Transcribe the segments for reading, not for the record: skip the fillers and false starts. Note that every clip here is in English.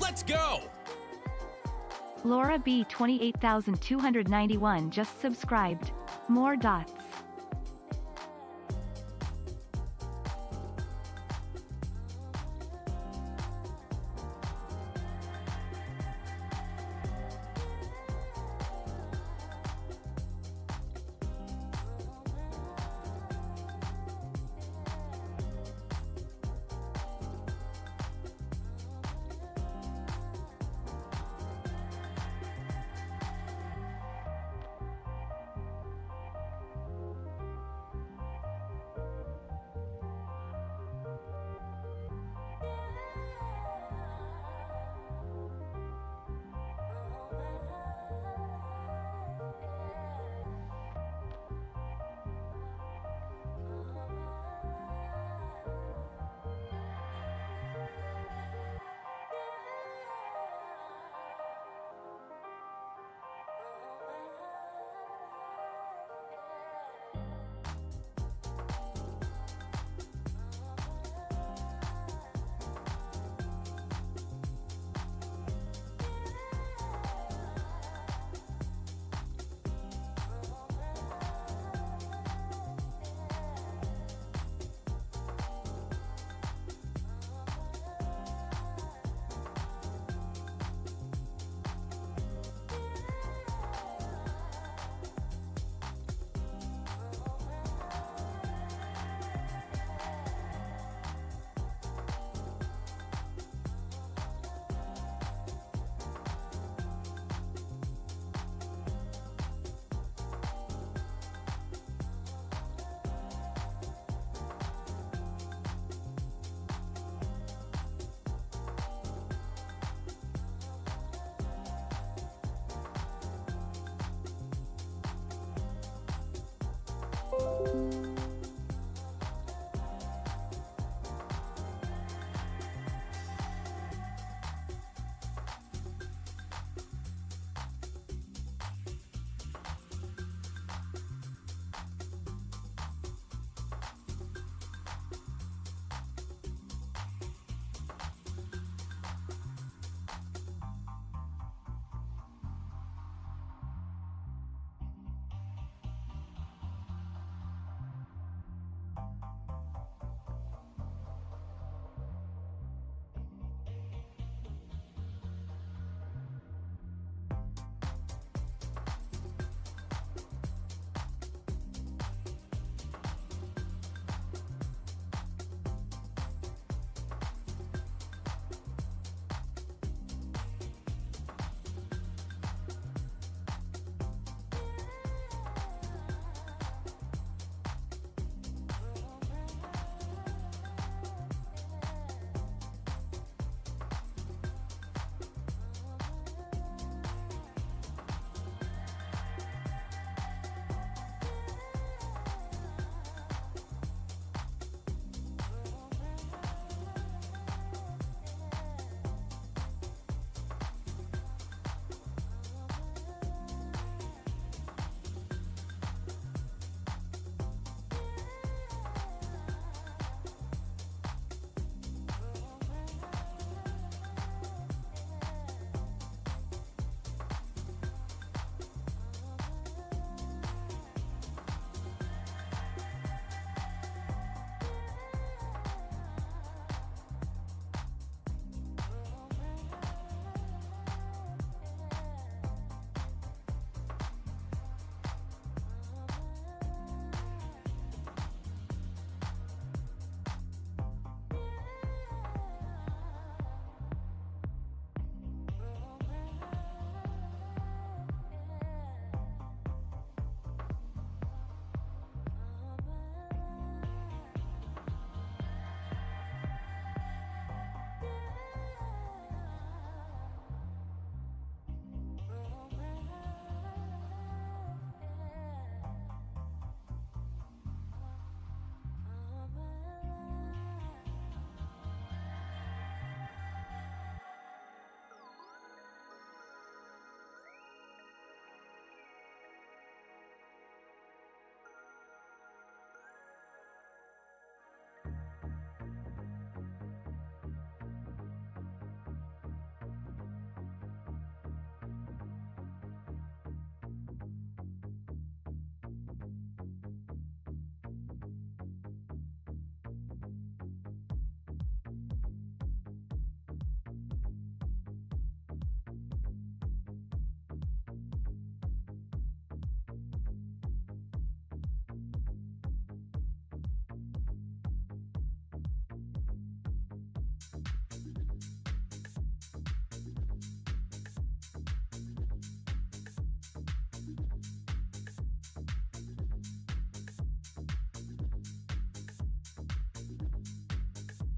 Let's go! Laura B 28291 just subscribed. More dots.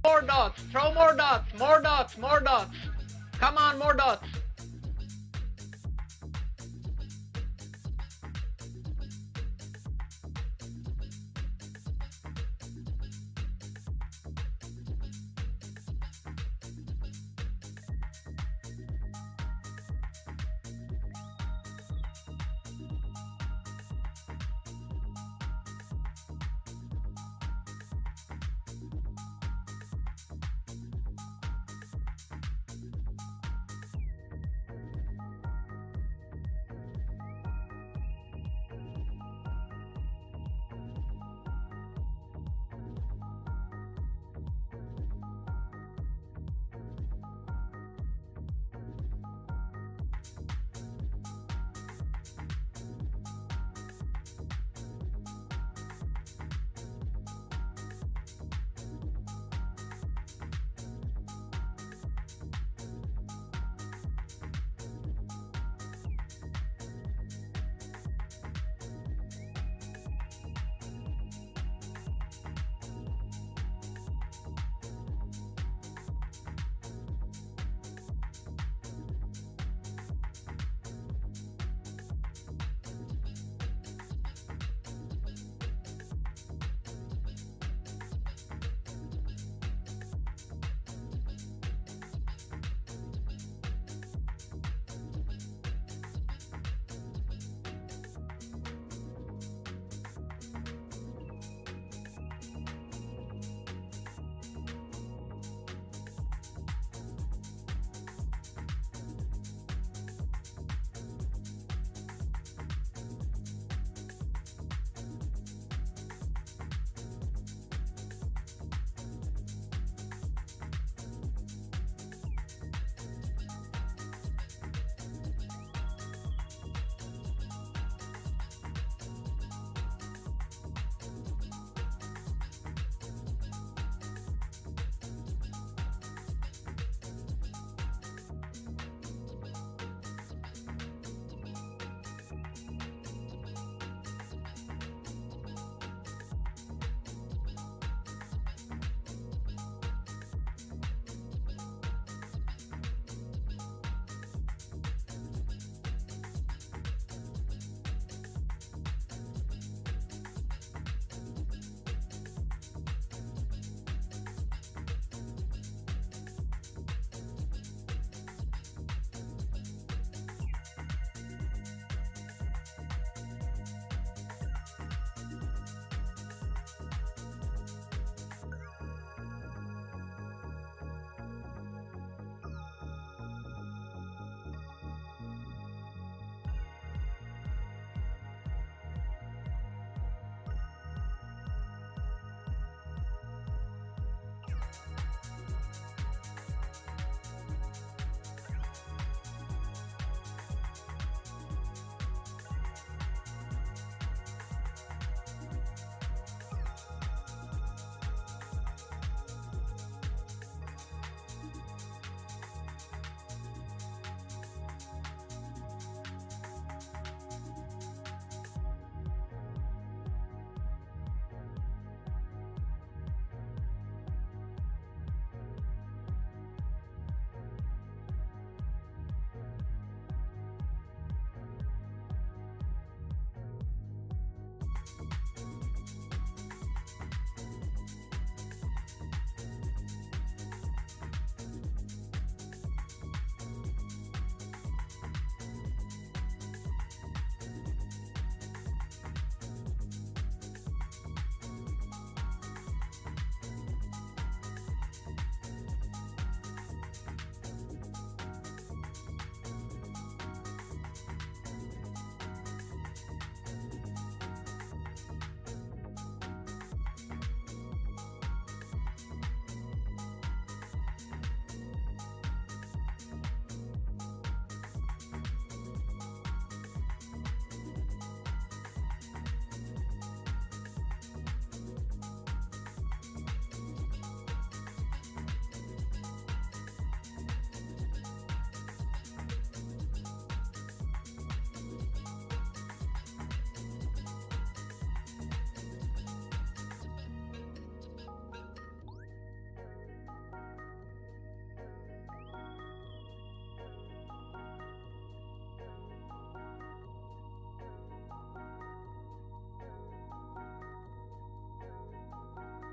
More dots. Throw more dots. More dots. More dots. Come on, more dots.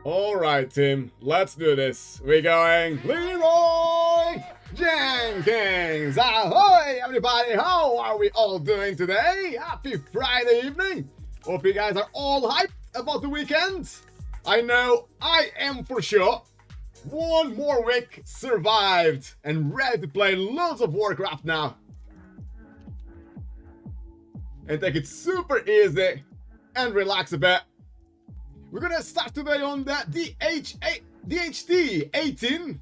Alright, team, let's do this. We're going Leroy Jenkins! Ahoy, everybody! How are we all doing today? Happy Friday evening! Hope you guys are all hyped about the weekend. I know I am for sure. One more week survived and ready to play loads of Warcraft now. And take it super easy and relax a bit. We're gonna start today on the DHT 18.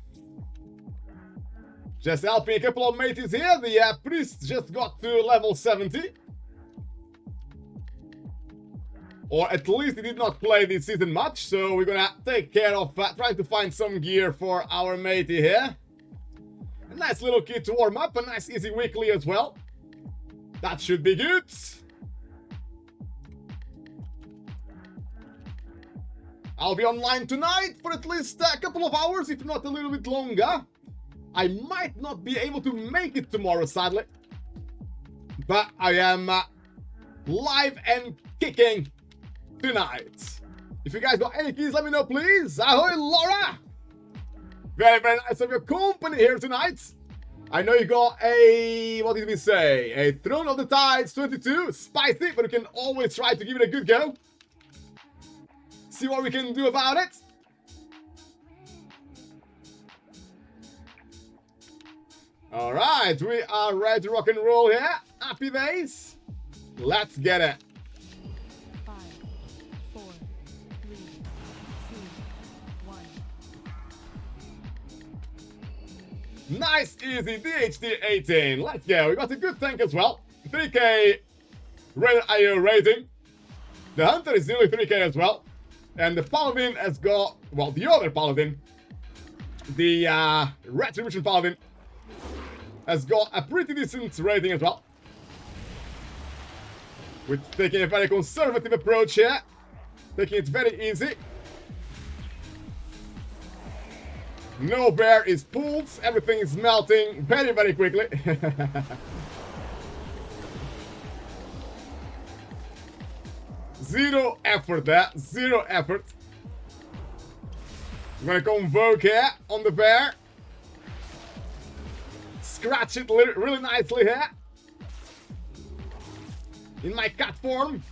Just helping a couple of mates here. The priest just got to level 70. Or at least he did not play this season much, so we're gonna take care of trying to find some gear for our matey here. A nice little kit to warm up, a nice easy weekly as well. That should be good. I'll be online tonight for at least a couple of hours, if not a little bit longer. I might not be able to make it tomorrow, sadly. But I am live and kicking tonight. If you guys got any keys, let me know, please. Ahoy, Laura! Very, very nice of your company here tonight. I know you got a, what did we say? A Throne of the Tides 22. Spicy, but you can always try to give it a good go. See what we can do about it. Alright, we are ready to rock and roll here. Happy days. Let's get it. 5, 4, 3, 2, 1. Nice, easy DHT 18. Let's go. We got a good tank as well. 3k IO rating. The Hunter is nearly 3k as well. And the Paladin has got, well, the other Paladin, the Retribution Paladin, has got a pretty decent rating as well. We're taking a very conservative approach here. Taking it very easy. No bear is pulled. Everything is melting very, very quickly. Zero effort there. Zero effort. I'm gonna convoke here on the bear. Scratch it really nicely here. In my cat form.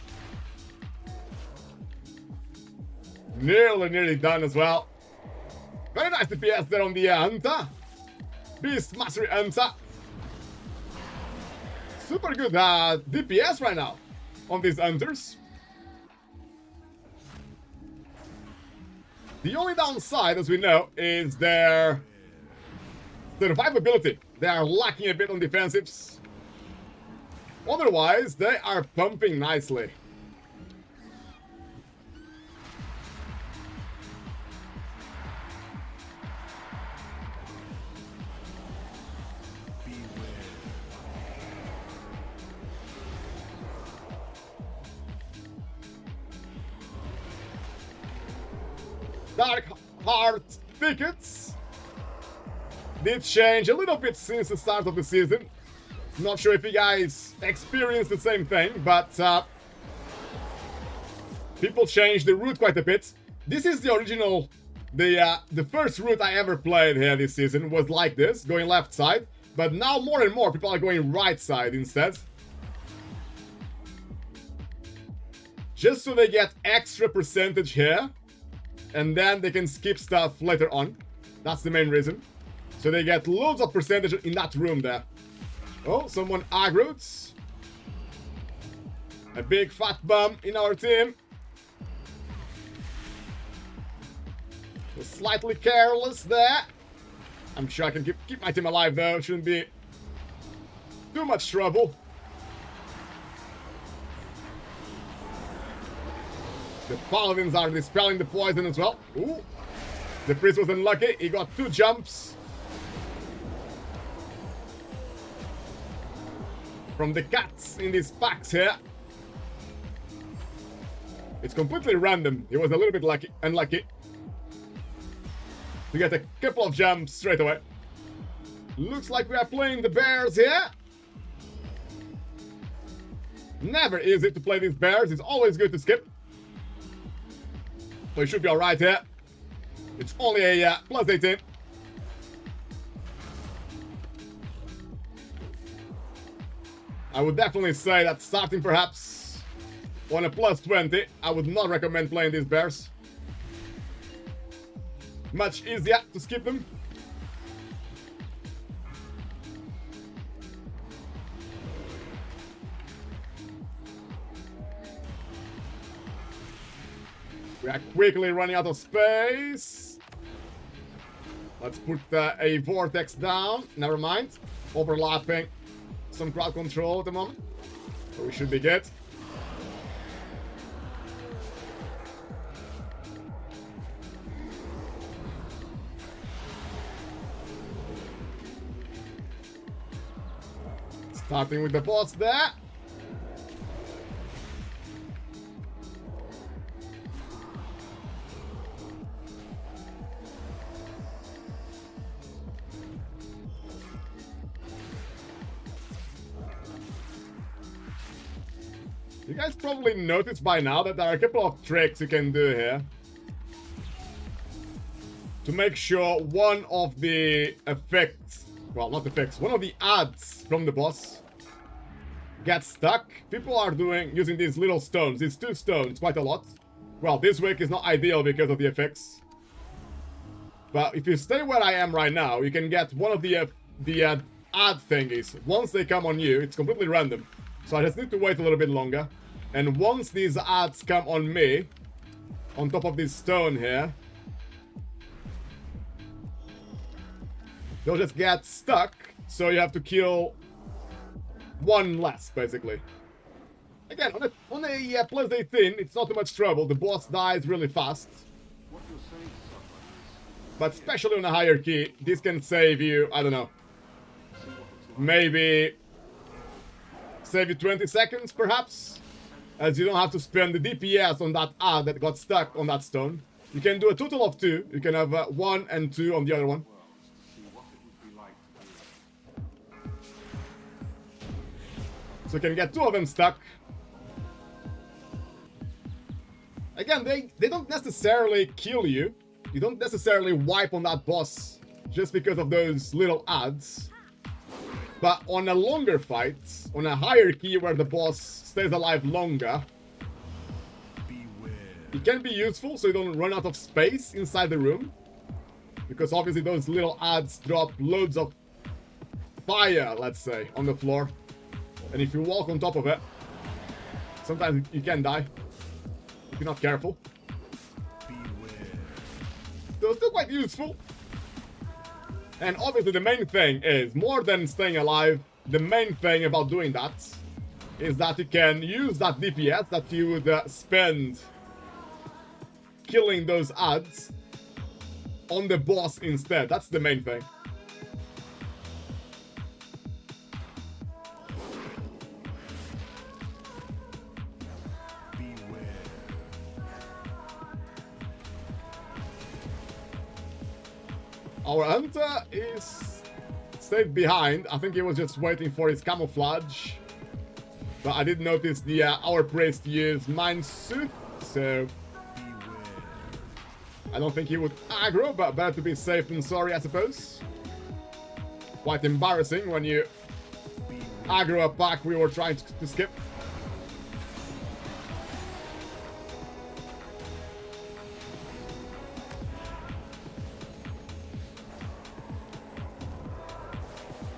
Nearly done as well. Very nice DPS there on the Hunter. Beast Mastery Hunter. Super good DPS right now on these Hunters. The only downside, as we know, is their survivability. They are lacking a bit on defensives. Otherwise, they are pumping nicely. Dark Heart Thickets did change a little bit since the start of the season. Not sure if you guys experienced the same thing, but people changed the route quite a bit. This is the original, the first route I ever played here this season was like this, going left side. But now more and more people are going right side instead. Just so they get extra percentage here. And then they can skip stuff later on. That's the main reason. So they get loads of percentage in that room there. Oh, someone aggroed. A big fat bum in our team. Was slightly careless there. I'm sure I can keep my team alive though. Shouldn't be too much trouble. The Paladins are dispelling the poison as well. Ooh. The priest was unlucky. He got 2 jumps from the cats in these packs here. It's completely random. He was a little bit unlucky to get a couple of jumps straight away. Looks like we are playing the bears here. Never easy to play these bears. It's always good to skip. So it should be alright here. It's only a plus 18. I would definitely say that starting perhaps on a plus 20, I would not recommend playing these bears. Much easier to skip them. We are quickly running out of space. Let's put a vortex down. Never mind. Overlapping some crowd control at the moment. So we should be good. Starting with the boss there. You guys probably noticed by now that there are a couple of tricks you can do here to make sure one of the effects, well, not effects, one of the adds from the boss gets stuck. People are using these little stones, these 2 stones, quite a lot. Well, this week is not ideal because of the effects. But if you stay where I am right now, you can get one of the add thingies. Once they come on you, it's completely random. So I just need to wait a little bit longer. And once these adds come on me, on top of this stone here, they'll just get stuck. So you have to kill 1 less, basically. Again, on a plus 18, it's not too much trouble. The boss dies really fast. But especially on a higher key, this can save you, I don't know, maybe save you 20 seconds, perhaps, as you don't have to spend the DPS on that ad that got stuck on that stone. You can do a total of 2. You can have 1 and 2 on the other one. So you can get 2 of them stuck. Again, they don't necessarily kill you. You don't necessarily wipe on that boss just because of those little adds. But on a longer fight, on a higher key where the boss stays alive longer, it can be useful so you don't run out of space inside the room. Because obviously those little adds drop loads of fire, let's say, on the floor. And if you walk on top of it, sometimes you can die if you're not careful. So it's still quite useful. And obviously the main thing is, more than staying alive, the main thing about doing that is that you can use that DPS that you would spend killing those adds on the boss instead. That's the main thing. Our hunter is stayed behind. I think he was just waiting for his camouflage. But I did notice the our priest use Mind Suit, so I don't think he would aggro, but better to be safe than sorry, I suppose. Quite embarrassing when you aggro a pack we were trying to skip.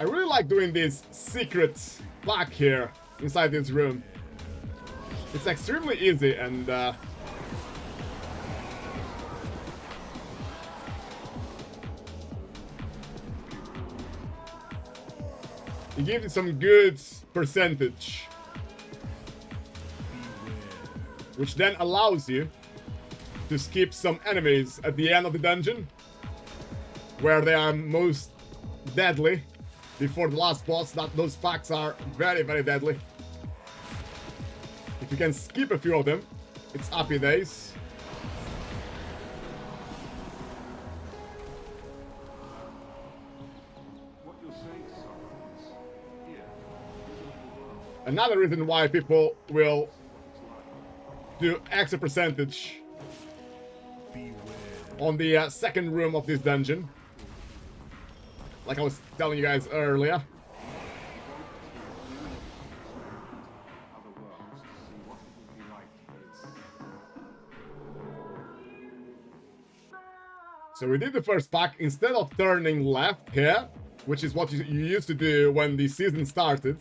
I really like doing this secret pack here inside this room. It's extremely easy and it gives you some good percentage, which then allows you to skip some enemies at the end of the dungeon where they are most deadly. Before the last boss, those packs are very, very deadly. If you can skip a few of them, it's happy days. Another reason why people will do extra percentage on the second room of this dungeon. Like I was telling you guys earlier. So we did the first pack. Instead of turning left here, which is what you used to do when the season started,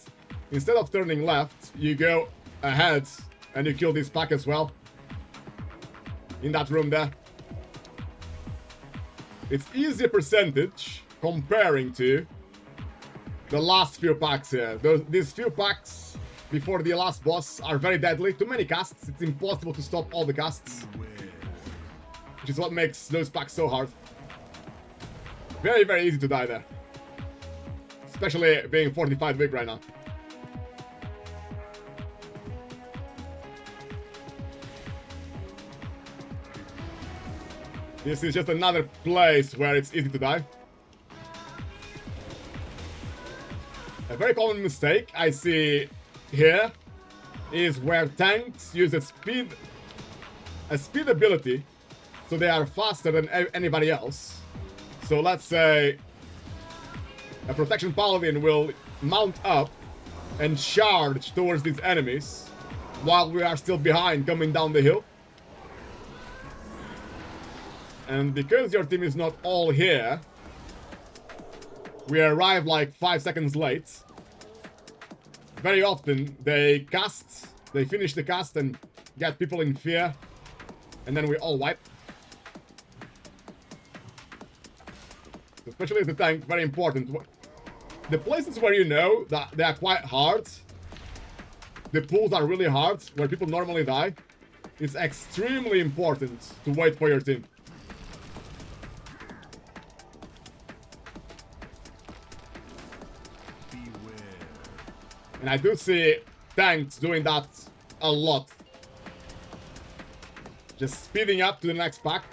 instead of turning left, you go ahead and you kill this pack as well. In that room there. It's easier percentage comparing to the last few packs here. These few packs before the last boss are very deadly. Too many casts. It's impossible to stop all the casts. Which is what makes those packs so hard. Very, very easy to die there. Especially being 45 weak right now. This is just another place where it's easy to die. A very common mistake I see here is where tanks use a speed ability, so they are faster than anybody else. So let's say a protection paladin will mount up and charge towards these enemies while we are still behind coming down the hill. And because your team is not all here, we arrive like 5 seconds late. Very often they finish the cast and get people in fear, and then we all wipe. Especially as the tank, very important. The places where you know that they are quite hard, the pools are really hard, where people normally die, it's extremely important to wait for your team. And I do see tanks doing that a lot. Just speeding up to the next pack.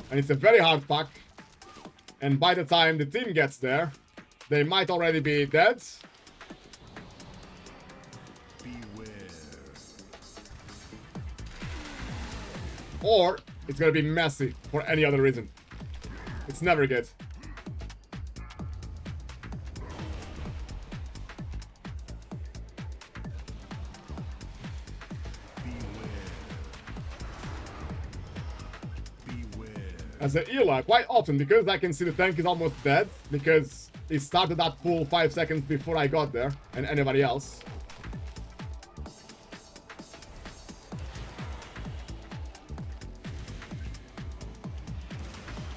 And it's a very hard pack. And by the time the team gets there, they might already be dead. Beware. Or it's gonna be messy for any other reason. It's never good. As a healer, quite often, because I can see the tank is almost dead, because it started that pool 5 seconds before I got there, and anybody else.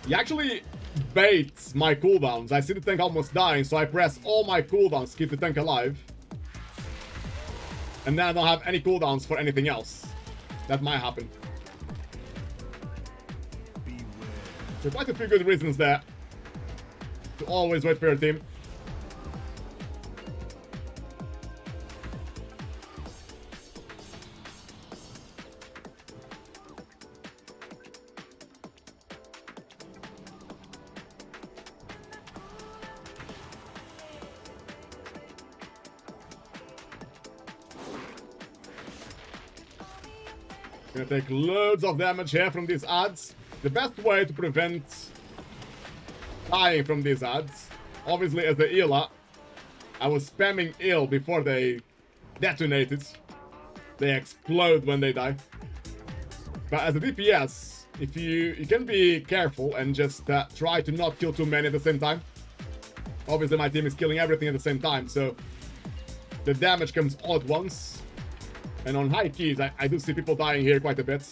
He actually baits my cooldowns. I see the tank almost dying, so I press all my cooldowns to keep the tank alive. And then I don't have any cooldowns for anything else. That might happen. So quite a few good reasons there to always wait for your team. Gonna take loads of damage here from these adds. The best way to prevent dying from these adds, obviously as a healer, I was spamming heal before they detonated. They explode when they die. But as a DPS, if you can be careful and just try to not kill too many at the same time. Obviously my team is killing everything at the same time, so the damage comes all at once. And on high keys, I do see people dying here quite a bit.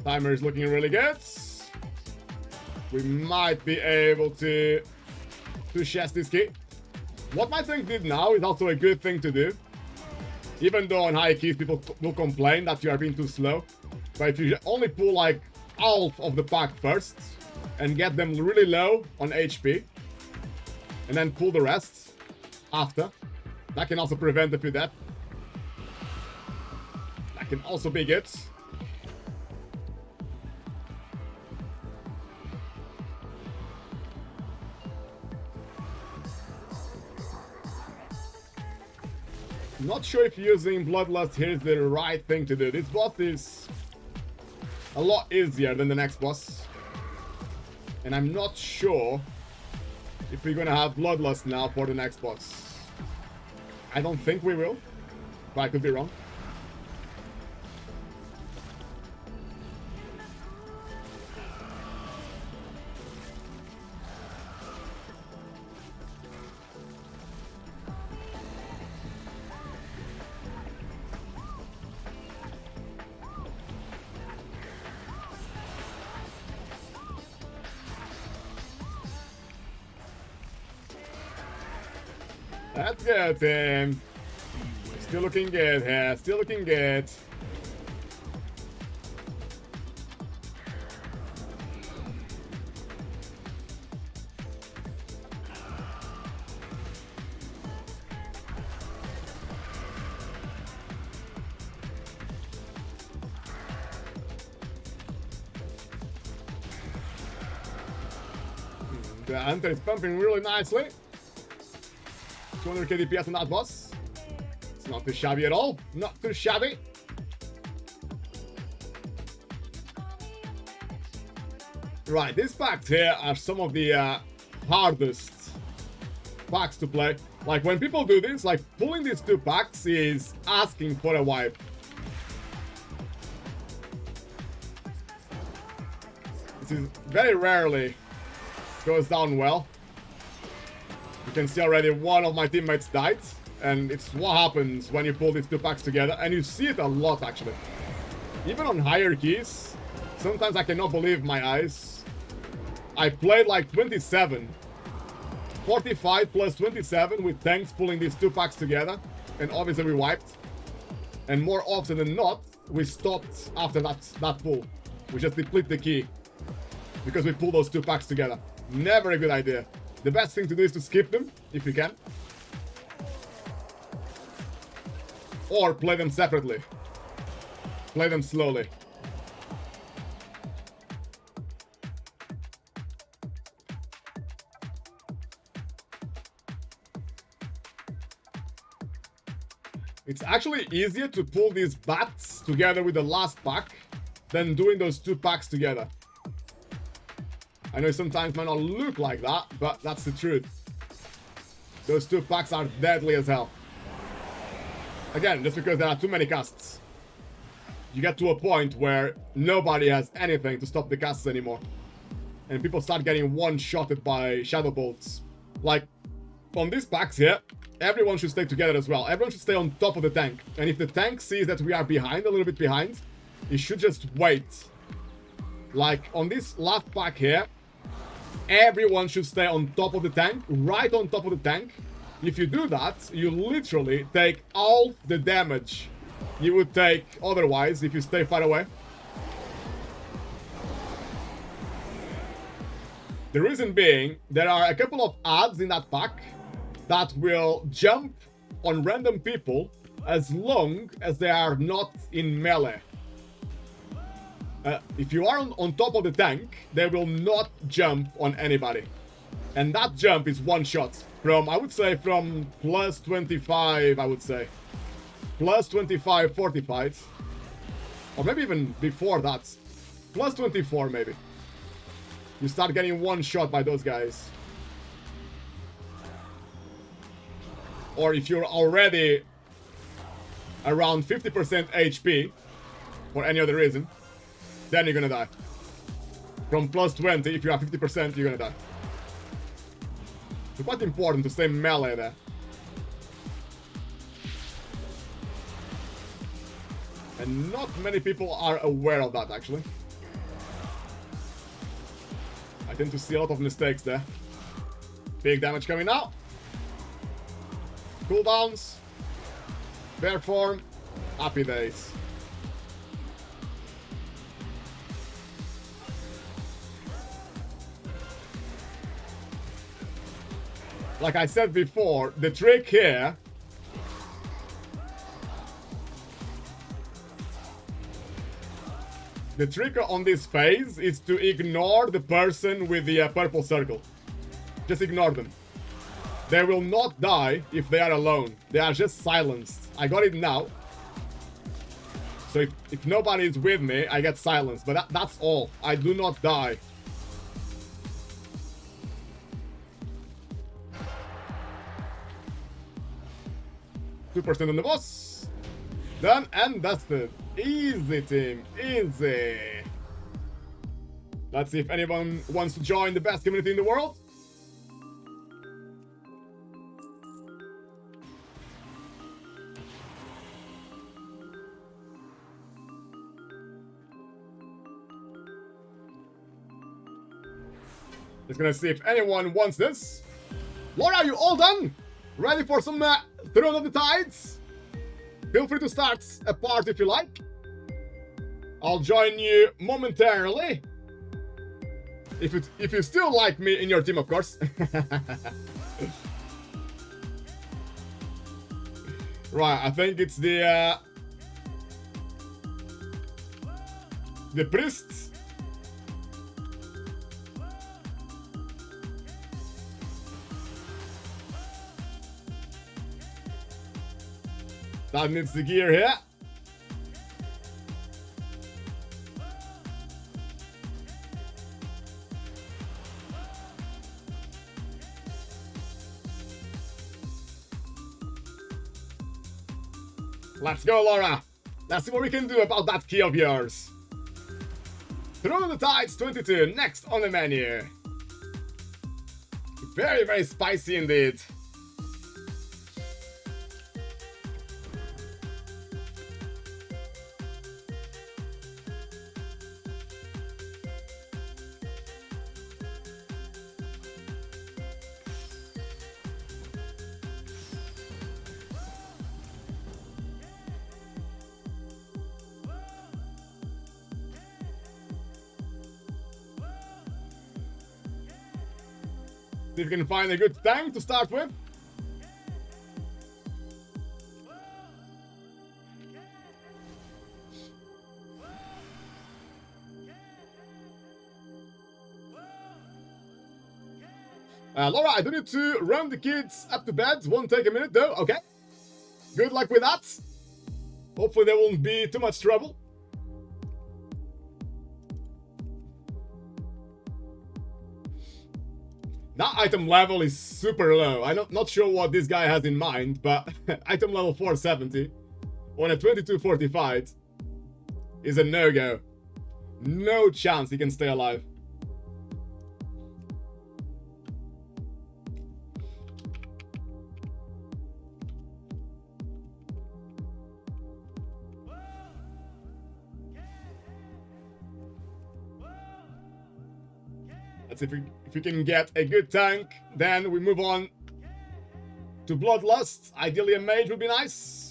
Timer is looking really good. We might be able to chest this key. What my tank did now is also a good thing to do. Even though on high keys people will complain that you are being too slow. But if you only pull like half of the pack first and get them really low on HP, and then pull the rest after, that can also prevent a few deaths. can also be good. Not sure if using Bloodlust here is the right thing to do. This boss is a lot easier than the next boss. And I'm not sure if we're gonna have Bloodlust now for the next boss. I don't think we will, but I could be wrong. That's good, Tim. Still looking good here. Still looking good. The hunter is pumping really nicely. 200k DPS on that boss. It's not too shabby at all. Not too shabby. Right, these packs here are some of the hardest packs to play. Like, when people do this, like, pulling these two packs is asking for a wipe. This is very rarely goes down well. You can see already one of my teammates died, and it's what happens when you pull these two packs together, and you see it a lot actually. Even on higher keys, sometimes I cannot believe my eyes. I played like 27, 45 plus 27 with tanks pulling these two packs together, and obviously we wiped. And more often than not, we stopped after that pull. We just deplete the key because we pull those two packs together. Never a good idea. The best thing to do is to skip them, if you can. Or play them separately. Play them slowly. It's actually easier to pull these bats together with the last pack than doing those two packs together. I know sometimes might not look like that, but that's the truth. Those two packs are deadly as hell. Again, just because there are too many casts. You get to a point where nobody has anything to stop the casts anymore. And people start getting one-shotted by shadow bolts. Like, on these packs here, everyone should stay together as well. Everyone should stay on top of the tank. And if the tank sees that we are behind, a little bit behind, it should just wait. Like, on this last pack here, everyone should stay on top of the tank, right on top of the tank. If you do that, you literally take all the damage you would take otherwise if you stay far away. The reason being, there are a couple of adds in that pack that will jump on random people as long as they are not in melee. If you are on top of the tank, they will not jump on anybody. And that jump is one shot. From, I would say, from plus 25, I would say. Plus 25, 45. Or maybe even before that. Plus 24, maybe. You start getting one shot by those guys. Or if you're already around 50% HP, for any other reason, then you're gonna die. From plus 20, if you are 50%, you're gonna die. It's quite important to stay melee there. And not many people are aware of that, actually. I tend to see a lot of mistakes there. Big damage coming out. Cooldowns. Bear form. Happy days. Like I said before, the trick here The trick on this phase is to ignore the person with the purple circle. Just ignore them. They will not die if they are alone. They are just silenced. I got it now. So if nobody is with me, I get silenced. But that's all. I do not die. %2 on the boss. Done and dusted. Easy, team. Easy. Let's see if anyone wants to join the best community in the world. Just gonna see if anyone wants this. Laura, are you all done? Ready for some Throne of the Tides? Feel free to start a part if you like. I'll join you momentarily. If you still like me in your team, of course. Right, I think it's the priests. That needs the gear here. Let's go, Laura. Let's see what we can do about that key of yours. Throne of the Tides 22, next on the menu. Very, very spicy indeed. See if you can find a good tank to start with. Laura, I do need to run the kids up to bed. Won't take a minute though. Okay. Good luck with that. Hopefully there won't be too much trouble. That item level is super low. I'm not sure what this guy has in mind, but item level 470 on a 2240 fight is a no-go. No chance he can stay alive. Let's see if we can get a good tank. Then we move on to Bloodlust. Ideally a mage would be nice.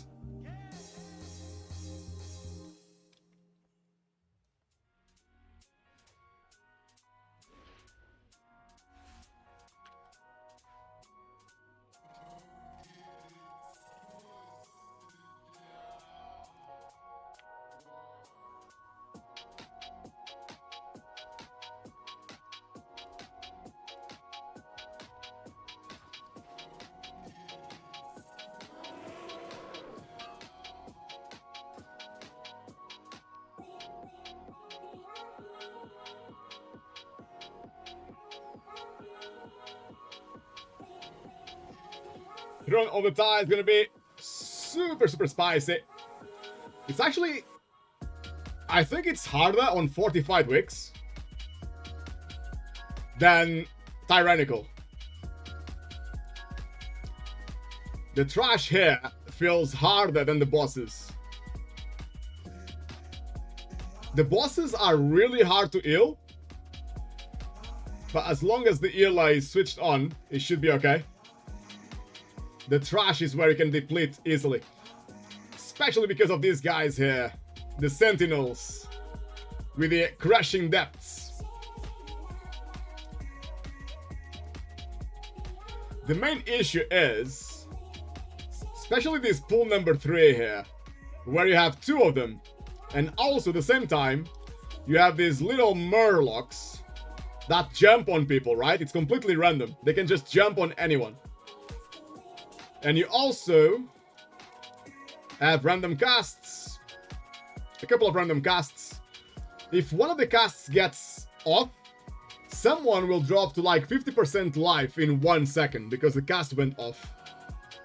Throne of the Tide is gonna be super spicy. It's actually, I think it's harder on fortified wicks than tyrannical. The trash here feels harder than the bosses. The bosses are really hard to heal, but as long as the healer is switched on, it should be okay. The trash is where you can deplete easily. Especially because of these guys here. The sentinels. With the crushing depths. The main issue is, especially this pool number 3 here, where you have 2 of them. And also at the same time, you have these little murlocs that jump on people, right? It's completely random. They can just jump on anyone. And you also have random casts. A couple of random casts. If one of the casts gets off, someone will drop to like 50% life in 1 second because the cast went off.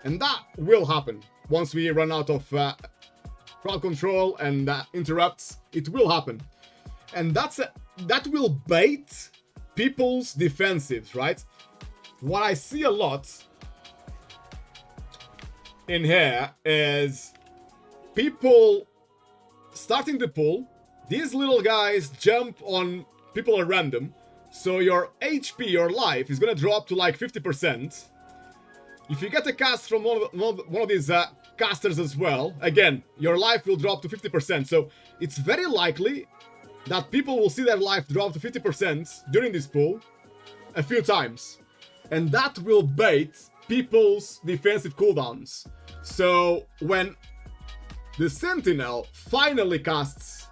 And that will happen once we run out of crowd control and interrupts. It will happen. And that will bait people's defensives, right? What I see a lot in here is people starting the pull. These little guys jump on people at random. So your HP, your life, is gonna drop to like 50%. If you get a cast from one of these casters as well, again, your life will drop to 50%. So it's very likely that people will see their life drop to 50% during this pull a few times. And that will bait people's defensive cooldowns. So when the Sentinel finally casts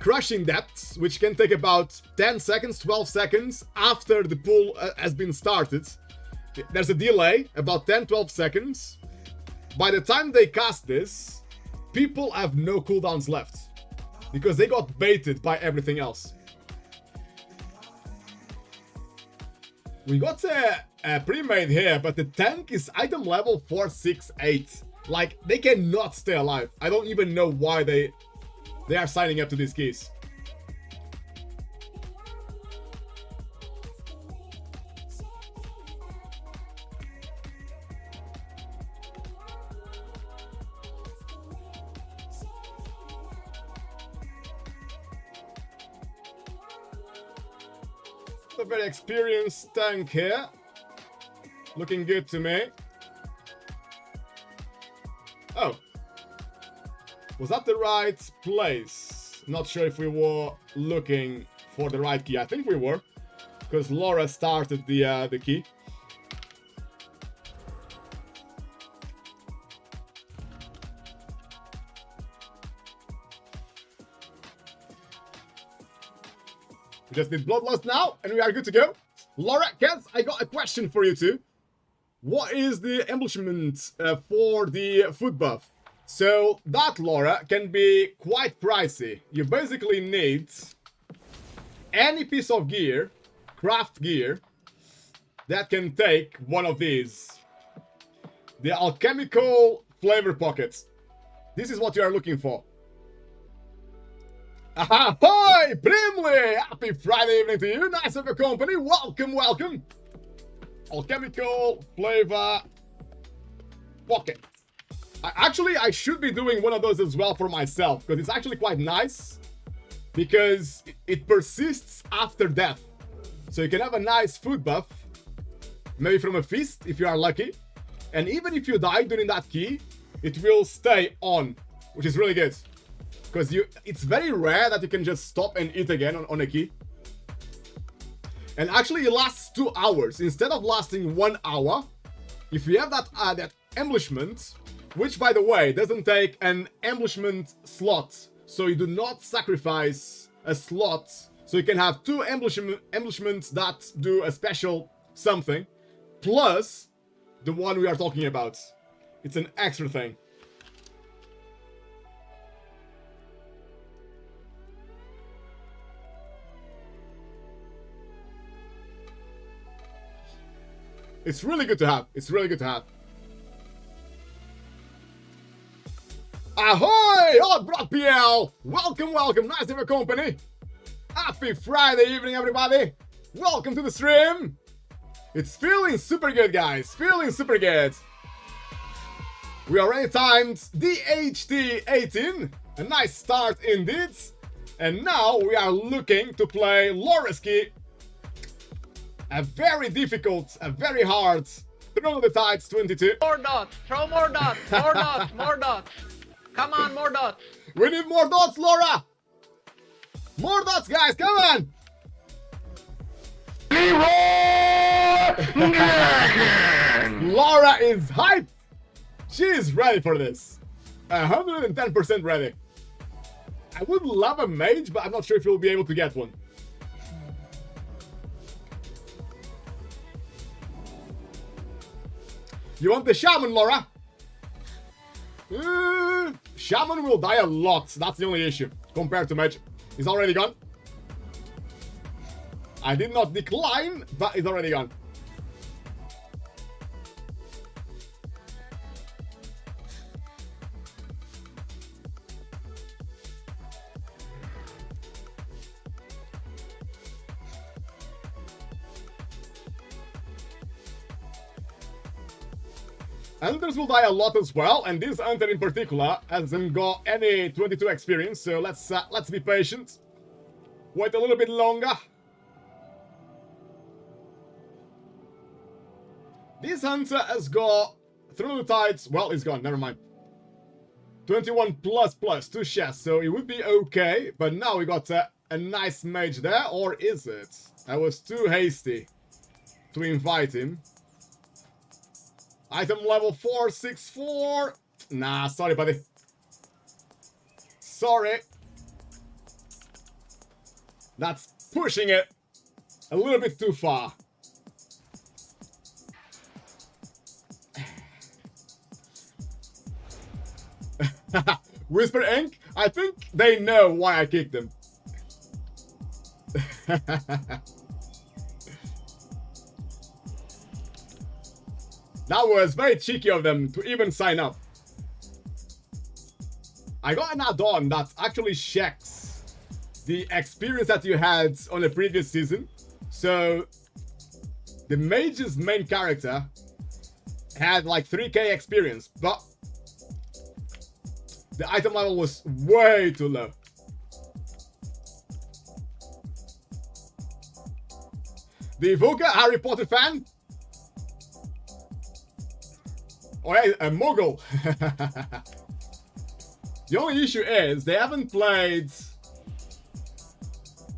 Crushing Depths, which can take about 10 seconds, 12 seconds after the pull has been started. There's a delay, about 10-12 seconds. By the time they cast this, people have no cooldowns left because they got baited by everything else. We got a pre-made here, but the tank is item level 468. Like, they cannot stay alive. I don't even know why they are signing up to these keys. A very experienced tank here. Looking good to me. Oh. Was that the right place? Not sure if we were looking for the right key. I think we were, because Laura started the key. We just did Bloodlust now, and we are good to go. Laura, Kaz, I got a question for you too. What is the embellishment for the foot buff? So that, Laura, can be quite pricey. You basically need any piece of gear, craft gear, that can take one of these. The alchemical flavor pockets. This is what you are looking for. Ahoy, Brimley! Happy Friday evening to you. Nice of your company. Welcome, welcome. Alchemical flavor pocket. I should be doing one of those as well for myself, because it's actually quite nice, because it persists after death. So you can have a nice food buff, maybe from a feast if you are lucky, and even if you die during that key, it will stay on, which is really good, because it's very rare that you can just stop and eat again on a key. And actually it lasts 2 hours instead of lasting 1 hour. If you have that embellishment, which, by the way, doesn't take an embellishment slot, so you do not sacrifice a slot, so you can have 2 embellishments that do a special something, plus the one we are talking about. It's an extra thing. It's really good to have. It's really good to have. Ahoy! Hello, Brock PL! Welcome, welcome. Nice to have your company. Happy Friday evening, everybody. Welcome to the stream. It's feeling super good, guys. Feeling super good. We already timed DHT 18. A nice start indeed. And now we are looking to play Laura's key. A very difficult, a very hard Throw of the Tides 22. More dots. Throw more dots. More dots. More dots. Come on, more dots. We need more dots, Laura. More dots, guys. Come on. Laura is hyped. She is ready for this. 110% ready. I would love a mage, but I'm not sure if you'll be able to get one. You want the shaman, Laura? Shaman will die a lot. That's the only issue compared to mage. He's already gone. I did not decline, but he's already gone. Hunters will die a lot as well, and this hunter in particular hasn't got any 22 experience, so let's be patient. Wait a little bit longer. This hunter has got through the tides. Well, he's gone. Never mind. 21 plus 2 chests, so it would be okay. But now we got a nice mage there, or is it? I was too hasty to invite him. Item level 464. Nah, sorry, buddy. Sorry. That's pushing it a little bit too far. Whisper Ink, I think they know why I kicked them. That was very cheeky of them to even sign up. I got an add-on that actually checks the experience that you had on the previous season. So the mage's main character had like 3k experience, but the item level was way too low. The Evoker, Harry Potter fan? Oh yeah, a Mogul. The only issue is they haven't played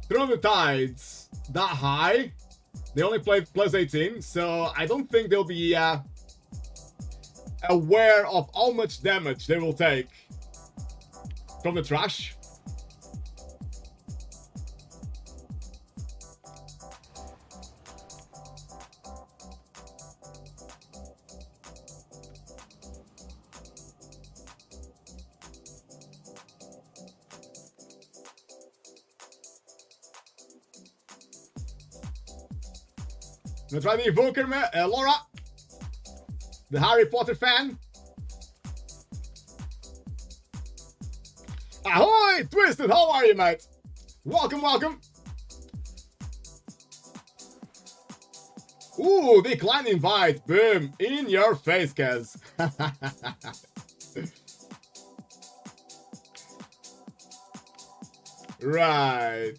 Through the Tides that high. They only played plus 18, so I don't think they'll be aware of how much damage they will take from the trash. I'm gonna try the Evoker, Laura, the Harry Potter fan. Ahoy, Twisted, how are you, mate? Welcome, welcome. Ooh, decline invite, boom, in your face, Kaz. Right.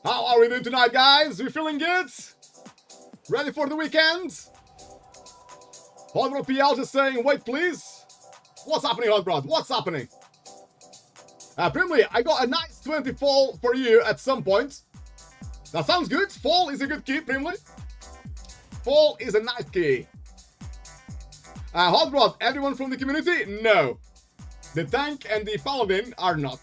How are we doing tonight, guys? We feeling good? Ready for the weekend? Hot PL just saying, wait, please. What's happening, Hot What's happening? Primly, I got a nice 20 fall for you at some point. That sounds good. Fall is a good key, Primly. Fall is a nice key. Hot everyone from the community? No. The tank and the paladin are not.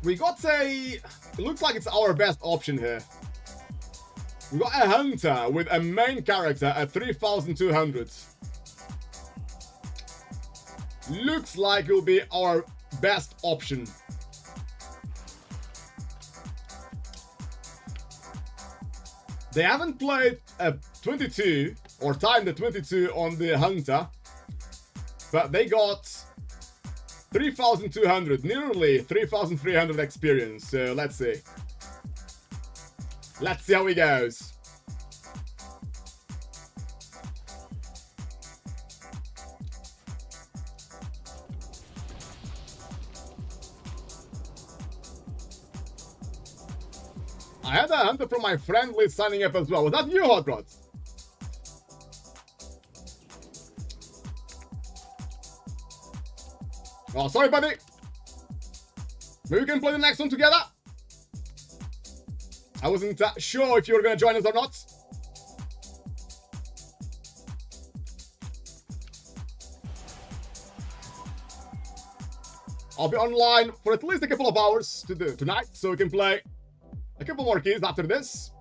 We got a... It looks like it's our best option here. We got a hunter with a main character at 3,200. Looks like it will be our best option. They haven't played a 22 or timed the 22 on the hunter, but they got 3,200, nearly 3,300 experience. So let's see. Let's see how it goes. I had a hunter from my friend list signing up as well. Was that you, Hot Rod? Oh, sorry, buddy. Maybe we can play the next one together. I wasn't sure if you were going to join us or not. I'll be online for at least a couple of hours tonight, so we can play a couple more keys after this.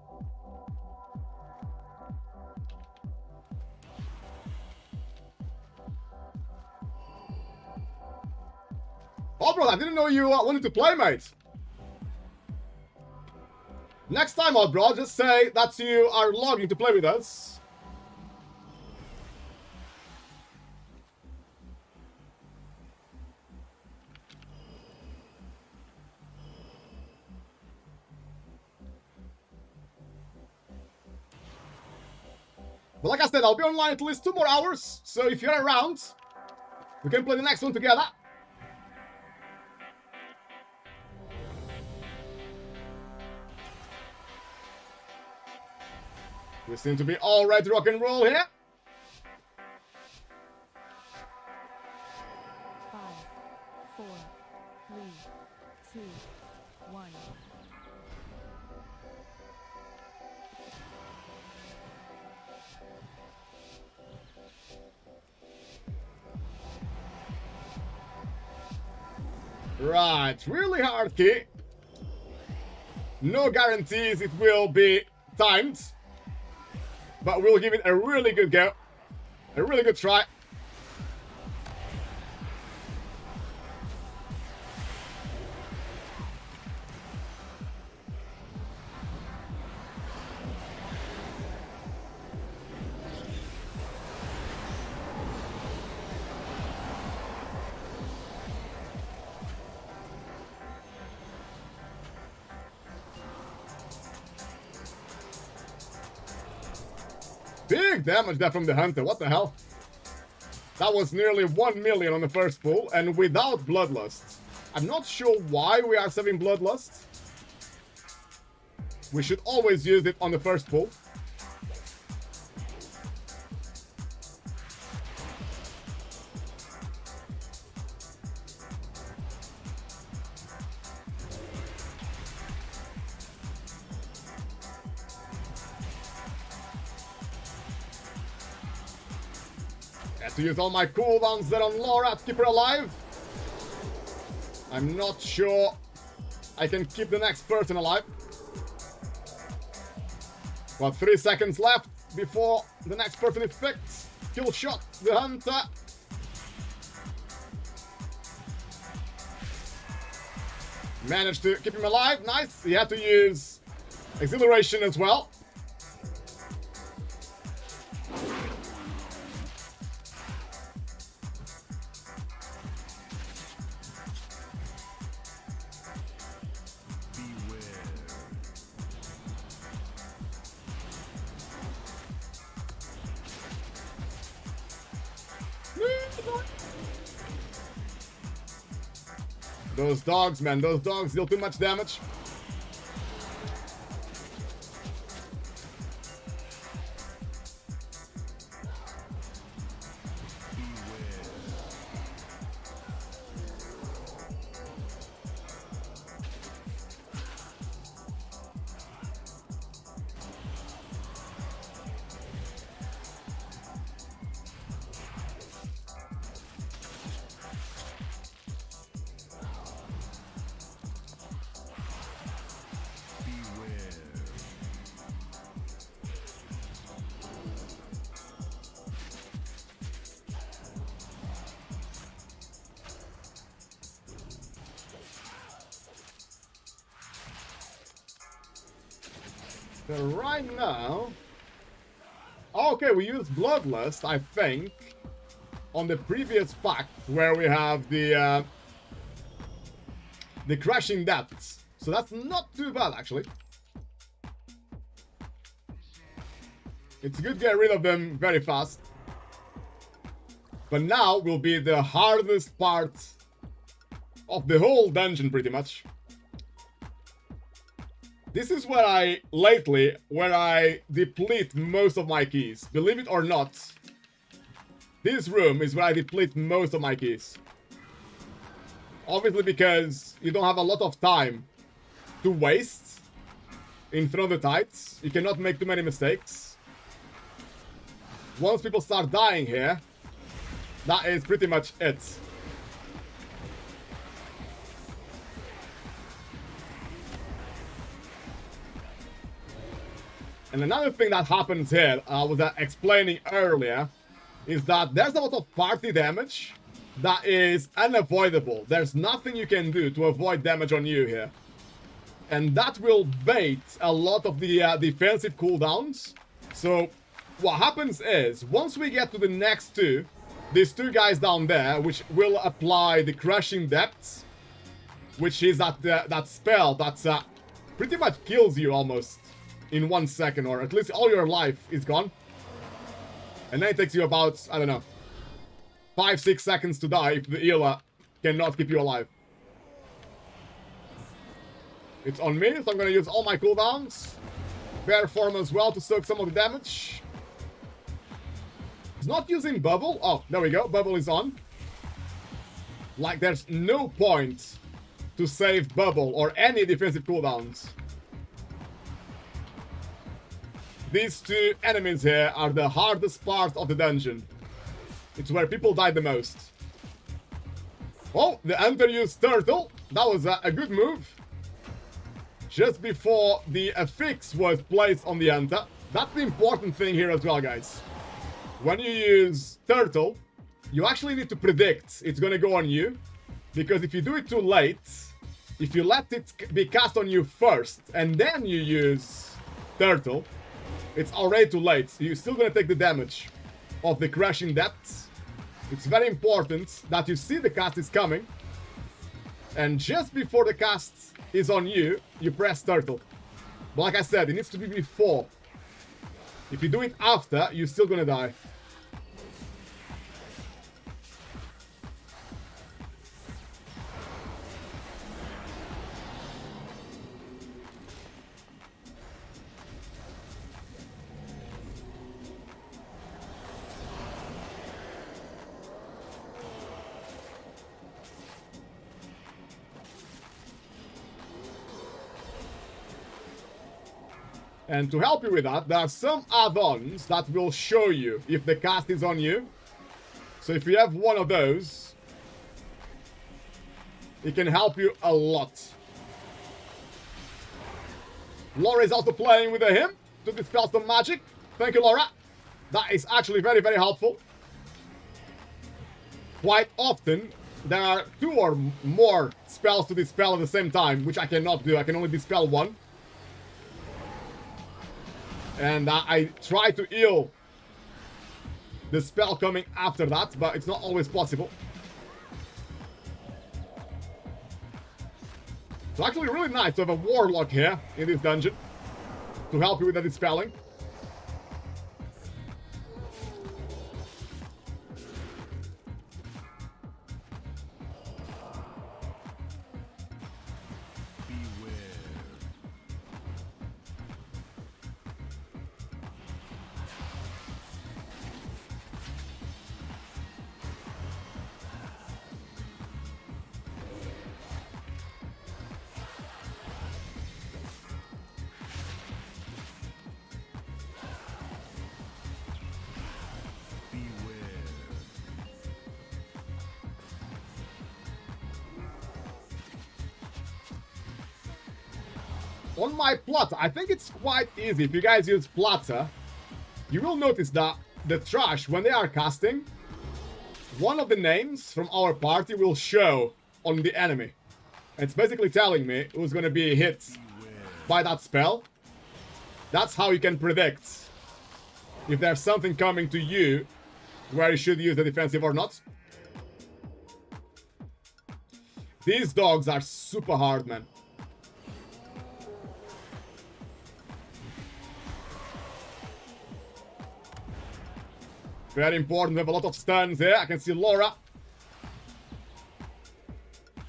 Oh, bro, I didn't know you wanted to play, mate. Next time, old bro, just say that you are logging to play with us. But like I said, I'll be online at least 2 more hours, so if you're around, we can play the next one together. We seem to be all ready to rock and roll here. 5, 4, 3, 2, 1. Right, really hard key. No guarantees it will be timed. But we'll give it a really good go. A really good try. Big damage there from the Hunter, what the hell? That was nearly 1 million on the first pull, and without Bloodlust. I'm not sure why we are saving Bloodlust. We should always use it on the first pull. To use all my cooldowns there on Laura to keep her alive. I'm not sure I can keep the next person alive. Got 3 seconds left before the next person is picked. Kill shot the Hunter. Managed to keep him alive. Nice. He had to use Exhilaration as well. Those dogs, man, those dogs deal too much damage. So right now, okay, we used Bloodlust, I think, on the previous pack where we have the crashing depths. So that's not too bad, actually. It's good to get rid of them very fast. But now will be the hardest part of the whole dungeon, pretty much. This is where I deplete most of my keys. Believe it or not, this room is where I deplete most of my keys. Obviously because you don't have a lot of time to waste in front of the tides. You cannot make too many mistakes. Once people start dying here, that is pretty much it. And another thing that happens here, I was explaining earlier, is that there's a lot of party damage that is unavoidable. There's nothing you can do to avoid damage on you here. And that will bait a lot of the defensive cooldowns. So what happens is, once we get to the next two, these two guys down there, which will apply the Crushing Depths, which is that spell that pretty much kills you almost in 1 second, or at least all your life is gone. And then it takes you about, I don't know, 5-6 seconds to die if the healer cannot keep you alive. It's on me, so I'm gonna use all my cooldowns. Bear form as well to soak some of the damage. It's not using bubble. Oh, there we go. Bubble is on. Like, there's no point to save bubble or any defensive cooldowns. These two enemies here are the hardest part of the dungeon. It's where people die the most. Oh, the hunter used turtle. That was a good move. Just before the affix was placed on the hunter. That's the important thing here as well, guys. When you use turtle, you actually need to predict it's gonna go on you. Because if you do it too late, if you let it be cast on you first, and then you use turtle, it's already too late. You're still gonna take the damage of the Crushing Depths. It's very important that you see the cast is coming. And just before the cast is on you, you press turtle. But like I said, it needs to be before. If you do it after, you're still gonna die. And to help you with that, there are some add-ons that will show you if the cast is on you. So if you have one of those, it can help you a lot. Laura is also playing with a hymn to dispel some magic. Thank you, Laura. That is actually very, very helpful. Quite often, there are 2 or more spells to dispel at the same time, which I cannot do. I can only dispel one. And I try to heal the spell coming after that, but it's not always possible. It's actually really nice to have a warlock here in this dungeon to help you with the dispelling. On my plotter, I think it's quite easy. If you guys use plotter, you will notice that the trash, when they are casting, one of the names from our party will show on the enemy. It's basically telling me who's going to be hit by that spell. That's how you can predict if there's something coming to you where you should use the defensive or not. These dogs are super hard, man. Very important. We have a lot of stuns here. I can see Laura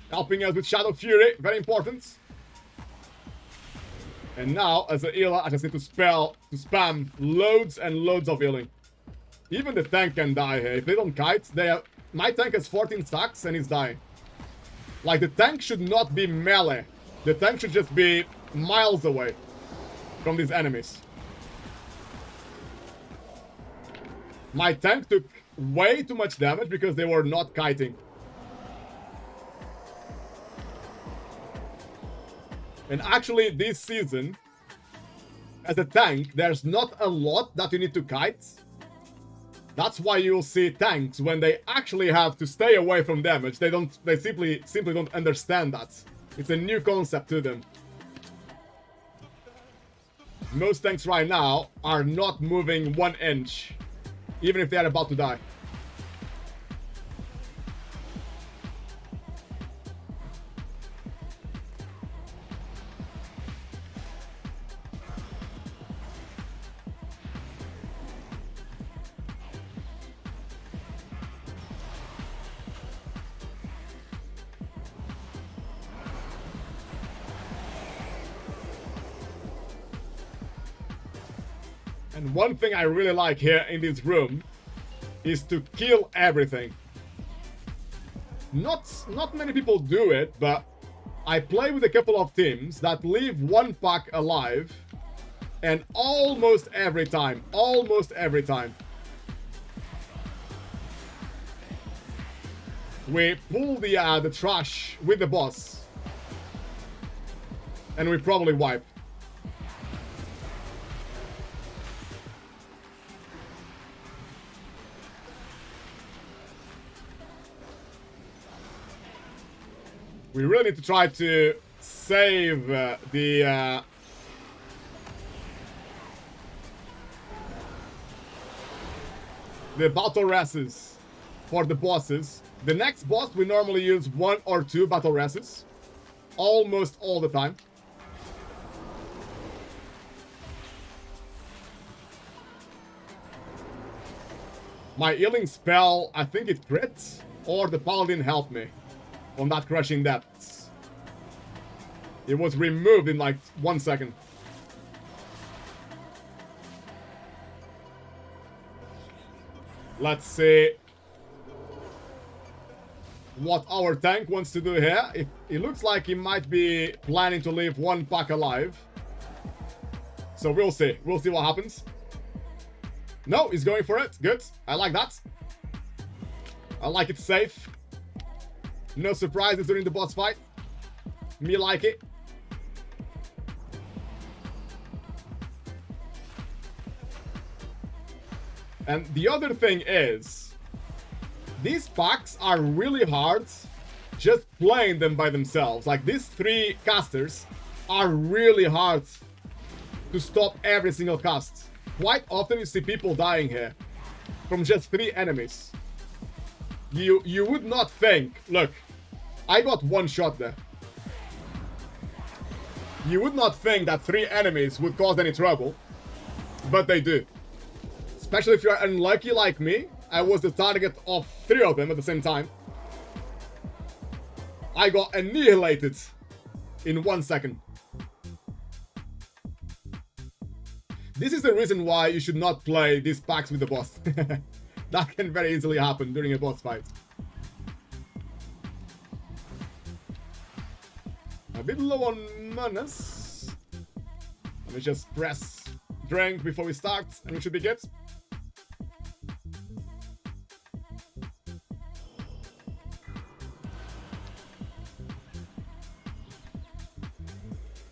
helping us with Shadow Fury. Very important. And now, as a healer, I just need to spam loads and loads of healing. Even the tank can die here. If they don't kite, my tank has 14 stacks and he's dying. Like, the tank should not be melee. The tank should just be miles away from these enemies. My tank took way too much damage because they were not kiting. And actually, this season, as a tank, there's not a lot that you need to kite. That's why you'll see tanks when they actually have to stay away from damage. They simply don't understand that. It's a new concept to them. Most tanks right now are not moving 1 inch, even if they're about to die. And one thing I really like here in this room is to kill everything. Not many people do it, but I play with a couple of teams that leave one pack alive, and almost every time, we pull the trash with the boss, and we probably wipe. We really need to try to save the battle races for the bosses. The next boss we normally use 1 or 2 battle races, almost all the time. My healing spell, I think it crits, or the paladin helped me on that crushing depths. It was removed in like 1 second. Let's see what our tank wants to do here. It looks like he might be planning to leave 1 pack alive. So we'll see. We'll see what happens. No, he's going for it. Good. I like that. I like it safe. No surprises during the boss fight. Me like it. And the other thing is, these packs are really hard just playing them by themselves. Like, these 3 casters are really hard to stop every single cast. Quite often you see people dying here from just 3 enemies. You would not think, look, I got 1 shot there. You would not think that 3 enemies would cause any trouble, but they do. Especially if you're unlucky like me. I was the target of 3 of them at the same time. I got annihilated in 1 second. This is the reason why you should not play these packs with the boss. That can very easily happen during a boss fight. A bit low on manas. Let me just press drink before we start, and we should be good.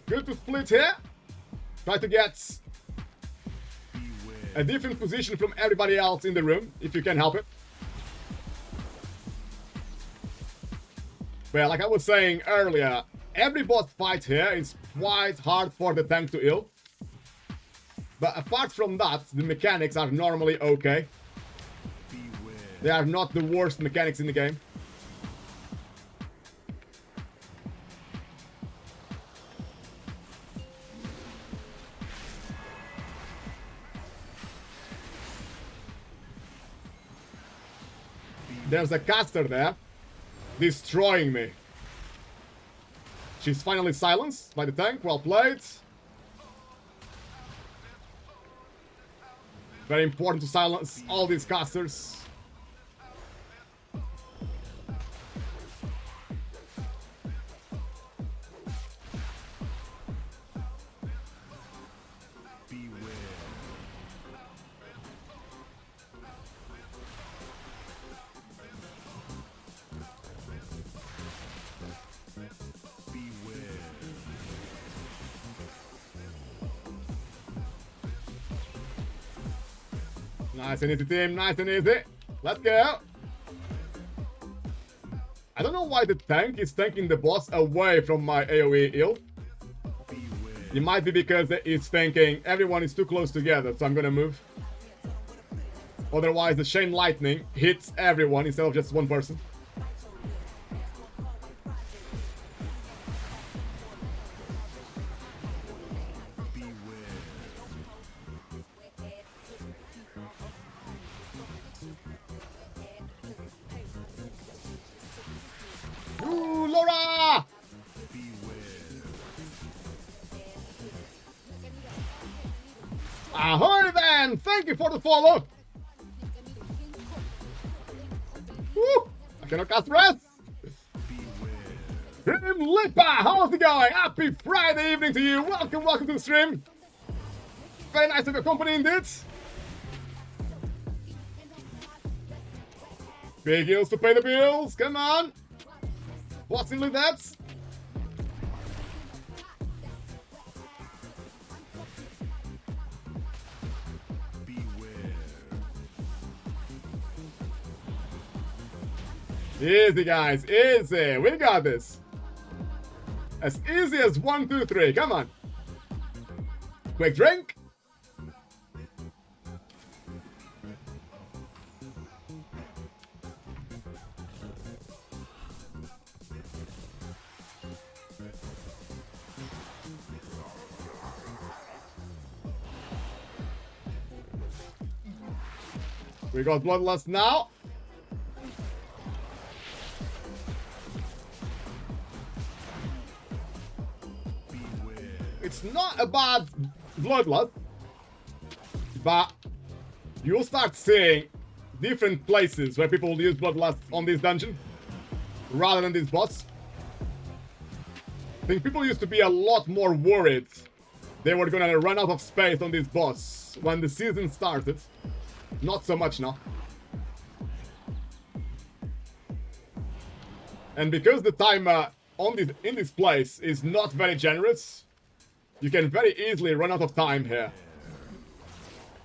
Good to split here. Try to get a different position from everybody else in the room, if you can help it. But yeah, like I was saying earlier, every boss fight here is quite hard for the tank to heal. But apart from that, the mechanics are normally okay. They are not the worst mechanics in the game. There's a caster there, destroying me. She's finally silenced by the tank. Well played. Very important to silence all these casters. Nice and easy, team. Nice and easy. Let's go. I don't know why the tank is tanking the boss away from my AoE heal. It might be because it's thinking everyone is too close together, so I'm gonna move. Otherwise, the chain lightning hits everyone instead of just one person. Ooh, Laura! Ahoy then! Thank you for the follow! Woo! I cannot cast rest! Grim Lipper, how's it going? Happy Friday evening to you! Welcome to the stream! Very nice of your company indeed! Big heals to pay the bills, come on! What's in with that? Easy, guys, easy. We got this. As easy as 1, 2, 3. Come on. Quick drink. We got Bloodlust now. It's not a bad Bloodlust, but you'll start seeing different places where people will use Bloodlust on this dungeon rather than this boss. I think people used to be a lot more worried they were gonna run out of space on this boss when the season started. Not so much now. And because the timer in this place is not very generous, you can very easily run out of time here.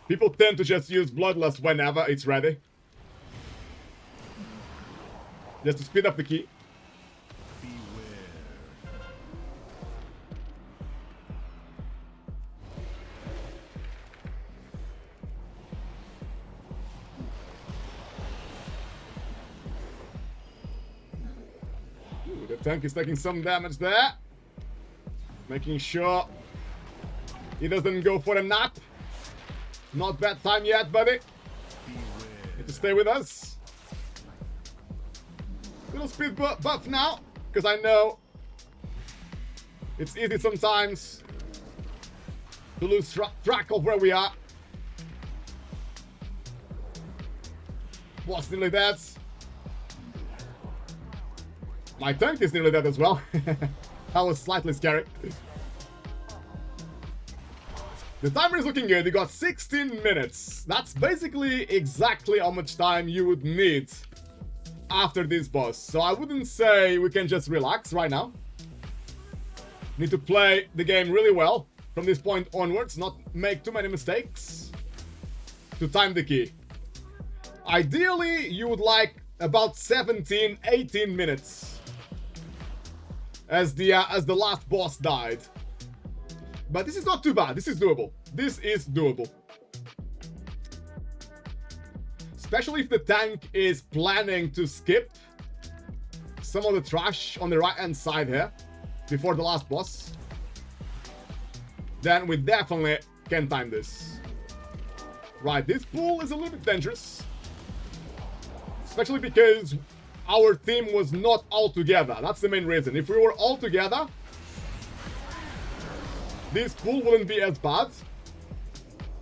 People tend to just use Bloodlust whenever it's ready. Just to speed up the key. Ooh, the tank is taking some damage there. Making sure he doesn't go for a nap. Not bad time yet, buddy. Need to stay with us. Little speed buff now, because I know it's easy sometimes to lose track of where we are. What's nearly dead? My tank is nearly dead as well. That was slightly scary. The timer is looking good. You got 16 minutes. That's basically exactly how much time you would need after this boss. So I wouldn't say we can just relax right now. Need to play the game really well from this point onwards, not make too many mistakes to time the key. Ideally, you would like about 17, 18 minutes as the last boss died. But this is not too bad. This is doable. This is doable. Especially if the tank is planning to skip some of the trash on the right-hand side here before the last boss. Then we definitely can time this. Right, this pool is a little bit dangerous. Especially because our team was not all together. That's the main reason. If we were all together, this pool wouldn't be as bad.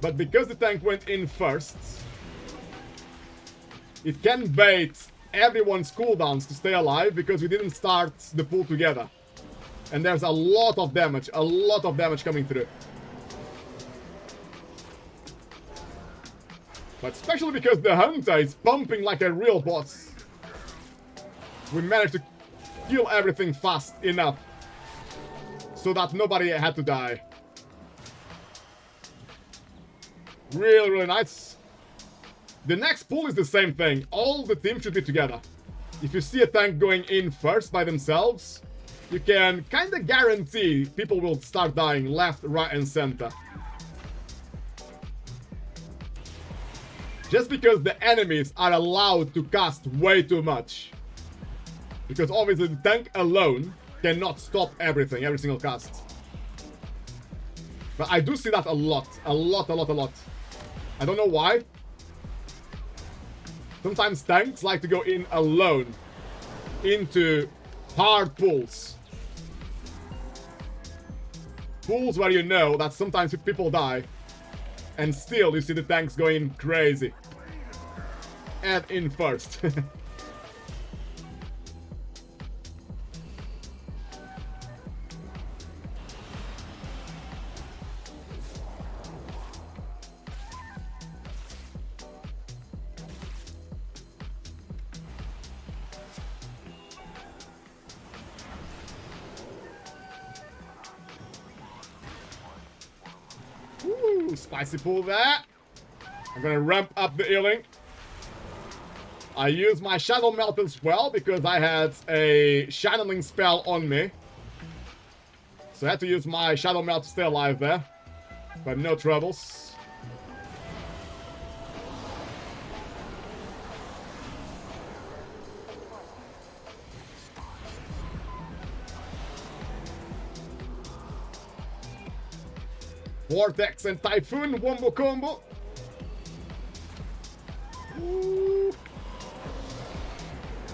But because the tank went in first, it can bait everyone's cooldowns to stay alive because we didn't start the pool together. And there's a lot of damage coming through. But especially because the Hunter is pumping like a real boss, we managed to kill everything fast enough so that nobody had to die. Really, really nice. The next pull is the same thing. All the team should be together. If you see a tank going in first by themselves, you can kind of guarantee people will start dying left, right, and center. Just because the enemies are allowed to cast way too much. Because obviously the tank alone cannot stop everything, every single cast. But I do see that a lot. A lot. I don't know why. Sometimes tanks like to go in alone into hard pulls. Pulls where you know that sometimes people die. And still you see the tanks going crazy. And in first. Ooh, spicy pull there. I'm gonna ramp up the healing. I use my Shadow Melt as well because I had a channeling spell on me. So I had to use my Shadow Melt to stay alive there. But no troubles. Vortex and Typhoon wombo combo. Ooh.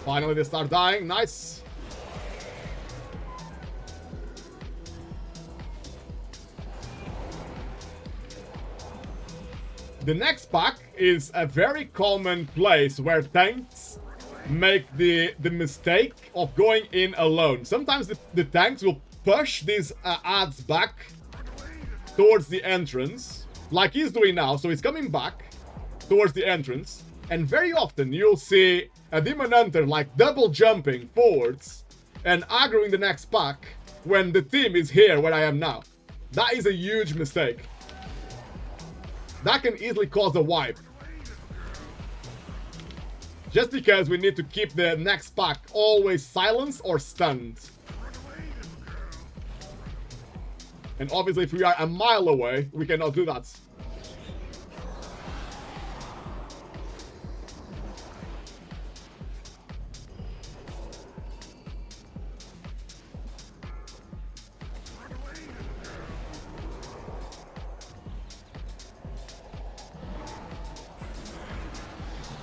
Finally they start dying. Nice. The next pack is a very common place where tanks make the mistake of going in alone. Sometimes the tanks will push these adds back towards the entrance, like he's doing now. So he's coming back towards the entrance, and very often you'll see a Demon Hunter like double jumping forwards and aggroing the next pack when the team is here where I am now. That is a huge mistake. That can easily cause a wipe. Just because we need to keep the next pack always silenced or stunned. And obviously if we are a mile away, we cannot do that.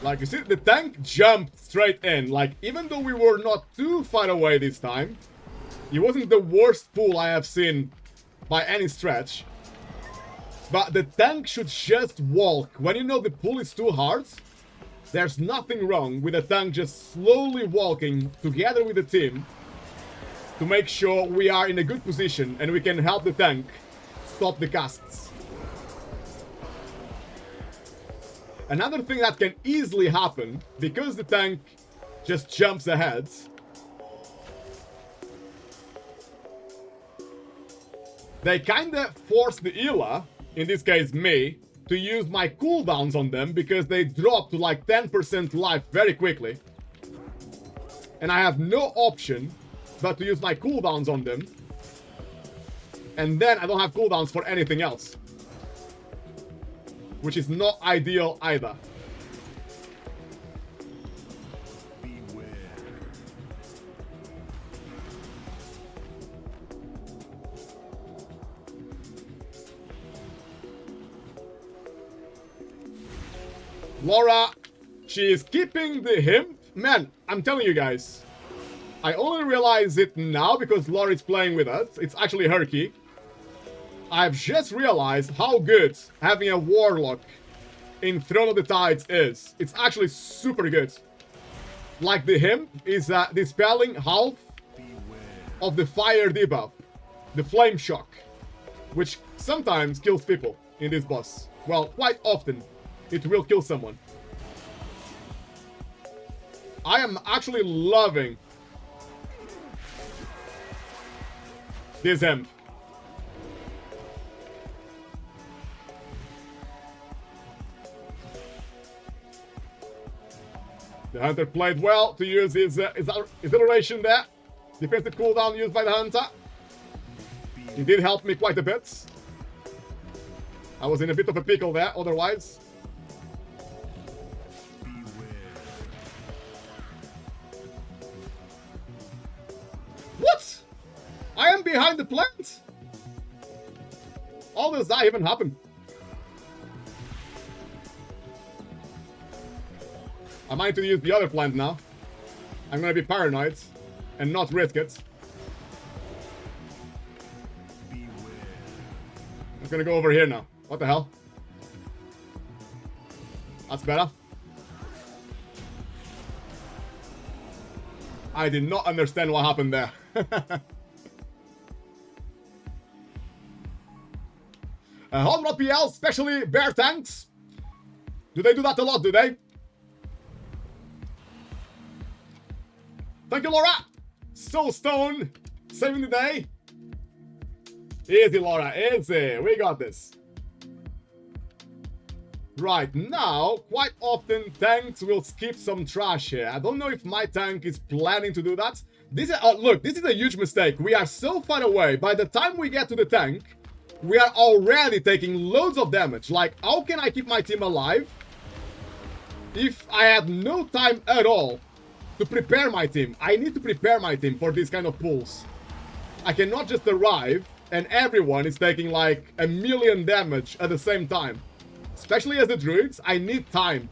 Like you see, the tank jumped straight in. Like, even though we were not too far away this time, it wasn't the worst pull I have seen by any stretch. But the tank should just walk. When you know the pull is too hard, there's nothing wrong with the tank just slowly walking together with the team to make sure we are in a good position and we can help the tank stop the casts. Another thing that can easily happen, because the tank just jumps ahead, they kinda force the healer, in this case me, to use my cooldowns on them because they drop to like 10% life very quickly. And I have no option but to use my cooldowns on them. And then I don't have cooldowns for anything else. Which is not ideal either. Laura, she is keeping the himp. Man, I'm telling you guys. I only realize it now because Laura is playing with us. It's actually her key. I've just realized how good having a Warlock in Throne of the Tides is. It's actually super good. Like the himp is dispelling half of the fire debuff. The Flame Shock. Which sometimes kills people in this boss. Well, quite often it will kill someone. I am actually loving this hemp. The Hunter played well to use his iteration there. Defensive cooldown used by the Hunter. He did help me quite a bit. I was in a bit of a pickle there, otherwise. What? I am behind the plant? How does that even happen? I might need to use the other plant now. I'm gonna be paranoid and not risk it. I'm gonna go over here now. What the hell? That's better. I did not understand what happened there. Home Rod PL, especially bear tanks. Do they do that a lot, do they? Thank you, Laura. So Stone, saving the day. Easy, Laura, easy. We got this. Right, now, quite often tanks will skip some trash here. I don't know if my tank is planning to do that. This is, look, this is a huge mistake. We are so far away. By the time we get to the tank, we are already taking loads of damage. Like, how can I keep my team alive if I had no time at all to prepare my team? I need to prepare my team for these kind of pulls. I cannot just arrive and everyone is taking like 1,000,000 damage at the same time. Especially as the druids, I need time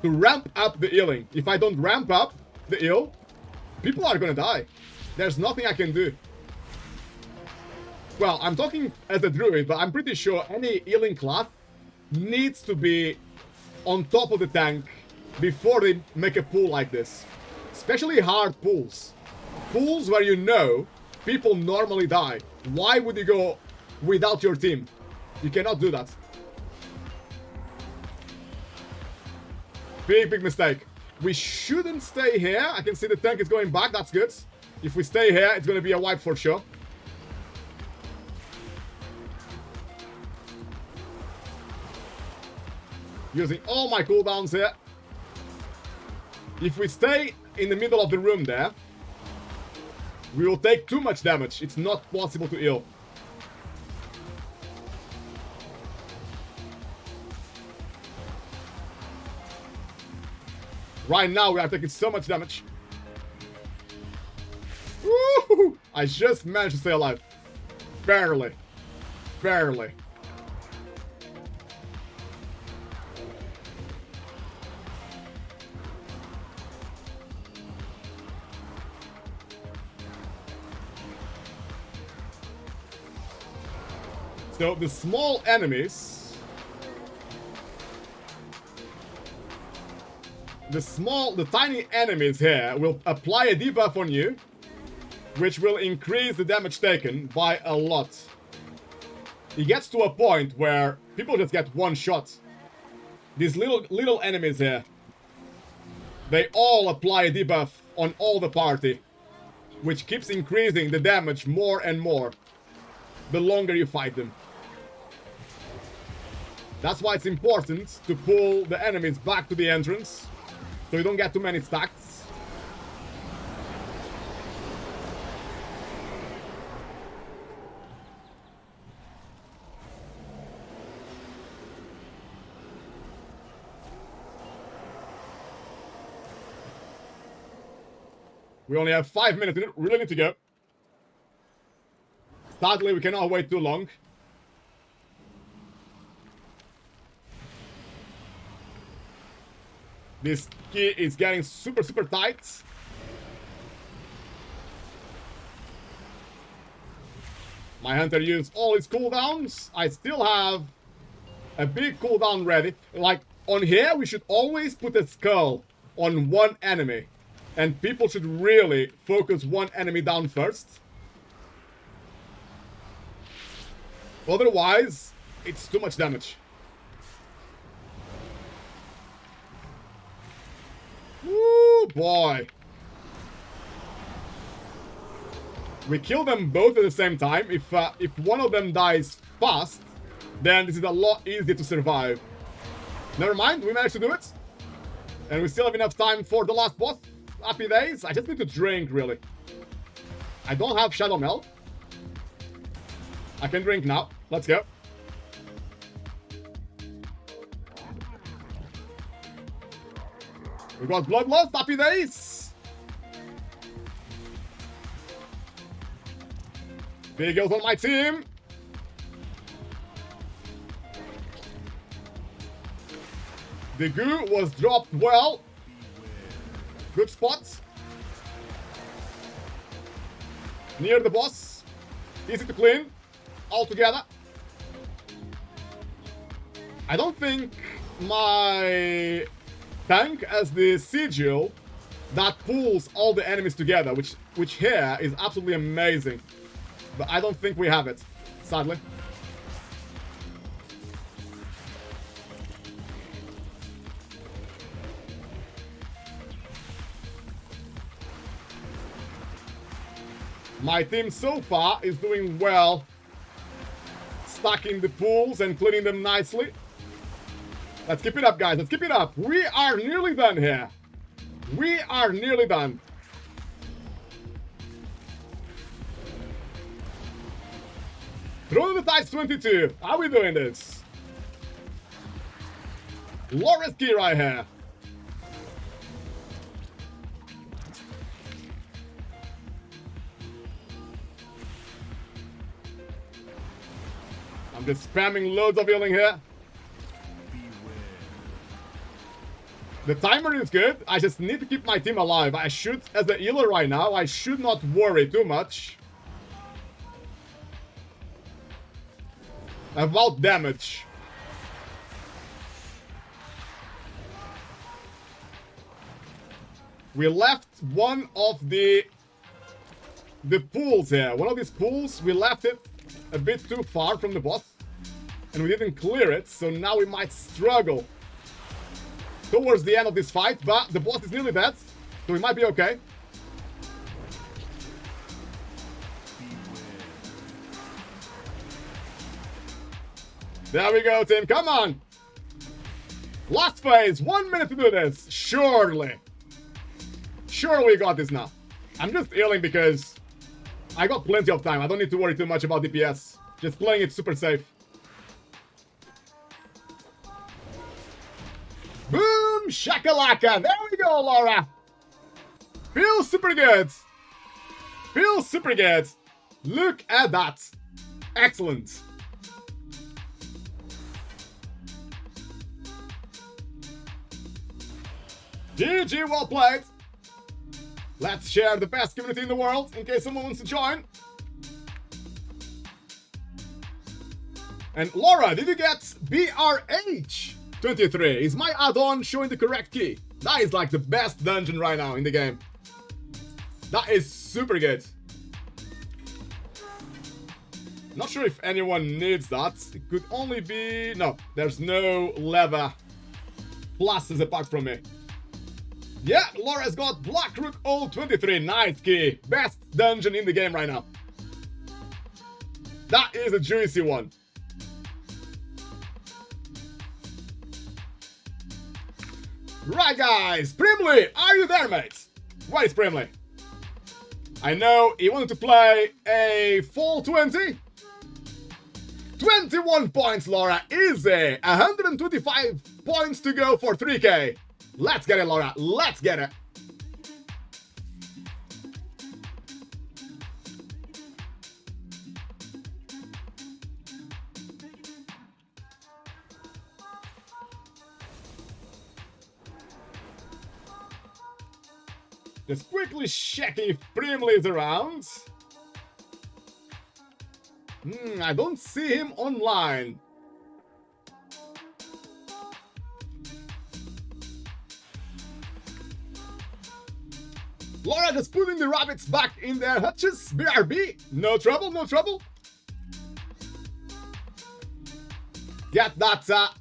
to ramp up the healing. If I don't ramp up the heal, people are gonna die. There's nothing I can do. Well, I'm talking as a druid, but I'm pretty sure any healing class needs to be on top of the tank before they make a pull like this. Especially hard pulls. Pulls where you know people normally die. Why would you go without your team? You cannot do that. Big mistake. We shouldn't stay here. I can see the tank is going back. That's good. If we stay here, it's going to be a wipe for sure. Using all my cooldowns here. If we stay in the middle of the room there, we will take too much damage. It's not possible to heal. Right now, we are taking so much damage. Woo! I just managed to stay alive. Barely. Barely. So the small enemies... The tiny enemies here will apply a debuff on you, which will increase the damage taken by a lot. It gets to a point where people just get one shot. These little enemies here, they all apply a debuff on all the party, which keeps increasing the damage more and more the longer you fight them. That's why it's important to pull the enemies back to the entrance, so you don't get too many stacks. We only have 5 minutes, we really need to go. Sadly, we cannot wait too long. This key is getting super tight. My hunter used all his cooldowns. I still have a big cooldown ready. Like, on here, we should always put a skull on one enemy. And people should really focus one enemy down first. Otherwise, it's too much damage. Woo, boy. We kill them both at the same time. If one of them dies fast, then this is a lot easier to survive. Never mind, we managed to do it. And we still have enough time for the last boss. Happy days. I just need to drink, really. I don't have Shadow Melt. I can drink now. Let's go. We got Bloodlust. Happy days. Big L's on my team. The goo was dropped well. Good spots. Near the boss. Easy to clean. All together. I don't think my tank has the sigil that pulls all the enemies together, which here is absolutely amazing. But I don't think we have it, sadly. My team so far is doing well, stacking the pools and cleaning them nicely. Let's keep it up, guys. Let's keep it up. We are nearly done here. We are nearly done. Throw the Tides 22. How are we doing this? Laura's key right here. I'm just spamming loads of healing here. The timer is good. I just need to keep my team alive. I should, as a healer right now, I should not worry too much about damage. We left one of the pools here. One of these pools, we left it a bit too far from the boss. And we didn't clear it, so now we might struggle towards the end of this fight, but the boss is nearly dead, so we might be okay. There we go, team. Come on. Last phase. 1 minute to do this. Surely. Surely we got this now. I'm just healing because I got plenty of time. I don't need to worry too much about DPS. Just playing it super safe. Boom! Shakalaka! There we go, Laura! Feels super good! Feels super good! Look at that! Excellent! GG, well played! Let's share the best community in the world, in case someone wants to join. And Laura, did you get BRH? 23. Is my add-on showing the correct key? That is like the best dungeon right now in the game. That is super good. Not sure if anyone needs that. It could only be... No, there's no leather pluses apart from me. Yeah, Laura's got Black Rook Old 23. Nice key. Best dungeon in the game right now. That is a juicy one. Right, guys, Primley, are you there, mate? Where is Primley? I know he wanted to play a full 20. 21 points, Laura. Easy. 125 points to go for 3k. Let's get it, Laura. Let's get it. Just quickly checking if Primley is around. I don't see him online. Laura just putting the rabbits back in their hutches. BRB. No trouble, no trouble. Get that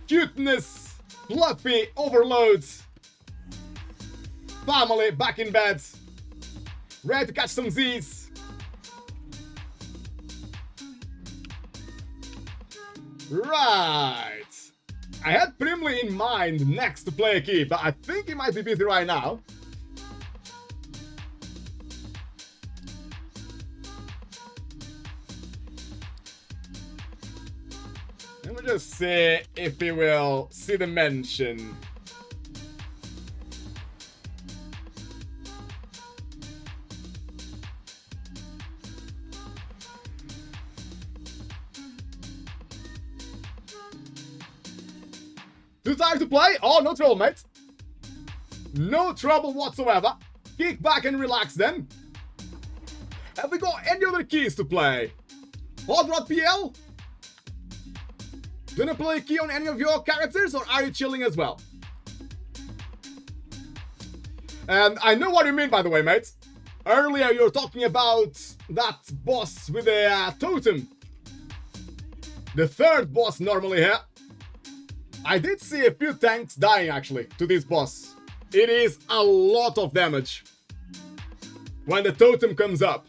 cuteness, fluffy overloads. Family back in bed, ready to catch some Z's. Right. I had Primly in mind next to play a key, but I think he might be busy right now. Let me just see if he will see the mention. Too tired to play? Oh, no trouble, mate. No trouble whatsoever. Kick back and relax then. Have we got any other keys to play? Hot Rod PL? Gonna play a key on any of your characters, or are you chilling as well? And I know what you mean, by the way, mate. Earlier you were talking about that boss with a totem. The third boss normally here. I did see a few tanks dying, actually, to this boss. It is a lot of damage when the totem comes up.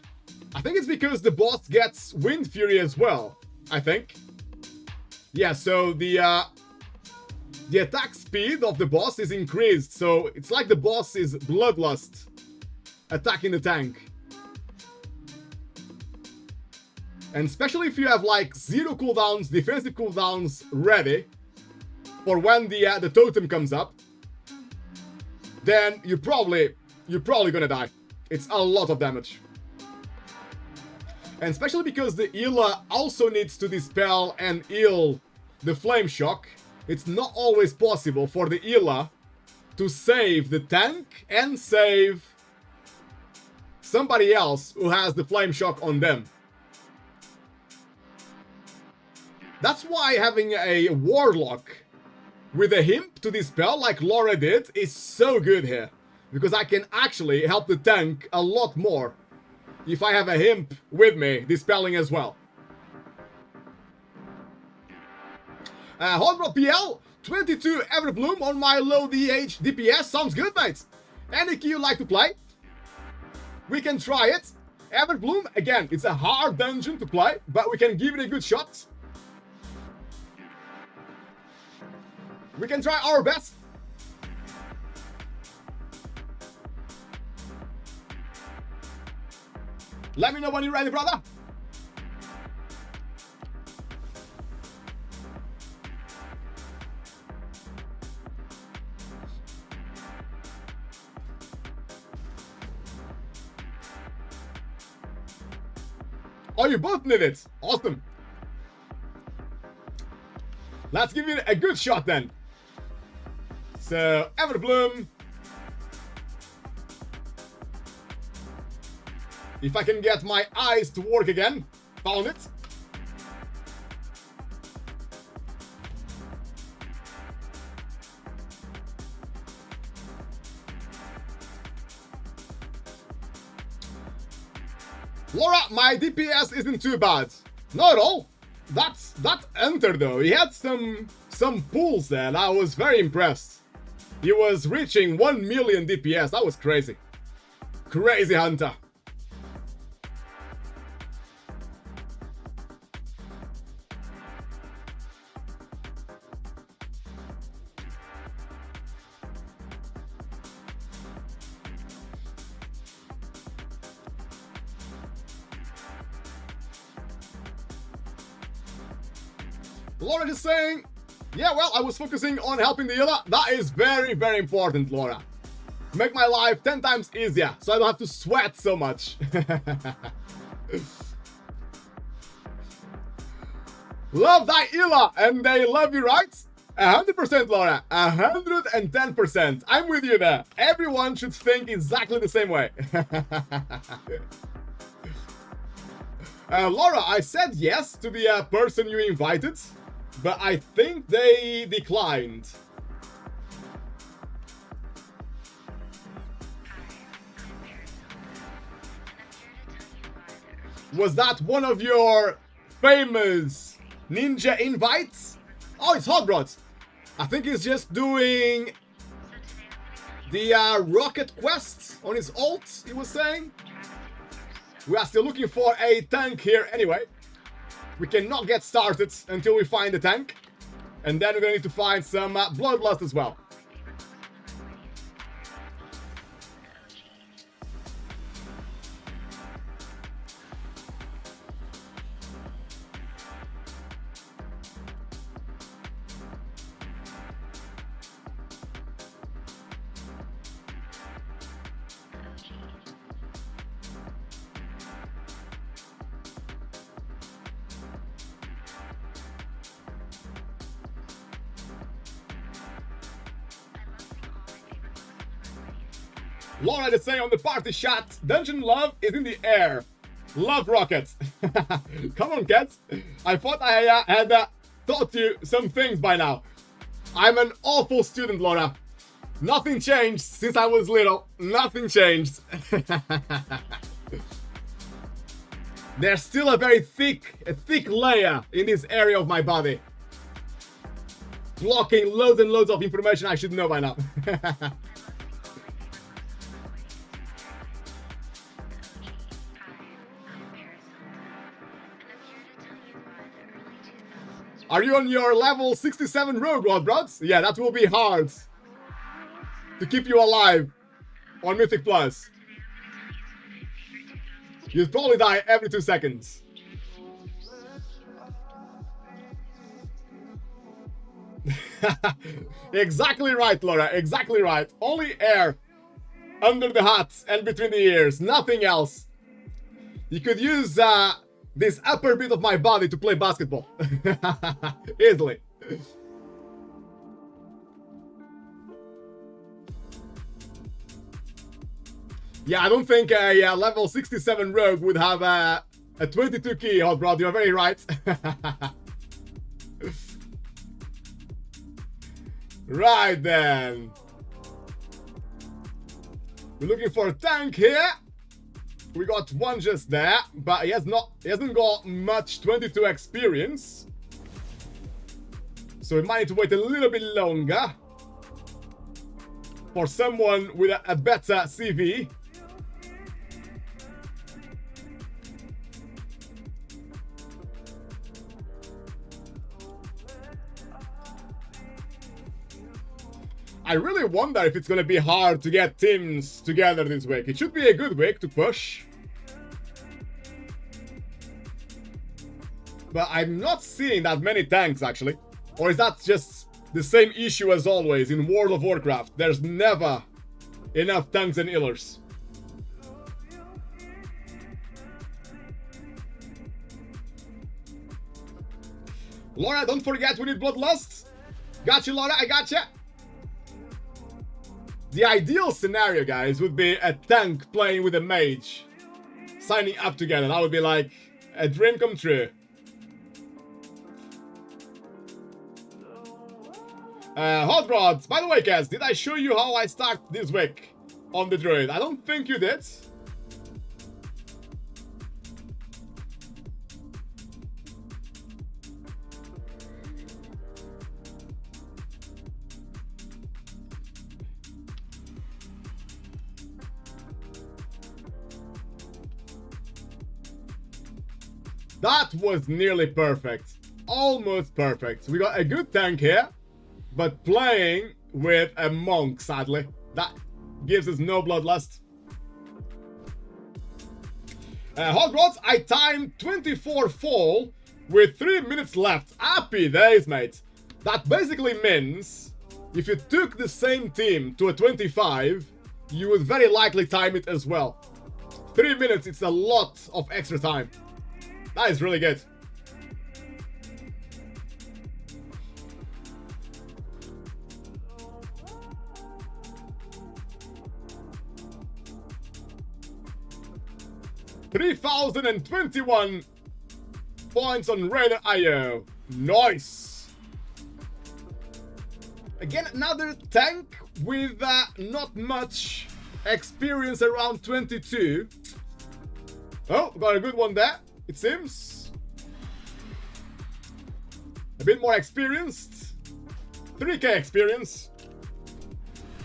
I think it's because the boss gets Wind Fury as well, I think. Yeah, so the attack speed of the boss is increased, so it's like the boss is Bloodlust attacking the tank. And especially if you have like 0 cooldowns, defensive cooldowns ready for when the totem comes up, then you're probably gonna die. It's a lot of damage. And especially because the healer also needs to dispel and heal the flame shock, it's not always possible for the healer to save the tank and save somebody else who has the flame shock on them. That's why having a warlock with a himp to dispel like Laura did is so good here, because I can actually help the tank a lot more if I have a himp with me dispelling as well. Hot Rod PL, 22 Everbloom on my low DPS, sounds good, mate. Any key you like to play? We can try it. Everbloom, again, it's a hard dungeon to play, but we can give it a good shot. We can try our best. Let me know when you're ready, brother. Oh, you both need it. Awesome. Let's give it a good shot then. So, Everbloom. If I can get my eyes to work again. Found it. Laura, my DPS isn't too bad. Not at all. That Hunter though, he had some pulls there and I was very impressed. He was reaching 1 million DPS. That was crazy. Crazy Hunter. Laura is saying, yeah, well, I was focusing on helping the healer. That is very, very important, Laura. Make my life 10 times easier, so I don't have to sweat so much. Love that healer, and they love you, right? 100%, Laura. 110%. I'm with you there. Everyone should think exactly the same way. Laura, I said yes to the person you invited, but I think they declined. Was that one of your famous ninja invites? Oh, it's Hot Rod. I think he's just doing the rocket quest on his ult, he was saying. We are still looking for a tank here anyway. We cannot get started until we find the tank. And then we're gonna need to find some bloodlust as well. Laura is saying on the party chat, Dungeon Love is in the air. Love rockets. Come on, cats. I thought I had taught you some things by now. I'm an awful student, Laura. Nothing changed since I was little. Nothing changed. There's still a very thick layer in this area of my body, blocking loads and loads of information I should know by now. Are you on your level 67 rogue, Rodbrods? Yeah, that will be hard to keep you alive on Mythic Plus. You'll probably die every 2 seconds. Exactly right, Laura. Exactly right. Only air under the hat and between the ears. Nothing else. You could use this upper bit of my body to play basketball. Easily. Yeah, I don't think a level 67 rogue would have a 22 key, Hot Rod. You're very right. Right then. We're looking for a tank here. We got one just there, but he hasn't got much 22 experience. So we might need to wait a little bit longer for someone with a better CV. I really wonder if it's gonna be hard to get teams together this week. It should be a good week to push. But I'm not seeing that many tanks, actually. Or is that just the same issue as always in World of Warcraft? There's never enough tanks and healers. Laura, don't forget we need bloodlust. Gotcha, Laura, I gotcha. The ideal scenario, guys, would be a tank playing with a mage, signing up together. That would be like a dream come true. Hot Rods, by the way, guys, did I show you how I start this week on the druid? I don't think you did. That was nearly perfect. Almost perfect. We got a good tank here, but playing with a monk, sadly. That gives us no bloodlust. Hot Rods, I timed 24 fall with 3 minutes left. Happy days, mate. That basically means if you took the same team to a 25, you would very likely time it as well. 3 minutes, it's a lot of extra time. That is really good. $3,021 points on Raider IO. Nice. Again, another tank with not much experience, around 22. Oh, got a good one there. It seems a bit more experienced. 3k experience.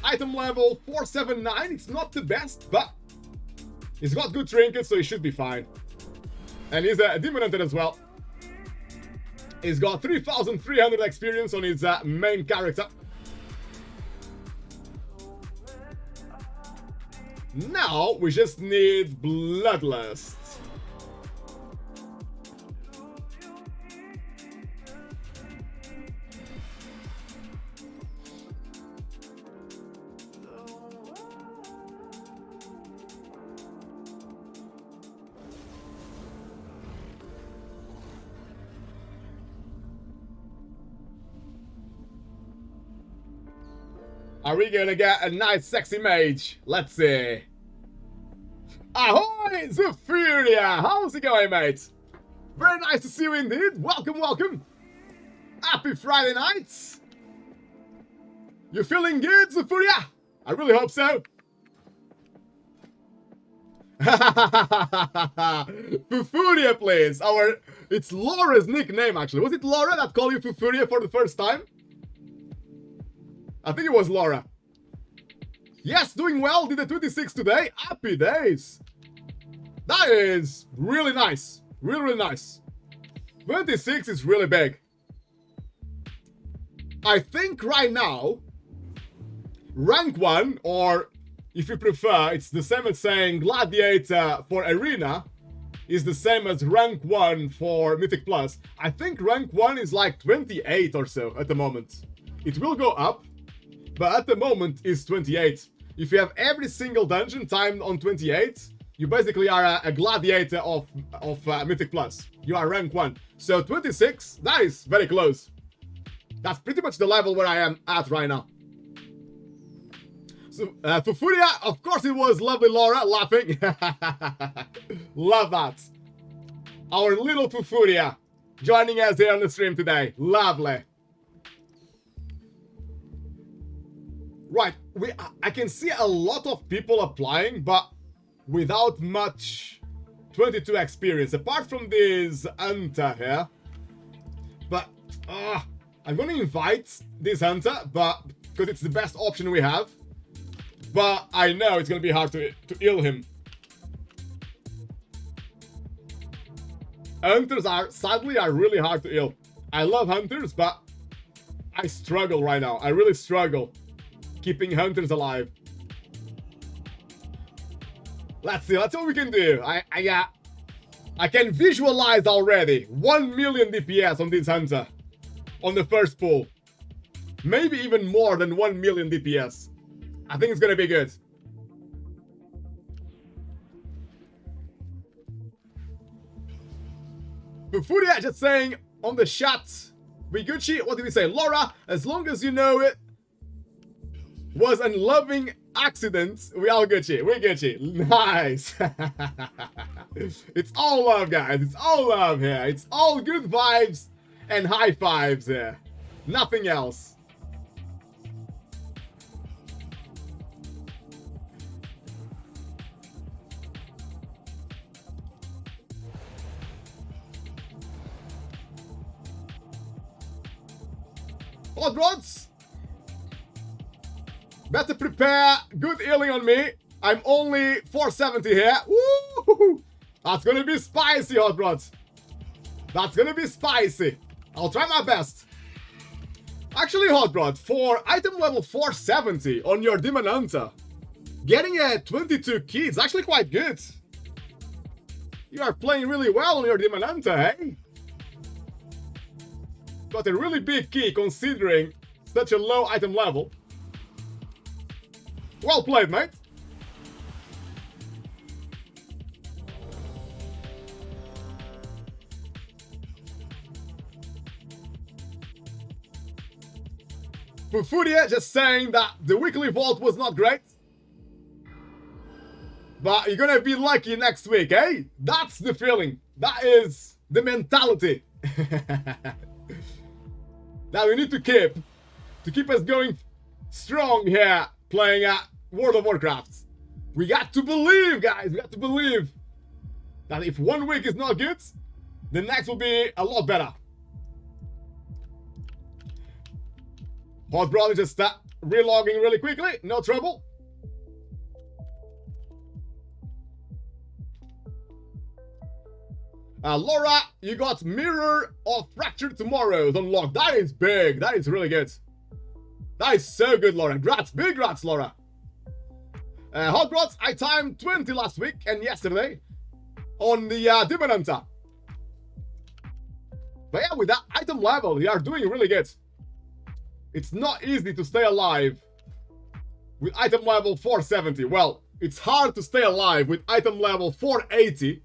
Item level 479. It's not the best, but he's got good trinkets, so he should be fine. And he's a Demon Hunter as well. He's got 3,300 experience on his main character. Now we just need Bloodlust. Are we gonna get a nice sexy mage? Let's see. Ahoy, Zephyria! How's it going, mate? Very nice to see you indeed. Welcome, welcome. Happy Friday nights. You feeling good, Zephyria? I really hope so. Fufuria, please. It's Laura's nickname, actually. Was it Laura that called you Fufuria for the first time? I think it was Laura. Yes, doing well. Did the 26 today. Happy days. That is really nice. Really, really nice. 26 is really big. I think right now, rank 1, or if you prefer, it's the same as saying Gladiator for Arena, is the same as rank 1 for Mythic Plus. I think rank 1 is like 28 or so at the moment. It will go up, but at the moment it's 28. If you have every single dungeon timed on 28, you basically are a gladiator of Mythic Plus. You are rank 1. So 26, that is very close. That's pretty much the level where I am at right now. So, Fufuria, of course it was lovely Laura laughing. Love that. Our little Fufuria joining us here on the stream today. Lovely. Right, I can see a lot of people applying, but without much 22 experience, apart from this hunter here. But I'm gonna invite this hunter, but because it's the best option we have. But I know it's gonna be hard to heal him. Hunters sadly are really hard to heal. I love hunters, but I struggle right now. I really struggle keeping hunters alive. Let's see. Let's see what we can do. I can visualize already 1 million DPS on this hunter on the first pull. Maybe even more than 1 million DPS. I think it's gonna be good. Fufuria just saying on the chat, we Gucci. What did we say? Laura, as long as you know it was a loving accident, we all Gucci. We're Gucci. Nice. It's all love, guys. It's all love here. It's all good vibes and high fives here. Nothing else. Hot rods. Better prepare good healing on me. I'm only 470 here. Woo! That's gonna be spicy, hot rods. That's gonna be spicy. I'll try my best. Actually, hot rod, for item level 470 on your Demon Hunter, getting a 22 key is actually quite good. You are playing really well on your Demon Hunter, hey? Got a really big key considering such a low item level. Well played, mate. Fufuria just saying that the weekly vault was not great. But you're gonna be lucky next week, eh? That's the feeling. That is the mentality. That we need to keep us going strong here playing at World of Warcraft. We got to believe, guys. We got to believe that if 1 week is not good, the next will be a lot better. Hot brother just relogging really quickly. No trouble. Laura, you got Mirror of Fractured Tomorrows unlocked. That is big. That is really good. That is so good, Laura. Grats. Big grats, Laura. Hot Rods, I timed 20 last week and yesterday on the Demon Hunter. But yeah, with that item level, you are doing really good. It's not easy to stay alive with item level 470. Well, it's hard to stay alive with item level 480.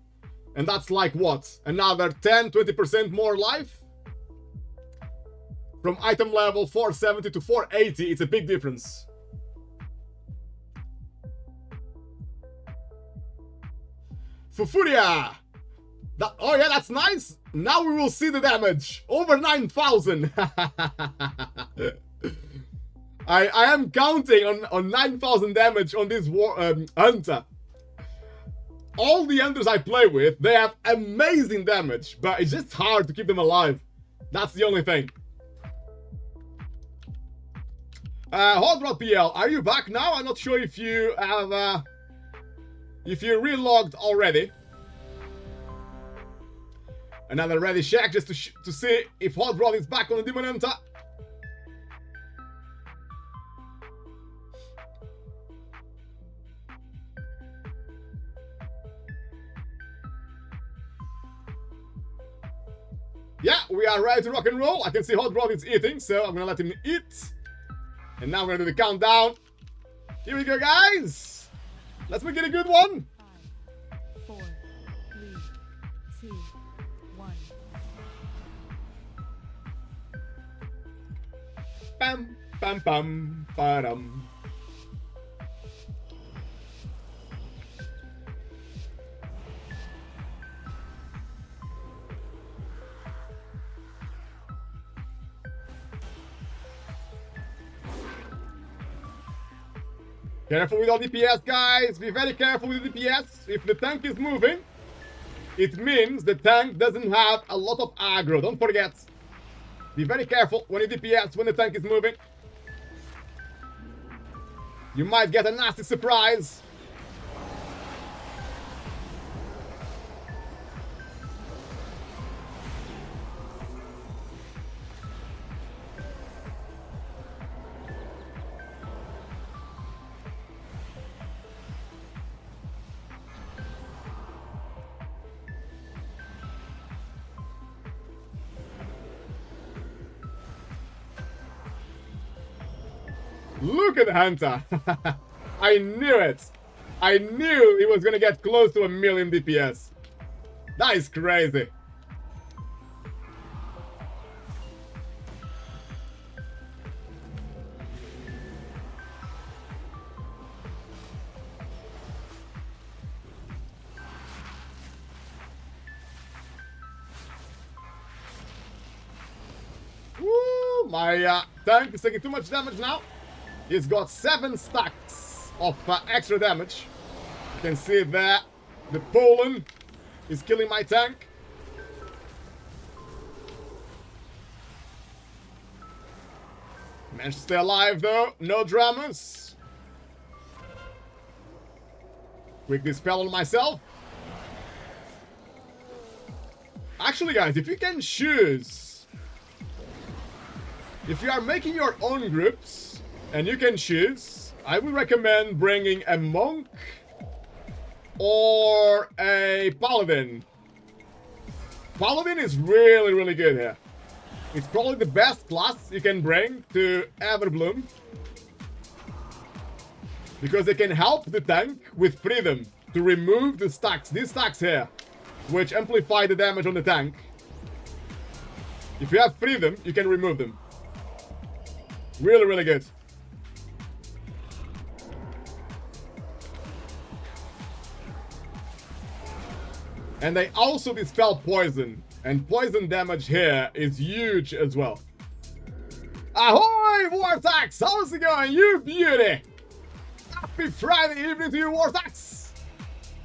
And that's like what? Another 10-20% more life? From item level 470 to 480, it's a big difference. Fufuria! Oh yeah, that's nice! Now we will see the damage. Over 9,000! I am counting on 9,000 damage on this hunter. All the hunters I play with, they have amazing damage, but it's just hard to keep them alive. That's the only thing. Hot Rod PL, are you back now? I'm not sure if you have, if you're relogged already. Another ready check just to see if Hot Rod is back on the Demon Hunter. Yeah, we are ready to rock and roll. I can see Hot Rod is eating, so I'm gonna let him eat. And now we're gonna do the countdown. Here we go, guys. Let's make it a good one. 5, 4, 3, 2, 1. Bam, bam, bam, ba-dum. Careful with all DPS, guys. Be very careful with the DPS. If the tank is moving, it means the tank doesn't have a lot of aggro. Don't forget. Be very careful when you DPS when the tank is moving. You might get a nasty surprise. Look at the Hunter. I knew it. I knew he was gonna get close to 1,000,000 DPS. That is crazy. Woo! My tank is taking too much damage now. He's got 7 stacks of extra damage. You can see there. The pollen is killing my tank. Managed to stay alive though. No dramas. Quick dispel on myself. Actually, guys, if you can choose, if you are making your own groups, and you can choose, I would recommend bringing a monk or a paladin. Paladin is really, really good here. It's probably the best class you can bring to Everbloom, because they can help the tank with freedom to remove the stacks, these stacks here, which amplify the damage on the tank. If you have freedom, you can remove them. Really, really good. And they also dispel poison. And poison damage here is huge as well. Ahoy, Wartax! How's it going, you beauty? Happy Friday evening to you, Wartax!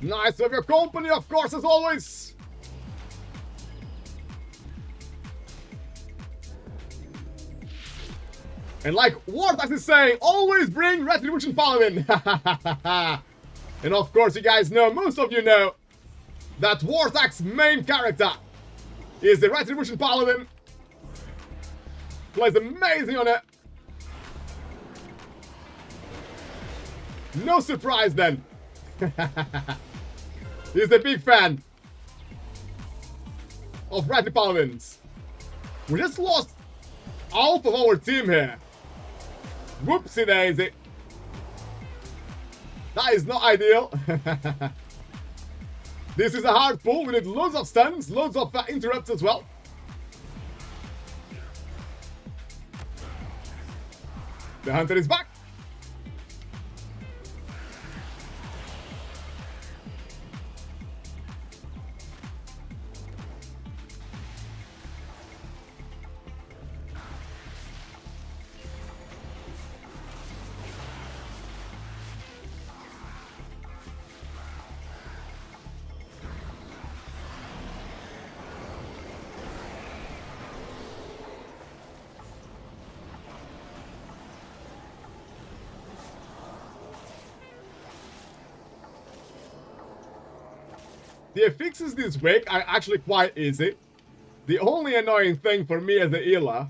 Nice to have your company, of course, as always. And like Wartax is saying, always bring Retribution Paladin! And of course, you guys know, most of you know, that Warthack's main character is the Retribution Paladin. Plays amazing on it. No surprise then. He's a big fan of Retribution Paladins. We just lost half of our team here. Whoopsie daisy. That is not ideal. This is a hard pull. We need loads of stuns, loads of interrupts as well. The hunter is back. The fixes this week are actually quite easy. The only annoying thing for me as a healer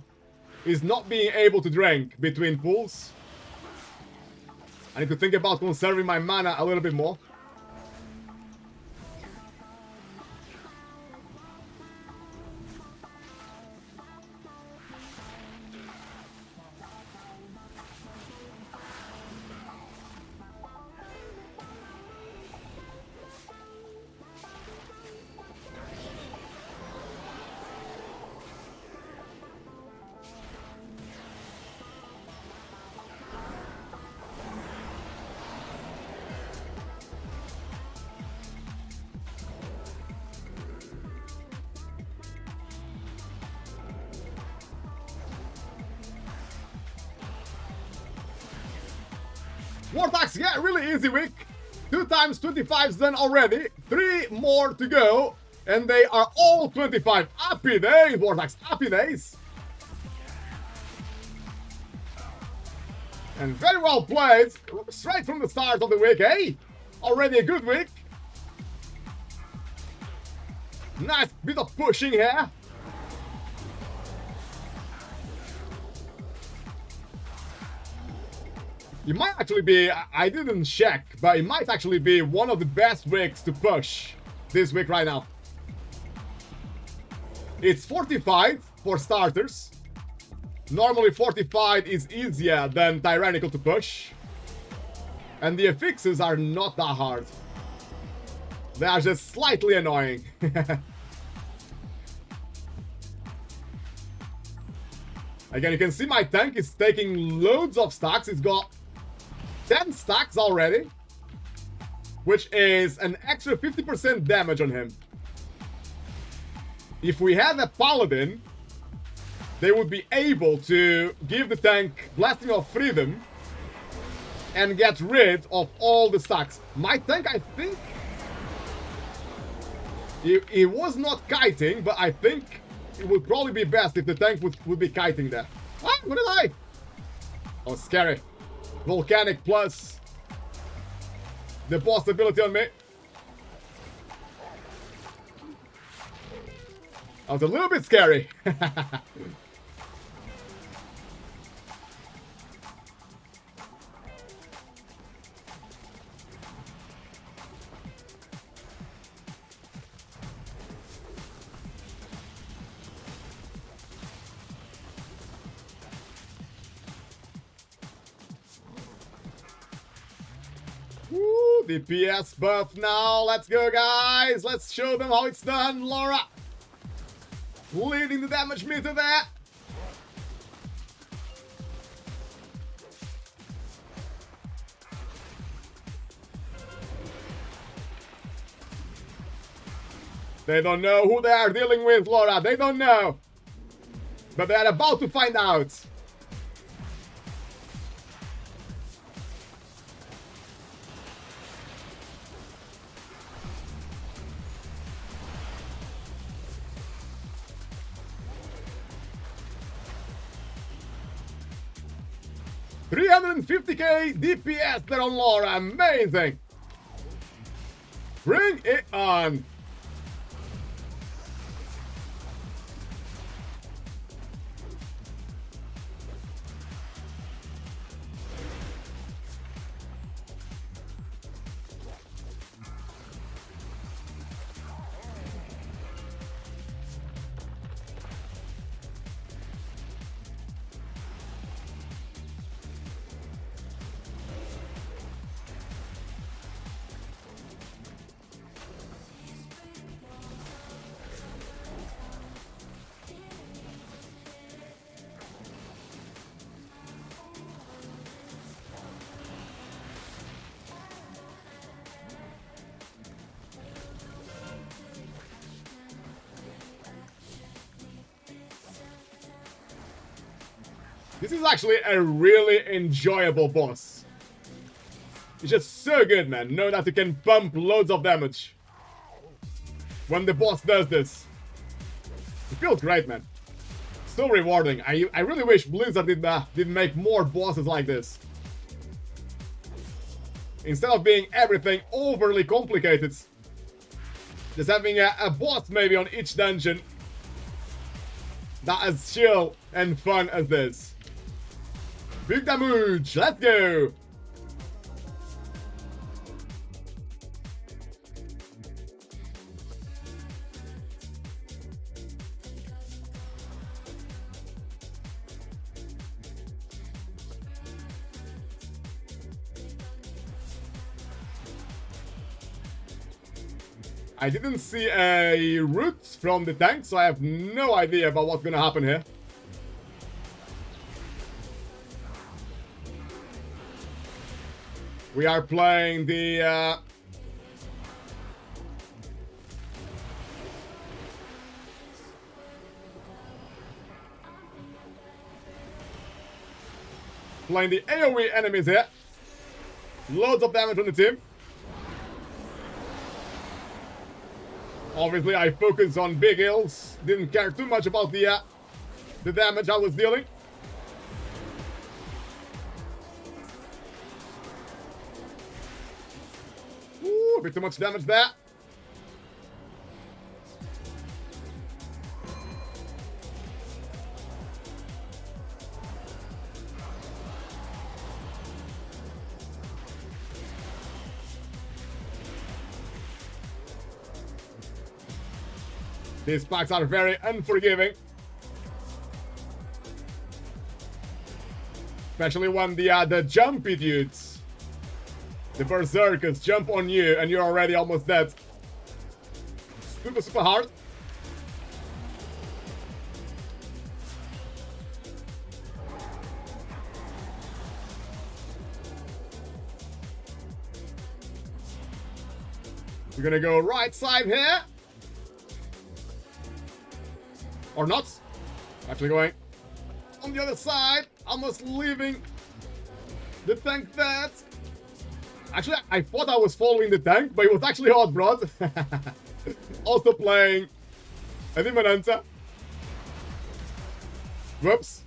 is not being able to drink between pulls. I need to think about conserving my mana a little bit more. Warthags, yeah, really easy week. 2 times 25's done already. 3 more to go. And they are all 25. Happy days, Warthags, happy days. And very well played. Straight from the start of the week, eh? Already a good week. Nice bit of pushing here. It might actually be, I didn't check, but it might actually be one of the best weeks to push this week right now. It's fortified for starters. Normally fortified is easier than tyrannical to push. And the affixes are not that hard. They are just slightly annoying. Again, you can see my tank is taking loads of stacks. It's got 10 stacks already, which is an extra 50% damage on him. If we had a paladin, they would be able to give the tank Blasting of Freedom and get rid of all the stacks. My tank, I think, it was not kiting, but I think it would probably be best if the tank would be kiting there. Ah, what did I? Oh, scary. Volcanic plus the boss ability on me. That was a little bit scary. Woo, DPS buff now. Let's go, guys. Let's show them how it's done. Laura leading the damage meter there. They don't know who they are dealing with, Laura. They don't know. But they are about to find out. $350k DPS there on Laura. Amazing. Bring it on. This is actually a really enjoyable boss. It's just so good, man. Know that you can pump loads of damage when the boss does this. It feels great, man. So rewarding. I really wish Blizzard did make more bosses like this. Instead of being everything overly complicated, just having a boss maybe on each dungeon that is chill and fun as this. Big damage, let's go! I didn't see a root from the tank, so I have no idea about what's gonna happen here. We are playing the AoE enemies here. Loads of damage on the team. Obviously, I focused on big hills. Didn't care too much about the damage I was dealing. Ooh, a bit too much damage there. These packs are very unforgiving. Especially when the jumpy dudes, the berserkers, jump on you and you're already almost dead. Super, super hard. We're gonna go right side here. Or not. Actually going on the other side. Almost leaving the tank that. Actually, I thought I was following the tank, but it was actually Hot Rod. Also playing a Demon Hunter. Whoops.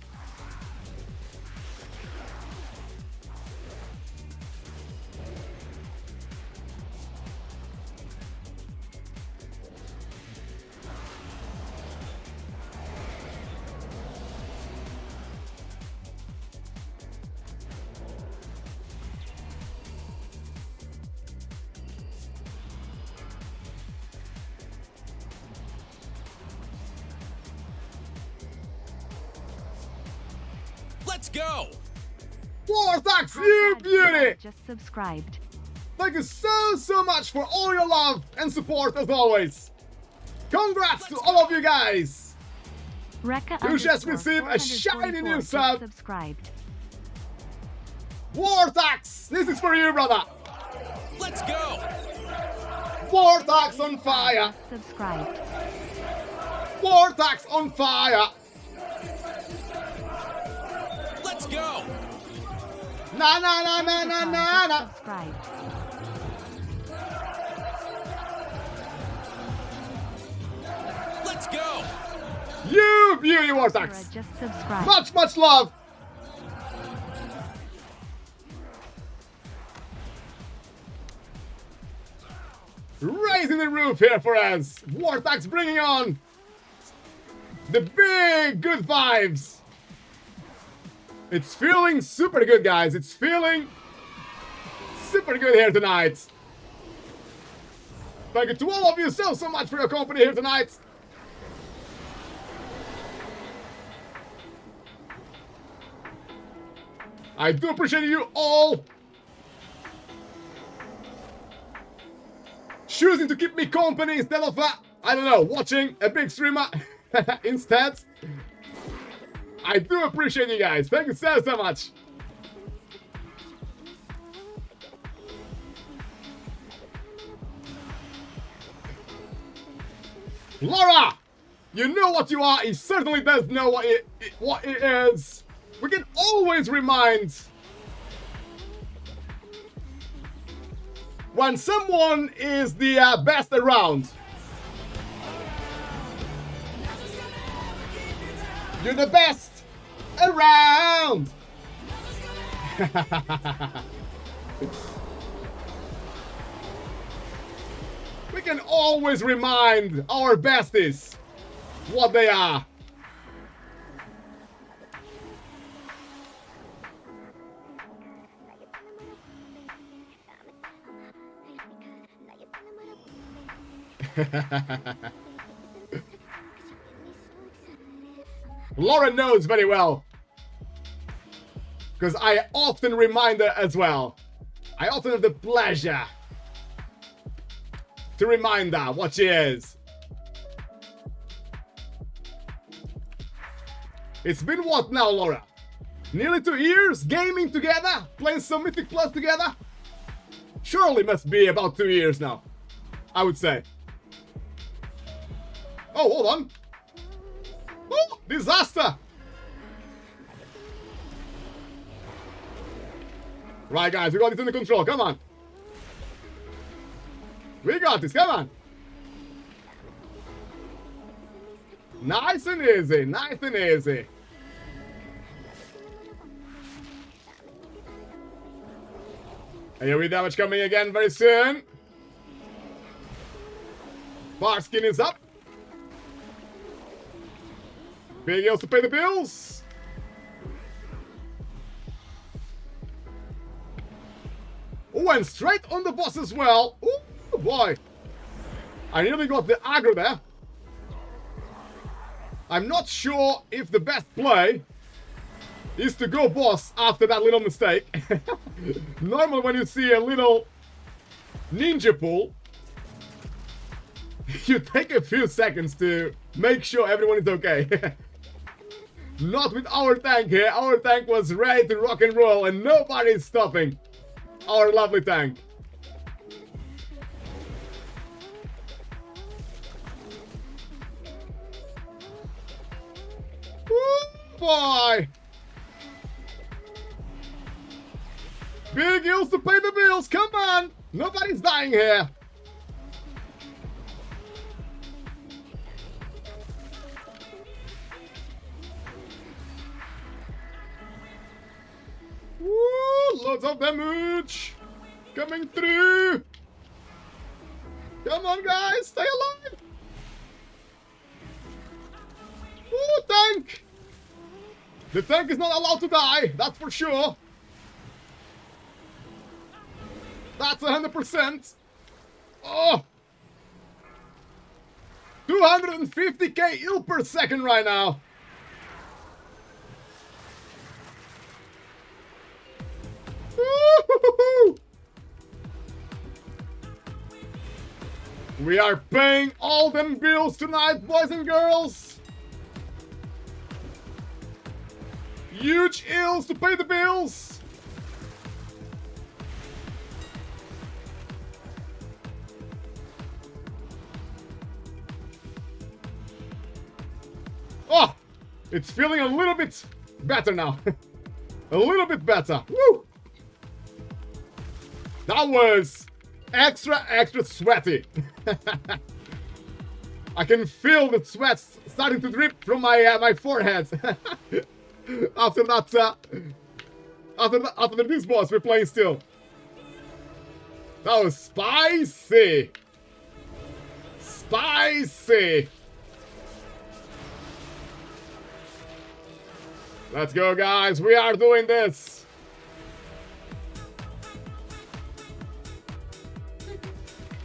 Let's go! Vortex, you beauty! Just subscribed. Thank you so much for all your love and support as always. Congrats to all of you guys. Rekka You just underscore received a shiny 444 new just sub. subscribed. Vortex, this is for you, brother. Let's go! Vortex on fire. Subscribed. Vortex on fire. Let's go! Na na na na na na na. Subscribed. Let's go! You beauty, Vortex. Just subscribed. Much love. Raising the roof here for us. Vortex bringing on the big good vibes. It's feeling super good, guys. It's feeling super good here tonight. Thank you to all of you so much for your company here tonight. I do appreciate you all choosing to keep me company instead of, I don't know, watching a big streamer instead. I do appreciate you guys. Thank you so much. Laura, you know what you are. He certainly does know what it is. We can always remind when someone is the best around. You're the best around. We can always remind our besties what they are. Laura knows very well, because I often remind her as well. I often have the pleasure to remind her what she is. It's been what now, Laura? Nearly 2 years gaming together, playing some Mythic Plus together? Surely must be about 2 years now, I would say. Oh, hold on. Oh, disaster! Right, guys, we got this under control. Come on. We got this. Come on. Nice and easy. Nice and easy. AoE damage coming again very soon. Bar skin is up. Big heals to pay the bills. Oh, and straight on the boss as well. Oh boy. I nearly got the aggro there. I'm not sure if the best play is to go boss after that little mistake. Normally when you see a little ninja pull, you take a few seconds to make sure everyone is okay. Not with our tank here. Our tank was ready to rock and roll and nobody is stopping our lovely tank. Woo, boy! Big heals to pay the bills, come on! Nobody's dying here. Woo, loads of damage coming through. Come on, guys, stay alive. Woo, tank. The tank is not allowed to die, that's for sure. That's 100%. Oh, 250k heal per second right now. We are paying all them bills tonight, boys and girls. Huge ills to pay the bills. Oh, it's feeling a little bit better now. A little bit better. Woo! That was extra sweaty. I can feel the sweat starting to drip from my forehead. after this boss we're playing still. That was spicy. Spicy. Let's go, guys. We are doing this.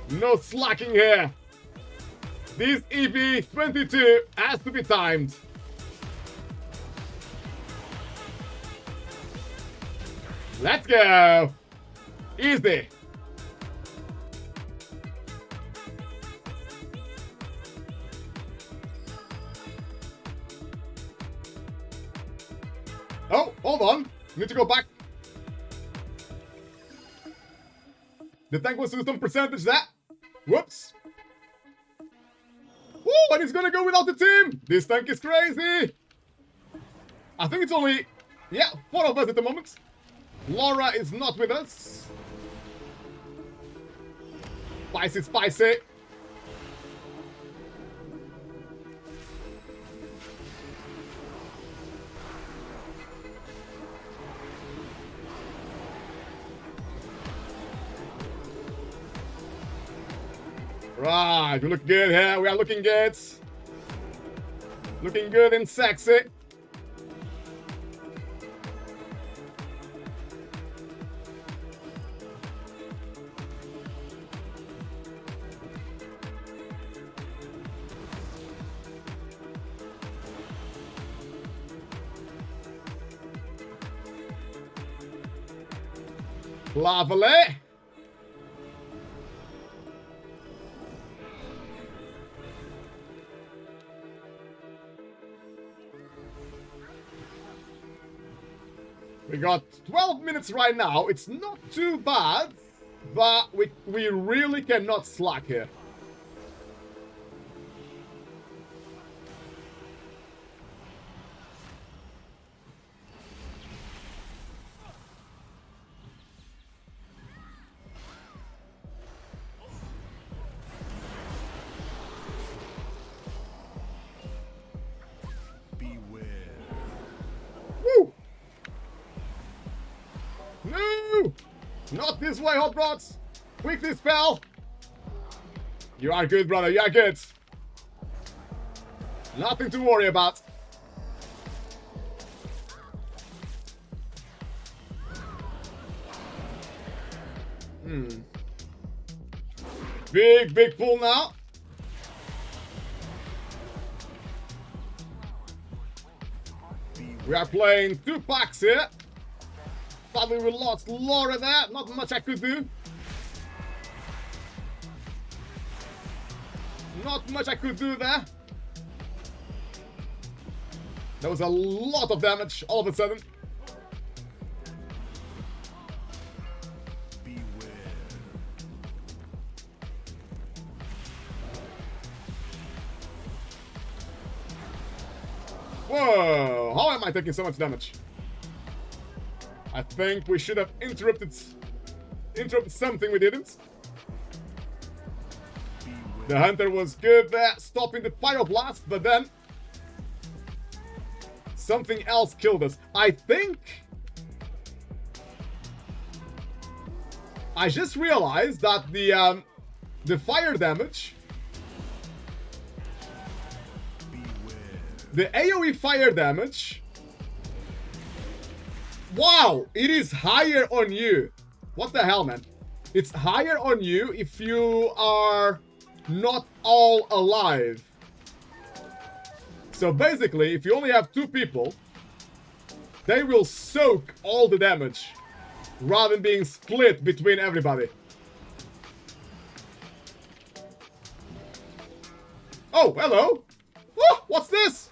No slacking here. This EV22 has to be timed. Let's go. Easy. Oh, hold on. Need to go back. The tank wants to do some percentage there. Whoops. Woo, and he's gonna go without the team. This tank is crazy. I think it's only Yeah, 4 of us at the moment. Laura is not with us. Spicy, spicy. Right, we look good here. We are looking good. Looking good and sexy. Lovely. We got 12 minutes right now. It's not too bad, but we really cannot slack here. Woo! No! Not this way, hot rods! Quickly spell! You are good, brother. You are good. Nothing to worry about. Big pull now. We are playing 2 packs here. Sadly, we lost Laura there. Not much I could do. Not much I could do there. There was a lot of damage all of a sudden. Whoa! How am I taking so much damage? I think we should have interrupted something. We didn't. The hunter was good there, stopping the pyroblast, but then something else killed us. I think I just realized that the fire damage, the AoE fire damage, wow, it is higher on you. What the hell, man? It's higher on you if you are not all alive. So basically, if you only have 2 people, they will soak all the damage rather than being split between everybody. Oh, hello. Oh, what's this?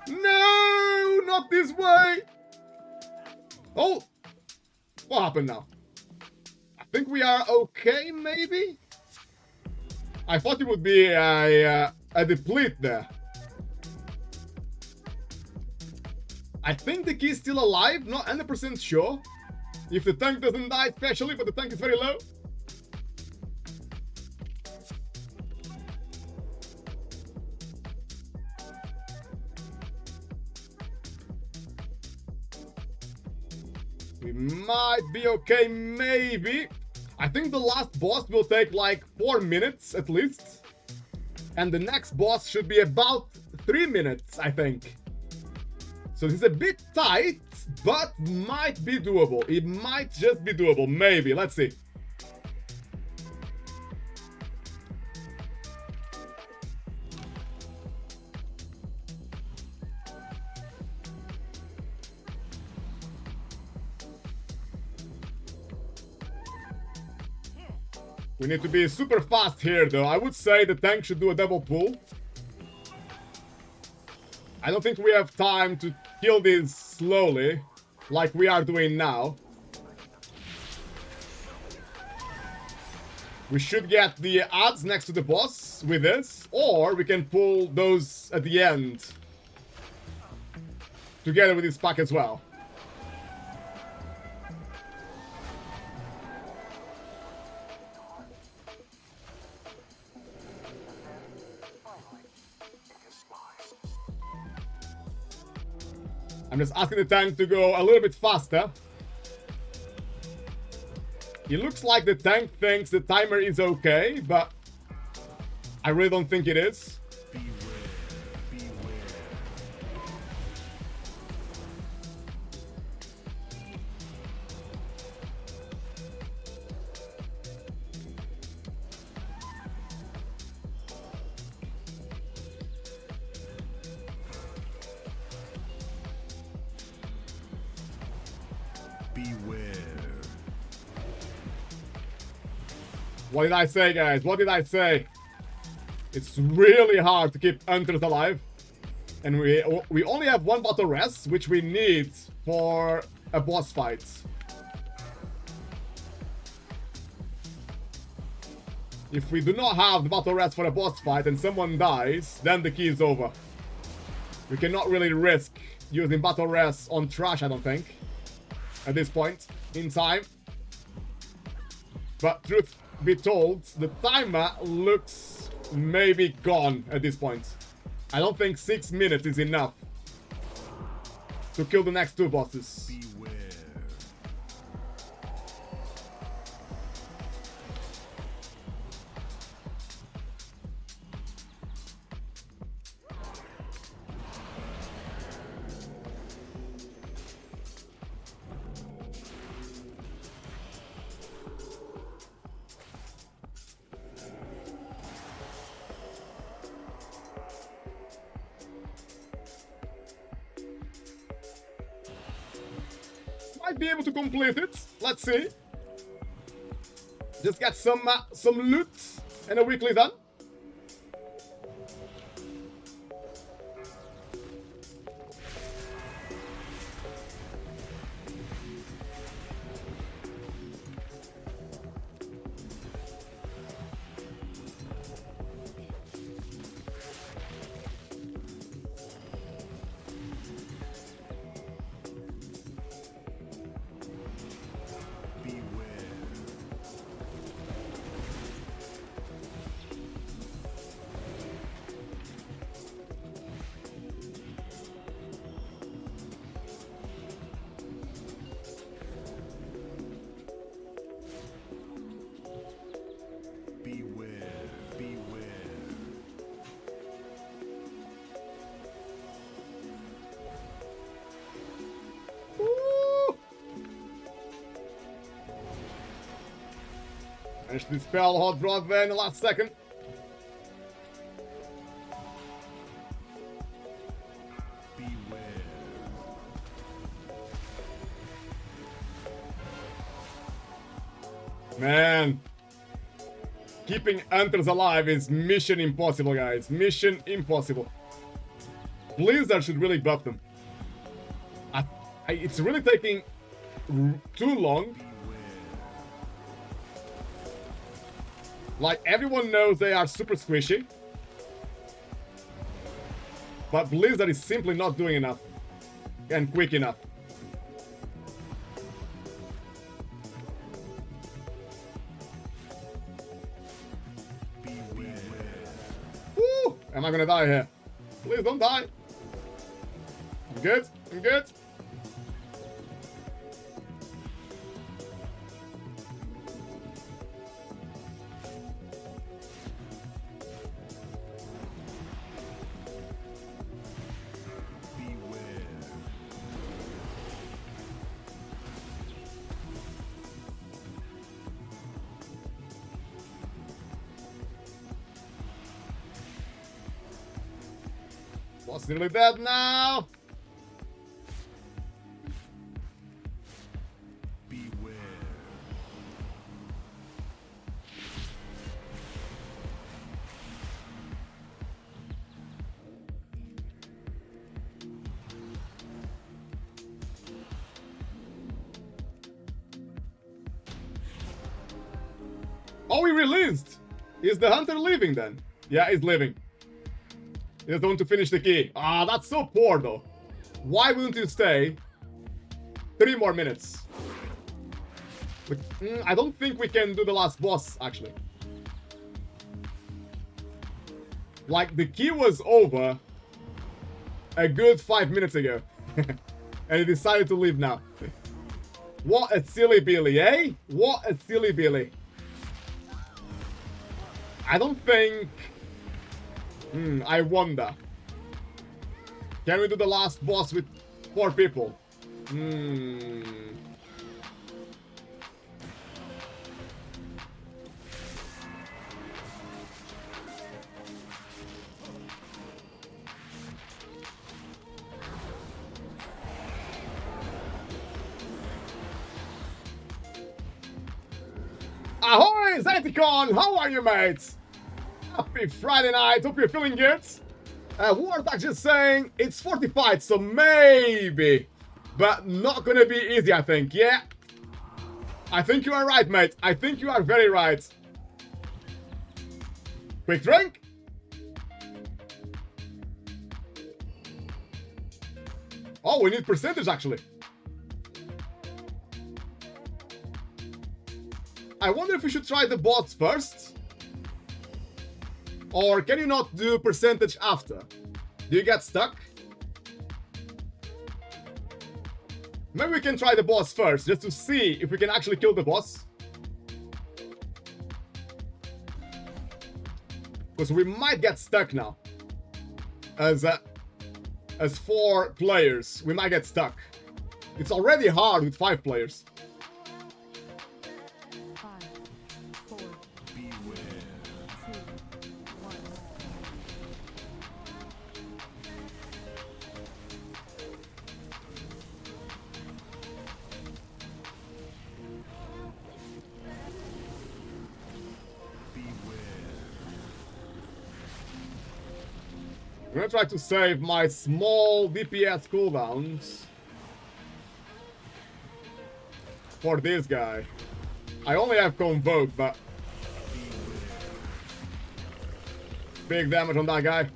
No, not this way. Oh, what happened now? I think we are okay, maybe? I thought it would be a deplete there. I think the key is still alive, not 100% sure. If the tank doesn't die especially, but the tank is very low. We might be okay, maybe. I think the last boss will take like 4 minutes at least. And the next boss should be about 3 minutes, I think. So this is a bit tight, but might be doable. It might just be doable, maybe. Let's see. We need to be super fast here, though. I would say the tank should do a double pull. I don't think we have time to kill this slowly, like we are doing now. We should get the odds next to the boss with this, or we can pull those at the end. together with this pack as well. I'm just asking the tank to go a little bit faster. It looks like the tank thinks the timer is okay, but I really don't think it is. What did I say, guys? What did I say? It's really hard to keep hunters alive. And we only have one battle rest, which we need for a boss fight. If we do not have the battle rest for a boss fight and someone dies, then the key is over. We cannot really risk using battle rest on trash, I don't think, at this point in time. But truth be told, the timer looks maybe gone at this point. I don't think 6 minutes is enough to kill the next two bosses. Might be able to complete it. Let's see. Just get some loot and a weekly done. Managed to dispel Hot Rod there in the last second. Man, keeping hunters alive is mission impossible, guys. Mission impossible. Blizzard should really buff them. It's really taking too long. Like, everyone knows they are super squishy. But Blizzard is simply not doing enough. And quick enough. Woo! Am I gonna die here? Please don't die. I'm good. I'm good. Boss nearly dead now. Beware. Oh, he released. Is the hunter leaving then? Yeah, he's leaving. He doesn't want to finish the key. Ah, that's so poor though. Why wouldn't you stay 3 more minutes? I don't think we can do the last boss, actually. Like, the queue was over a good 5 minutes ago. And he decided to leave now. What a silly Billy, eh? What a silly Billy. I don't think... I wonder. Can we do the last boss with 4 people? Ahoy, Zanticon! How are you, mates? Happy Friday night, hope you're feeling good. Wartag just saying it's 40 fights, so maybe. But not gonna be easy, I think, yeah? I think you are right, mate. I think you are very right. Quick drink? Oh, we need percentage, actually. I wonder if we should try the bots first. Or can you not do percentage after? Do you get stuck? Maybe we can try the boss first, just to see if we can actually kill the boss. Because we might get stuck now. As 4 players, we might get stuck. It's already hard with 5 players. 5, 4, 2, 1. I'm gonna try to save my small DPS cooldowns for this guy. I only have Convoke, but big damage on that guy.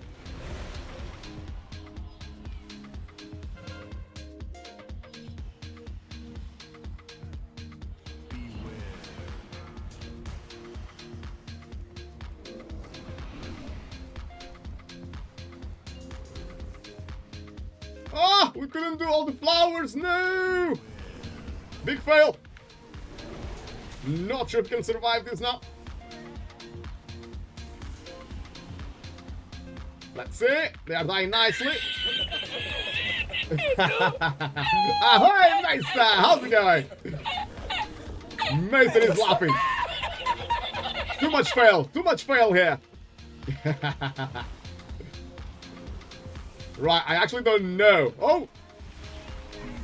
Ah, we couldn't do all the flowers, no! Big fail. Not sure if we can survive this now. Let's see. They are dying nicely. Ahoy, Mason! How's it going? Mason is laughing. Too much fail. Too much fail here. Right, I actually don't know. Oh!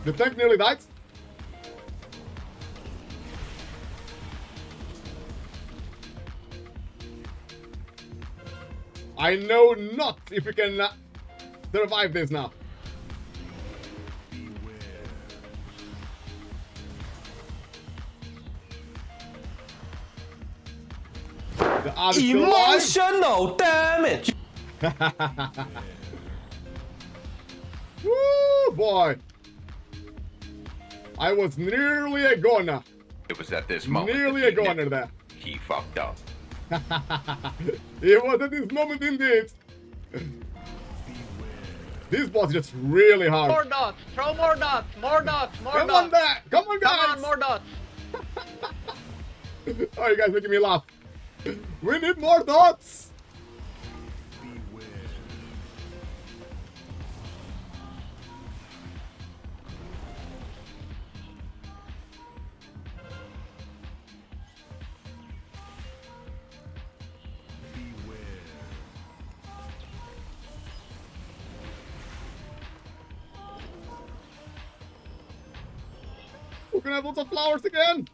The tank nearly died. I know not if we can survive this now. The other still alive. Emotional damage. Woo, boy. I was nearly a goner. It was at this moment Nearly that a goner there. he fucked up. It was at this moment indeed. This boss is just really hard. More dots. Throw more dots. More dots. More Come dots. on there. Come on, guys. Come on, more dots. Oh, you guys making me laugh. We need more dots. We're gonna have lots of flowers again.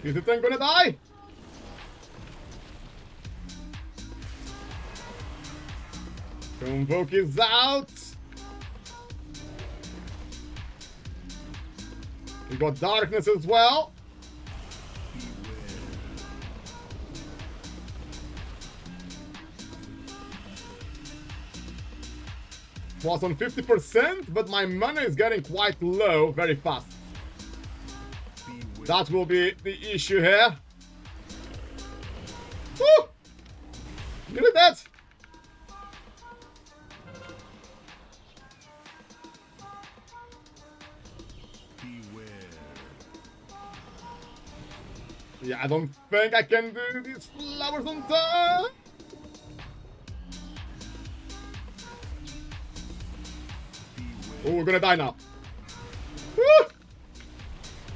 Is the thing gonna die? Convoke is out. We got darkness as well. Was on 50%, but my money is getting quite low very fast. That will be the issue here. Woo! Look at that! Yeah, I don't think I can do these flowers on time. Oh, we're gonna die now. Woo!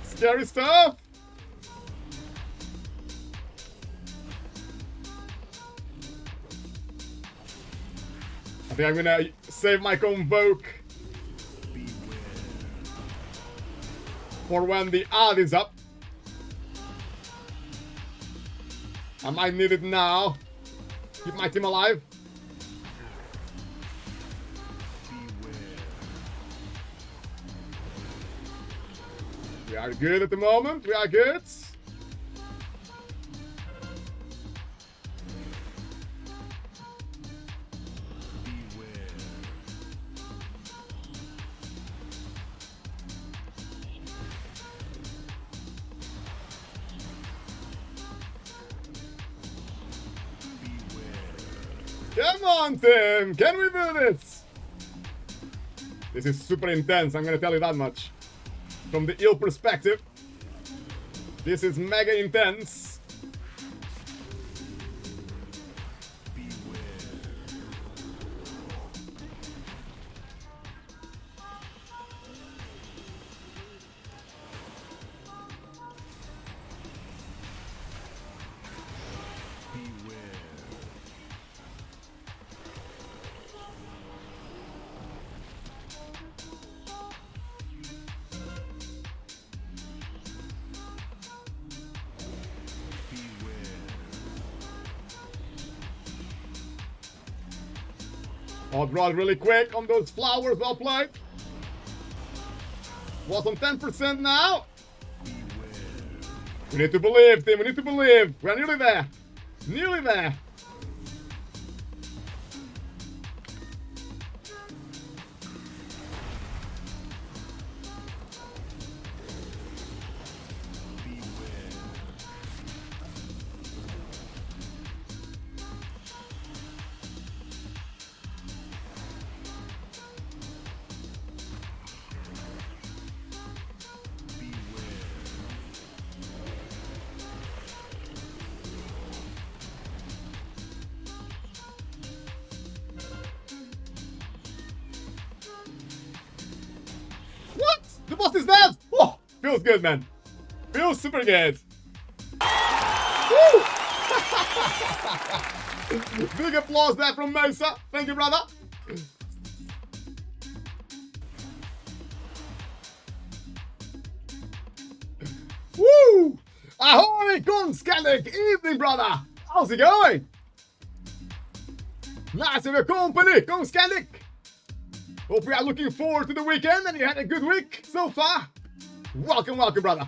Scary stuff. I think I'm gonna save my convoke for when the ad is up. I might need it now. Keep my team alive. We are good at the moment. We are good. Come on, Tim! Can we do this? This is super intense, I'm gonna tell you that much. From the ill perspective, this is mega intense. Oh, draw really quick on those flowers, well played. Was on 10% now. We need to believe, Tim, we need to believe. We're nearly there. Nearly there. The boss is dead! Oh, feels good, man. Feels super good. Woo! Big applause there from Mesa. Thank you, brother. Woo! Ahoy, Gonskalik! Evening, brother. How's it going? Nice to have your company, Gonskalik. Hope we are looking forward to the weekend and you had a good week so far. Welcome, welcome, brother.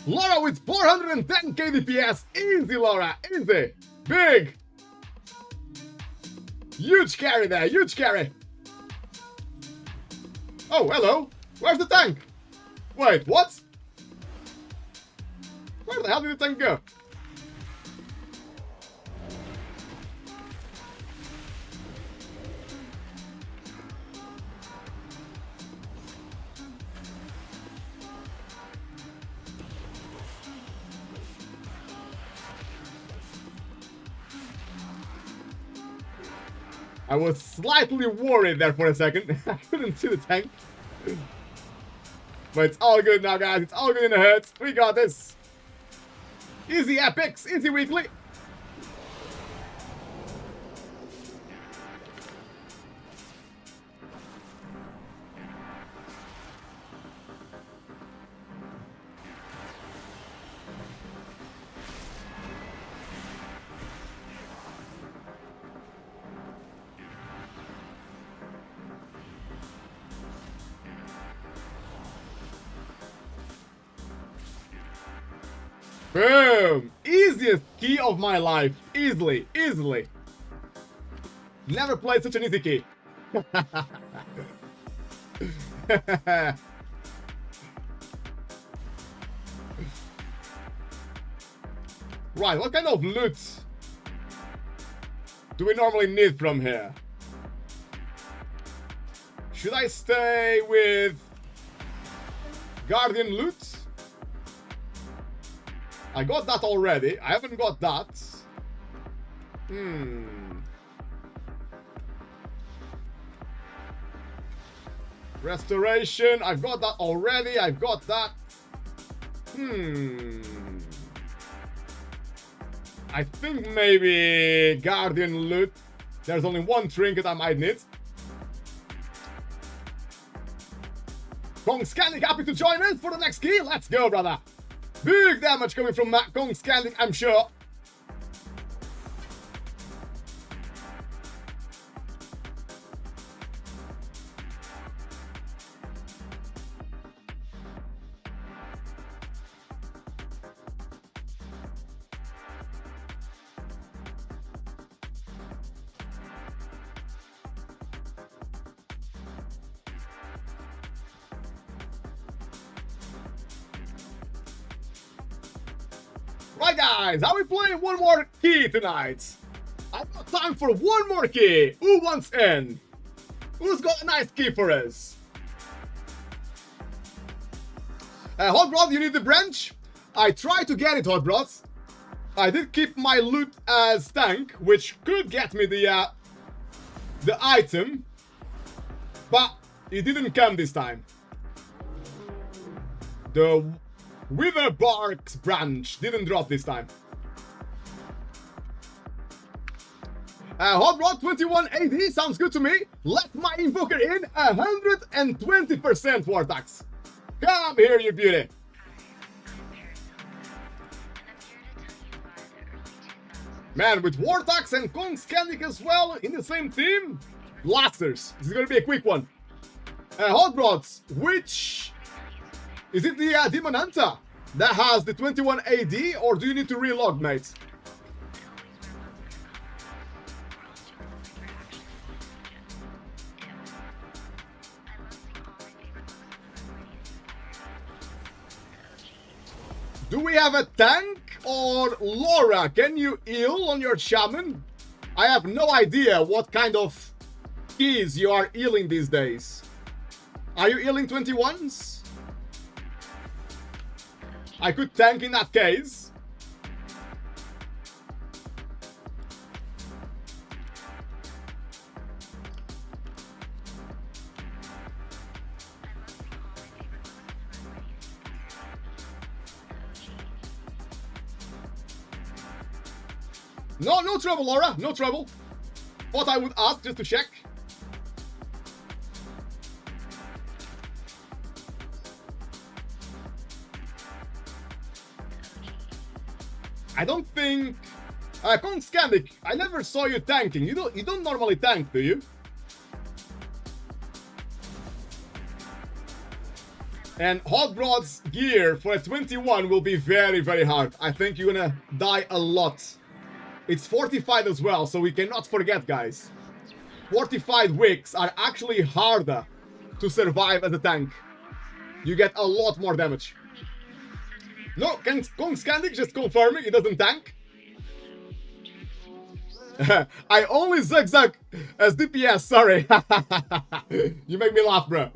Laura with 410 KDPS. Easy, Laura. Easy. Big. Huge carry there. Huge carry. Oh, hello. Where's the tank? Wait, what? Where the hell did the tank go? I was slightly worried there for a second. I couldn't see the tank. But it's all good now, guys. It's all good in the hood. We got this. Easy epics. Easy weekly. Boom! Easiest key of my life. Easily, easily. Never played such an easy key. Right, what kind of loot do we normally need from here? Should I stay with Guardian loot? I got that already. I haven't got that. Restoration. I've got that already. I've got that. I think maybe Guardian loot. There's only one trinket I might need. Kong Scandic, happy to join us for the next key. Let's go, brother. Big damage coming from Kong Scandic, I'm sure. Right, guys, are we playing one more key tonight? I've got time for one more key. Who wants in? Who's got a nice key for us? Hot Rod, you need the branch? I tried to get it, Hot Rod. I did keep my loot as tank, which could get me the item, but it didn't come this time. The Witherbark's branch didn't drop this time. Hot Rod 21 AD sounds good to me. Let my invoker in 120% war tax. Come here, you beauty. Man, with war tax and Kong Scandic as well in the same team, blasters. This is gonna be a quick one. Hot Rods, which is it the Demon Hunter that has the 21 AD, or do you need to relog, mate? Do we have a tank or Laura? Can you heal on your shaman? I have no idea what kind of keys you are healing these days. Are you healing 21s? I could tank in that case. No trouble, Laura. No trouble. Thought I would ask just to check. I don't think... Kong Scandic, I never saw you tanking. You don't normally tank, do you? And Hot Rod's gear for a 21 will be very, very hard. I think you're gonna die a lot. It's fortified as well, so we cannot forget, guys. Fortified wicks are actually harder to survive as a tank. You get a lot more damage. No, Kong Scandic just confirming it doesn't tank. I only zigzag as DPS, sorry. You make me laugh, bro.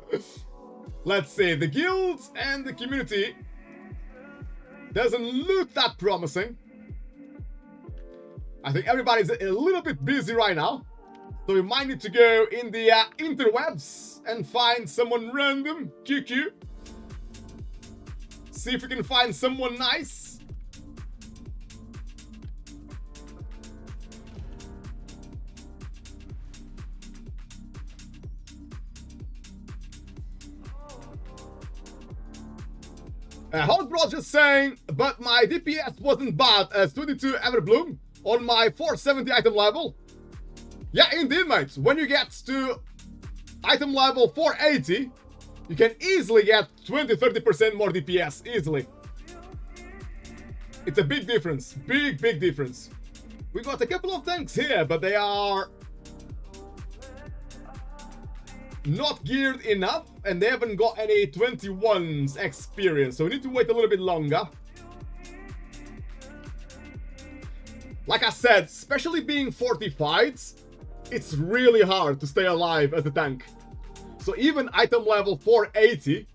Let's see, the guilds and the community doesn't look that promising. I think everybody's a little bit busy right now. So we might need to go in the interwebs and find someone random, QQ. See if we can find someone nice. Hot Rod just saying, but my DPS wasn't bad as 22 Everbloom on my 470 item level. Yeah, indeed, mate. When you get to item level 480, you can easily get 20-30% more DPS, easily. It's a big difference. Big difference. We got a couple of tanks here, but they are not geared enough, and they haven't got any 21s experience, so we need to wait a little bit longer. Like I said, especially being fortified, it's really hard to stay alive as a tank. So even item level 480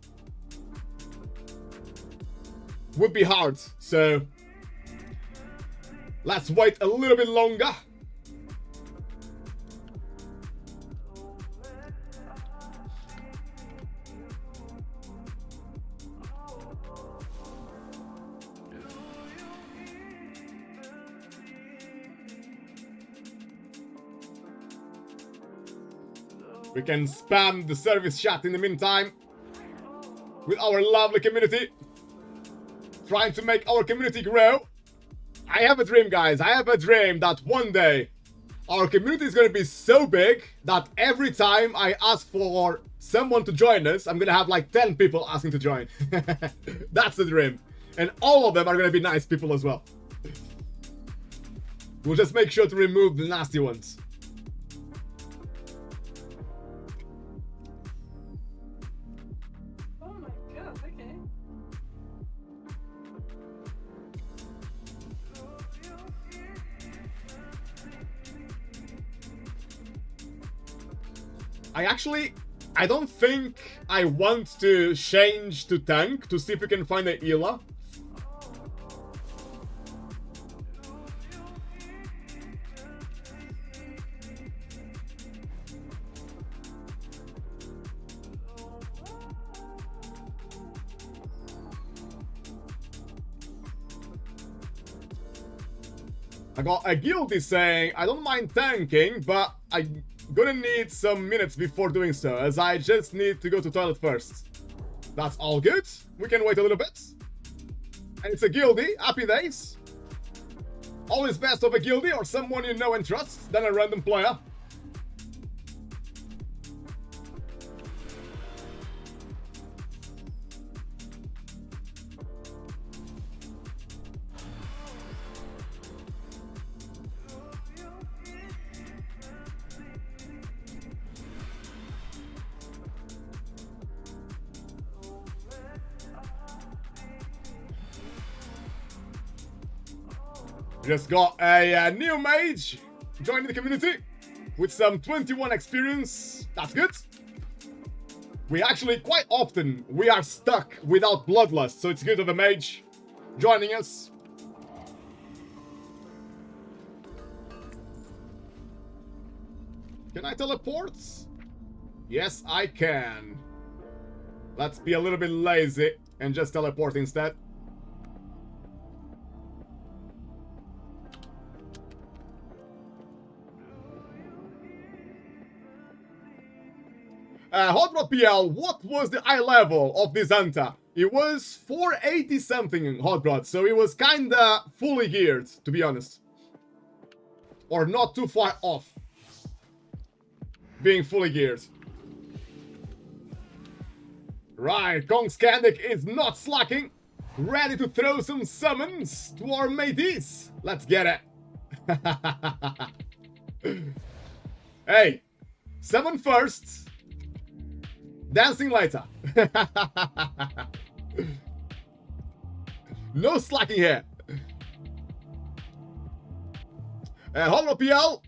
would be hard. So let's wait a little bit longer. We can spam the service chat in the meantime with our lovely community, trying to make our community grow. I have a dream, guys. I have a dream that one day our community is going to be so big that every time I ask for someone to join us, I'm going to have like 10 people asking to join. That's the dream. And all of them are going to be nice people as well. We'll just make sure to remove the nasty ones. I don't think I want to change to tank to see if we can find a healer. I got a guilty saying, I don't mind tanking, but I'm gonna need some minutes before doing so, as I just need to go to toilet first. That's all good. We can wait a little bit. And it's a guilty. Happy days. Always best of a guilty or someone you know and trust than a random player. Just got a new mage joining the community with some 21 experience. That's good. We actually, quite often, we are stuck without bloodlust, so it's good of a mage joining us. Can I teleport? Yes, I can. Let's be a little bit lazy and just teleport instead. Hot Rod PL, what was the eye level of this hunter? It was 480 something Hot Rod, so it was kinda fully geared, to be honest. Or not too far off being fully geared. Right, Kong Skandic is not slacking, ready to throw some summons to our mateys. Let's get it. Hey, summon first. Dancing later. No slacking here. Hollow PL.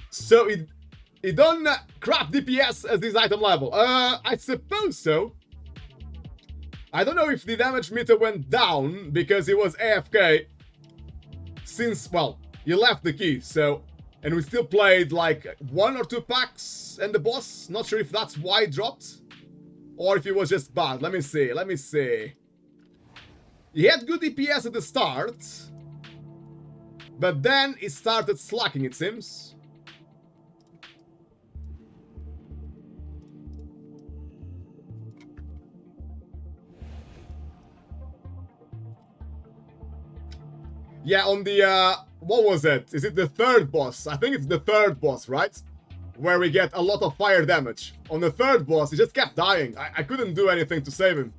So it don't crap DPS as this item level. I suppose so. I don't know if the damage meter went down because it was AFK since, well, you left the key, so. And we still played like 1 or 2 packs and the boss. Not sure if that's why it dropped. Or if it was just bad. Let me see. He had good DPS at the start. But then it started slacking, it seems. Yeah, on the, what was it? Is it the third boss? I think it's the third boss, right? Where we get a lot of fire damage. On the third boss, he just kept dying. I couldn't do anything to save him.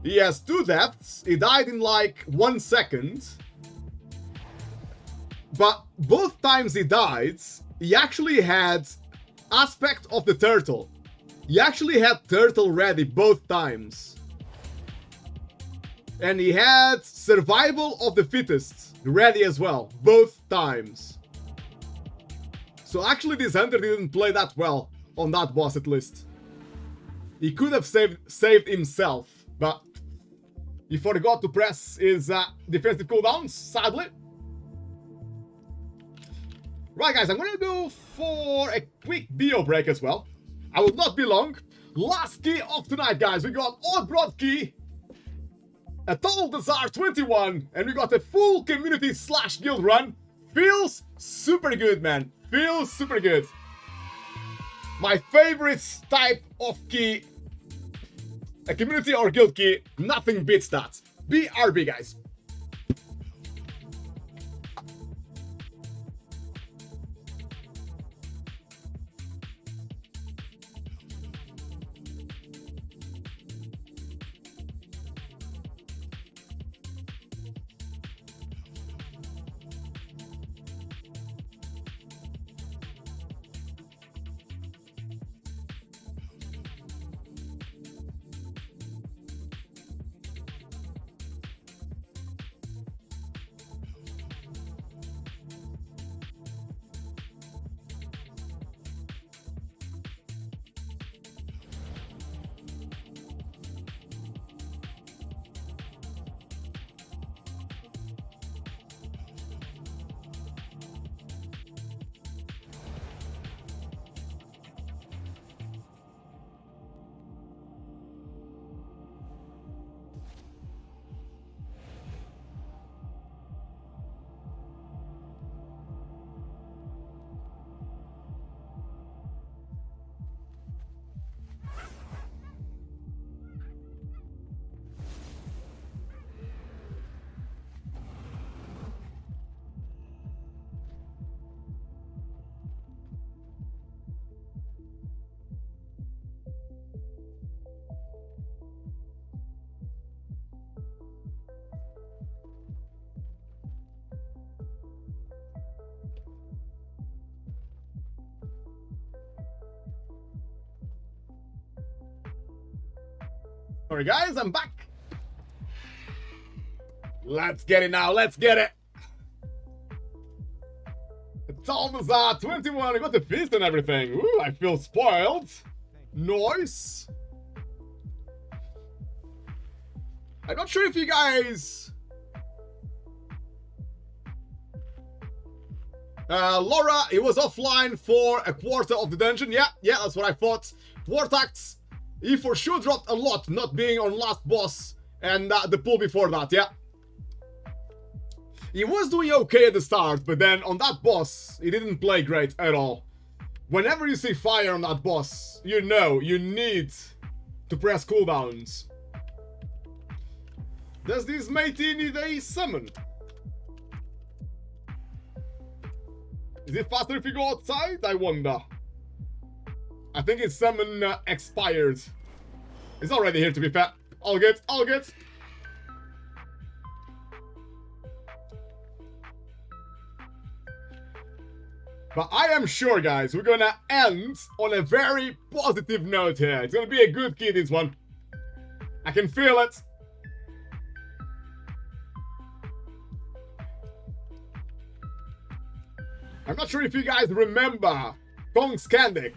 He has 2 deaths. He died in like 1 second. But both times he died, he actually had aspect of the turtle. He actually had turtle ready both times. And he had survival of the fittest ready as well, both times. So actually this hunter didn't play that well on that boss at least. He could have saved himself, but he forgot to press his defensive cooldowns, sadly. Right guys, I'm gonna go for a quick bio break as well. I will not be long. Last key of tonight guys, we got Odd Broad Key, a Total Desire 21, and we got a full community / guild run. Feels super good, man. Feels super good. My favorite type of key, a community or guild key, nothing beats that. BRB, guys. Sorry guys, I'm back. Let's get it now, let's get it. It's almost 21, I got the feast and everything. Ooh, I feel spoiled. Nice. I'm not sure if you guys... Laura, he was offline for a quarter of the dungeon. Yeah, that's what I thought. Wartax, he for sure dropped a lot, not being on last boss and the pull before that, yeah. He was doing okay at the start, but then on that boss, he didn't play great at all. Whenever you see fire on that boss, you know you need to press cooldowns. Does this matey need a summon? Is it faster if you go outside? I wonder. I think its summon expired. It's already here to be fair. All good, all good. But I am sure, guys, we're gonna end on a very positive note here. It's gonna be a good key, this one. I can feel it. I'm not sure if you guys remember Kong Skandic.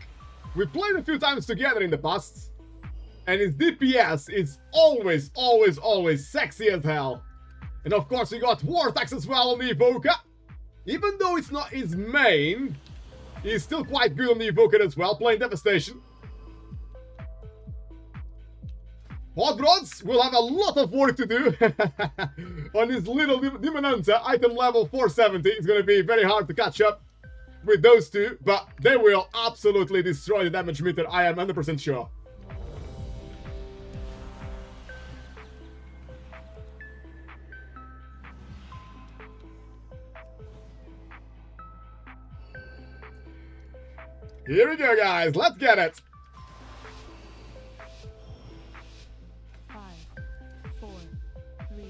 We played a few times together in the past, and his DPS is always, always, always sexy as hell. And of course, we got Vortex as well on the Evoker. Even though it's not his main, he's still quite good on the Evoker as well, playing Devastation. Hot Rods will have a lot of work to do on his little Demon Hunter, item level 470. It's going to be very hard to catch up with those two, but they will absolutely destroy the damage meter, I am 100% sure. Here we go, guys. Let's get it. 5, 4, 3,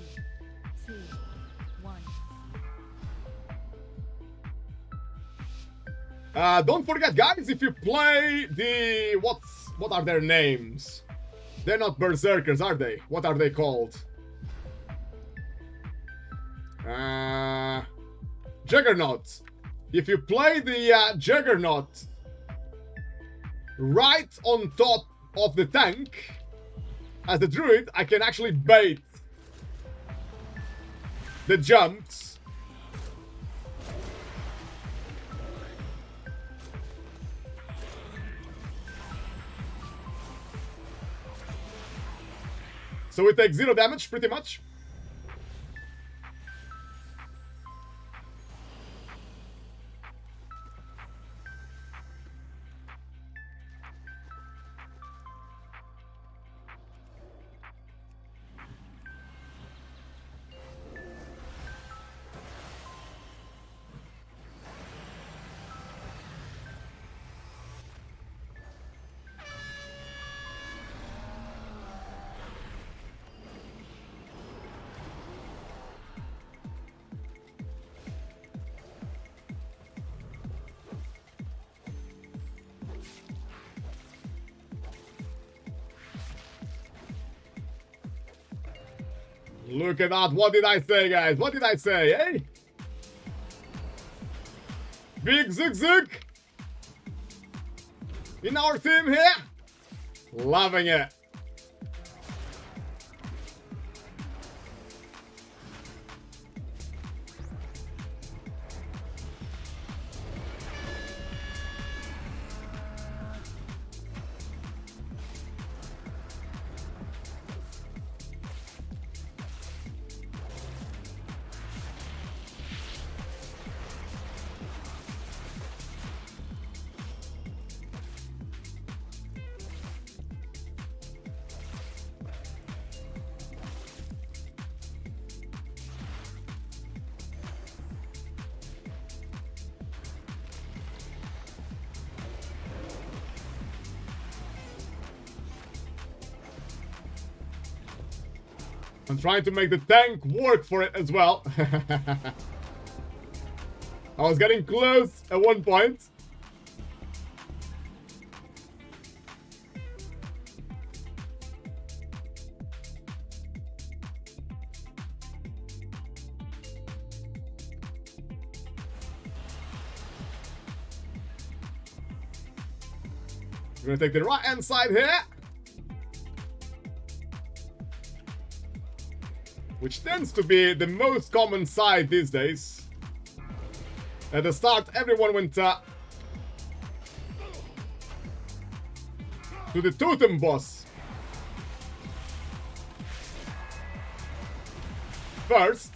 2, 1. Don't forget, guys, if you play the... What are their names? They're not berserkers, are they? What are they called? Juggernaut. If you play the Juggernaut right on top of the tank, as a druid, I can actually bait the jumps. So we take 0 damage, pretty much. Look at that. What did I say, guys? What did I say, eh? Big Zug Zug in our team here. Loving it. I'm trying to make the tank work for it as well. I was getting close at one point. We're gonna take the right hand side here, which tends to be the most common side these days. At the start, everyone went to the totem boss first,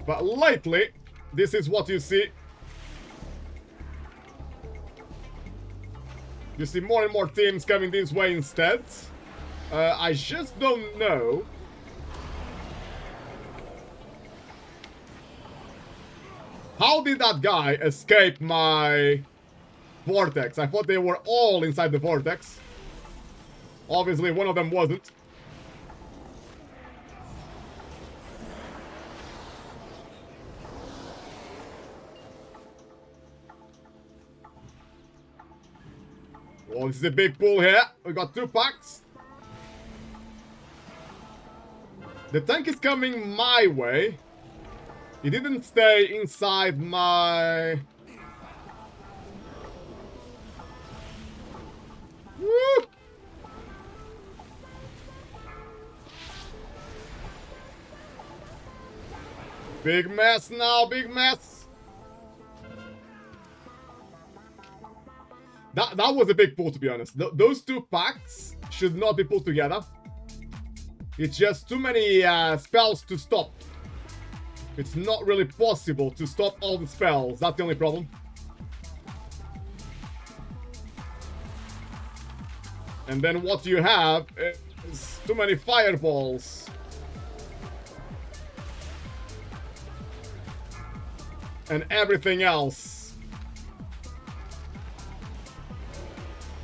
but lately, this is what you see. You see more and more teams coming this way instead. I just don't know how did that guy escape my vortex. I thought they were all inside the vortex. Obviously, one of them wasn't. Well, this is a big pool here. We got 2 packs. The tank is coming my way. He didn't stay inside my... Woo! Big mess now, big mess. That was a big pull, to be honest. Those 2 packs should not be pulled together. It's just too many spells to stop. It's not really possible to stop all the spells. That's the only problem. And then what you have is too many fireballs. And everything else.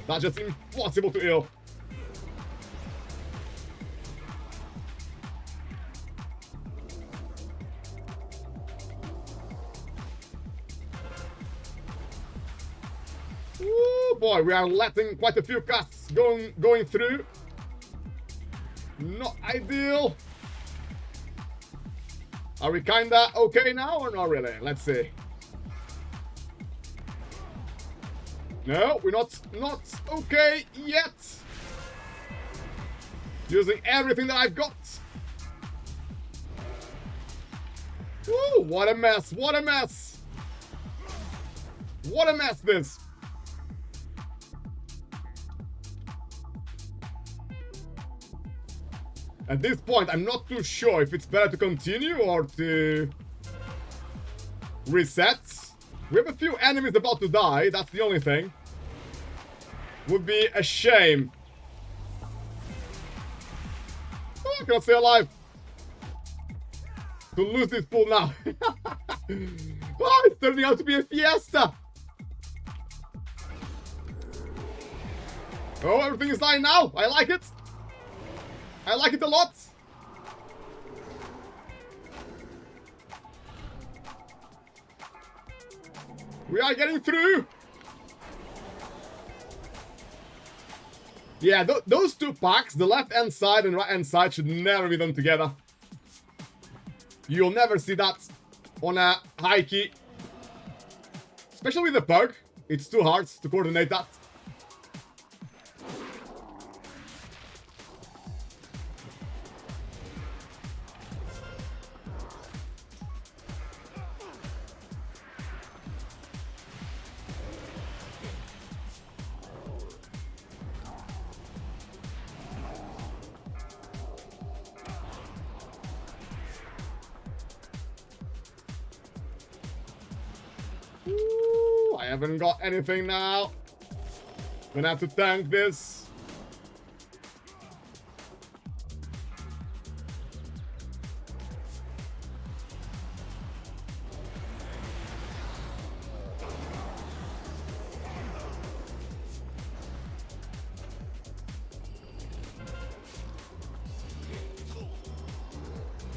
That's just impossible to heal. boy, we are letting quite a few casts going through. Not ideal. Are we kinda okay now or not really? Let's see. No, we're not okay yet. Using everything that I've got. Woo, what a mess, what a mess. What a mess this. At this point, I'm not too sure if it's better to continue or to reset. We have a few enemies about to die, that's the only thing. Would be a shame. Oh, I cannot stay alive. To lose this pool now. Oh, it's turning out to be a fiesta. Oh, everything is dying now. I like it. I like it a lot. We are getting through. Yeah, those two packs, the left-hand side and right-hand side, should never be done together. You'll never see that on a high key. Especially with the pug. It's too hard to coordinate that. I haven't got anything now. Gonna have to tank this.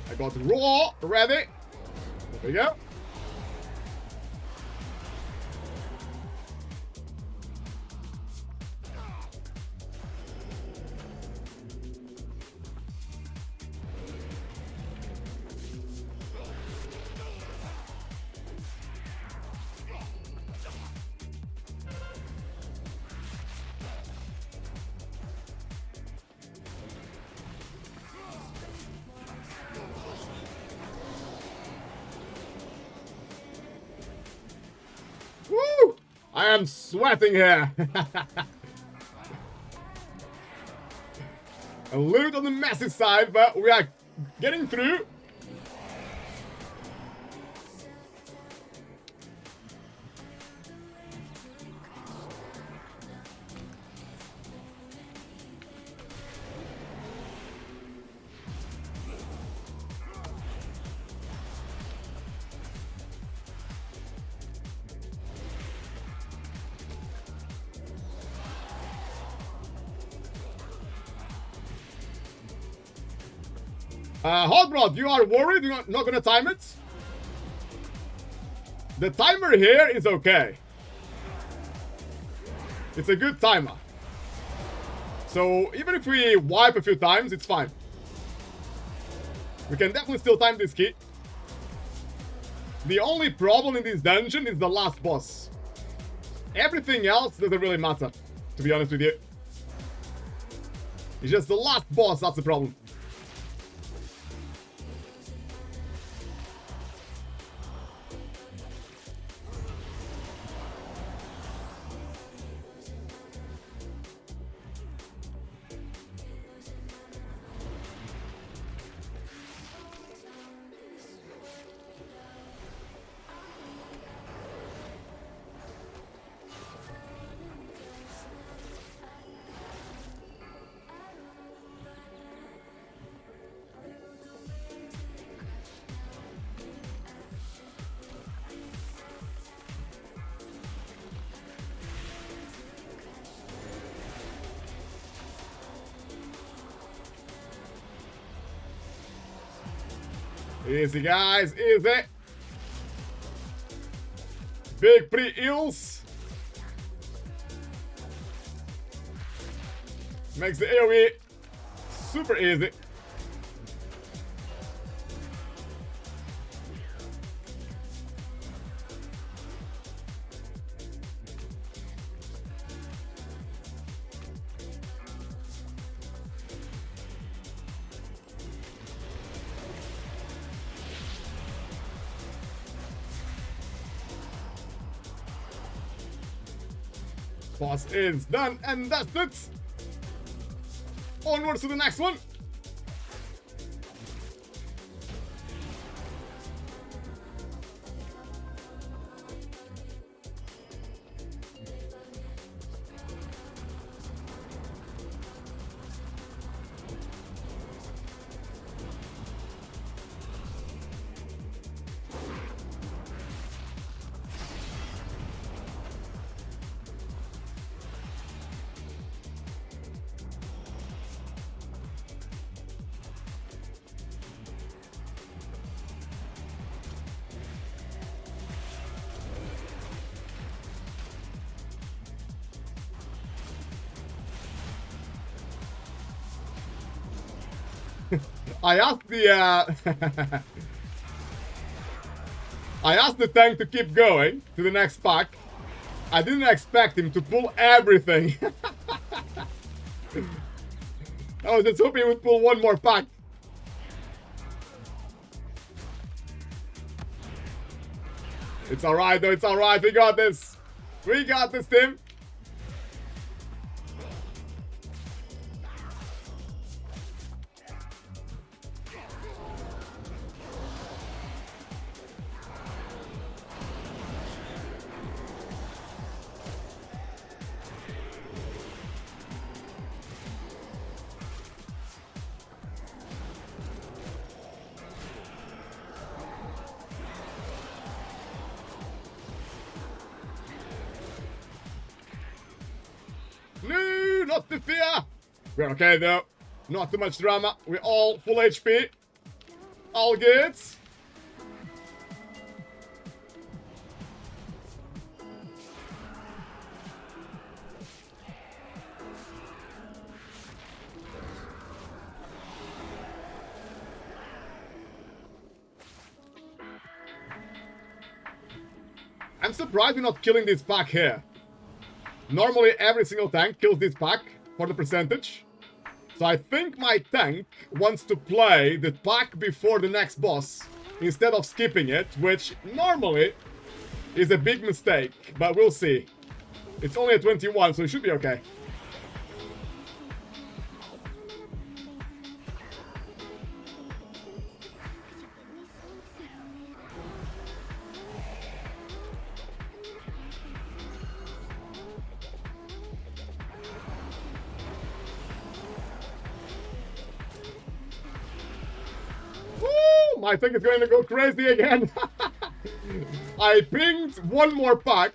I got raw ready. There we go. Woo! I am sweating here. A little bit on the messy side, but we are getting through. Hot Rod, you are worried you're not gonna time it? The timer here is okay. It's a good timer. So even if we wipe a few times, it's fine. We can definitely still time this key. The only problem in this dungeon is the last boss. Everything else doesn't really matter, to be honest with you. It's just the last boss that's the problem. Easy, guys, easy. Big pre-heals. Makes the AoE super easy. Boss is done, and that's it. Onwards to the next one. I asked the I asked the tank to keep going to the next pack. I didn't expect him to pull everything. I was just hoping he would pull one more pack. It's alright though, it's alright. We got this. We got this, Tim. No, not the fear. We're okay though. Not too much drama. We're all full HP. All good. I'm surprised we're not killing this pack here. Normally every single tank kills this pack for the percentage. So I think my tank wants to play the pack before the next boss instead of skipping it, which normally is a big mistake, but we'll see. It's only at 21, so it should be okay. My thing is going to go crazy again. I pinged one more pack.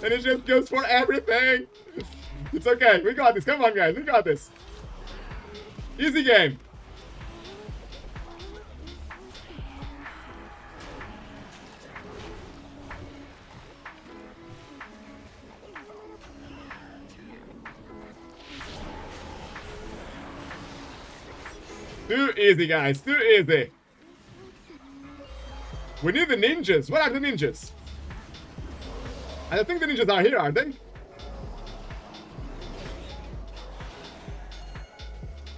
And it just goes for everything. It's okay. We got this. Come on, guys. We got this. Easy game. Too easy, guys. Too easy. We need the ninjas. Where are the ninjas? I don't think the ninjas are here, are they?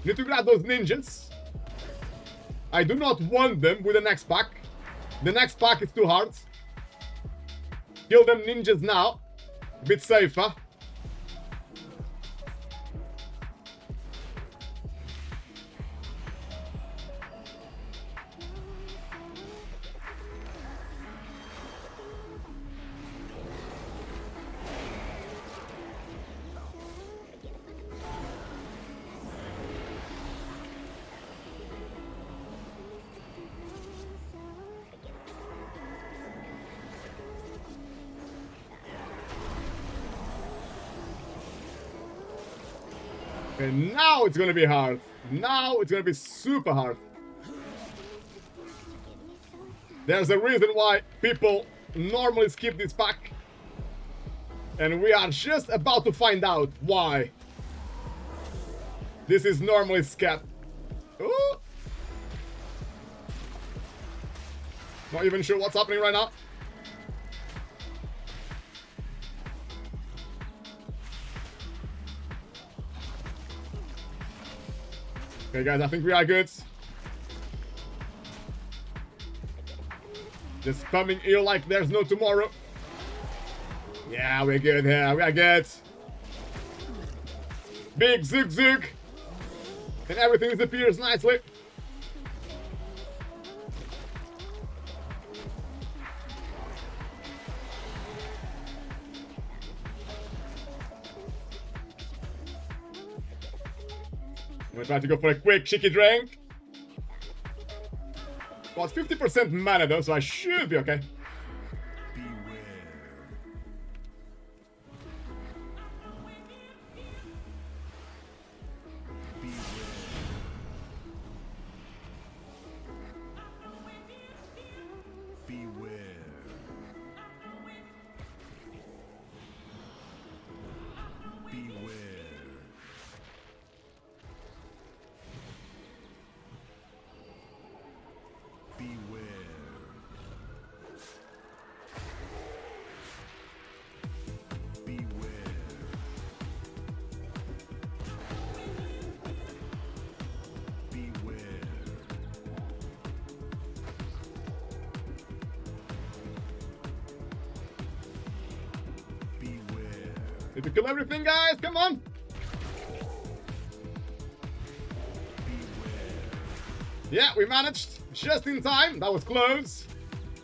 Need to grab those ninjas. I do not want them with the next pack. The next pack is too hard. Kill them ninjas now. A bit safer. And now it's gonna be hard. Now it's gonna be super hard. There's a reason why people normally skip this pack. And we are just about to find out why. This is normally scat. Ooh. Not even sure what's happening right now. Okay, guys, I think we are good. Just spamming eel like there's no tomorrow. Yeah, we're good here. We are good. Big zug zug. And everything disappears nicely. I'm gonna try to go for a quick cheeky drink. Well, it's 50% mana though, so I should be okay. Need to kill everything, guys! Come on! Yeah, we managed. Just in time. That was close.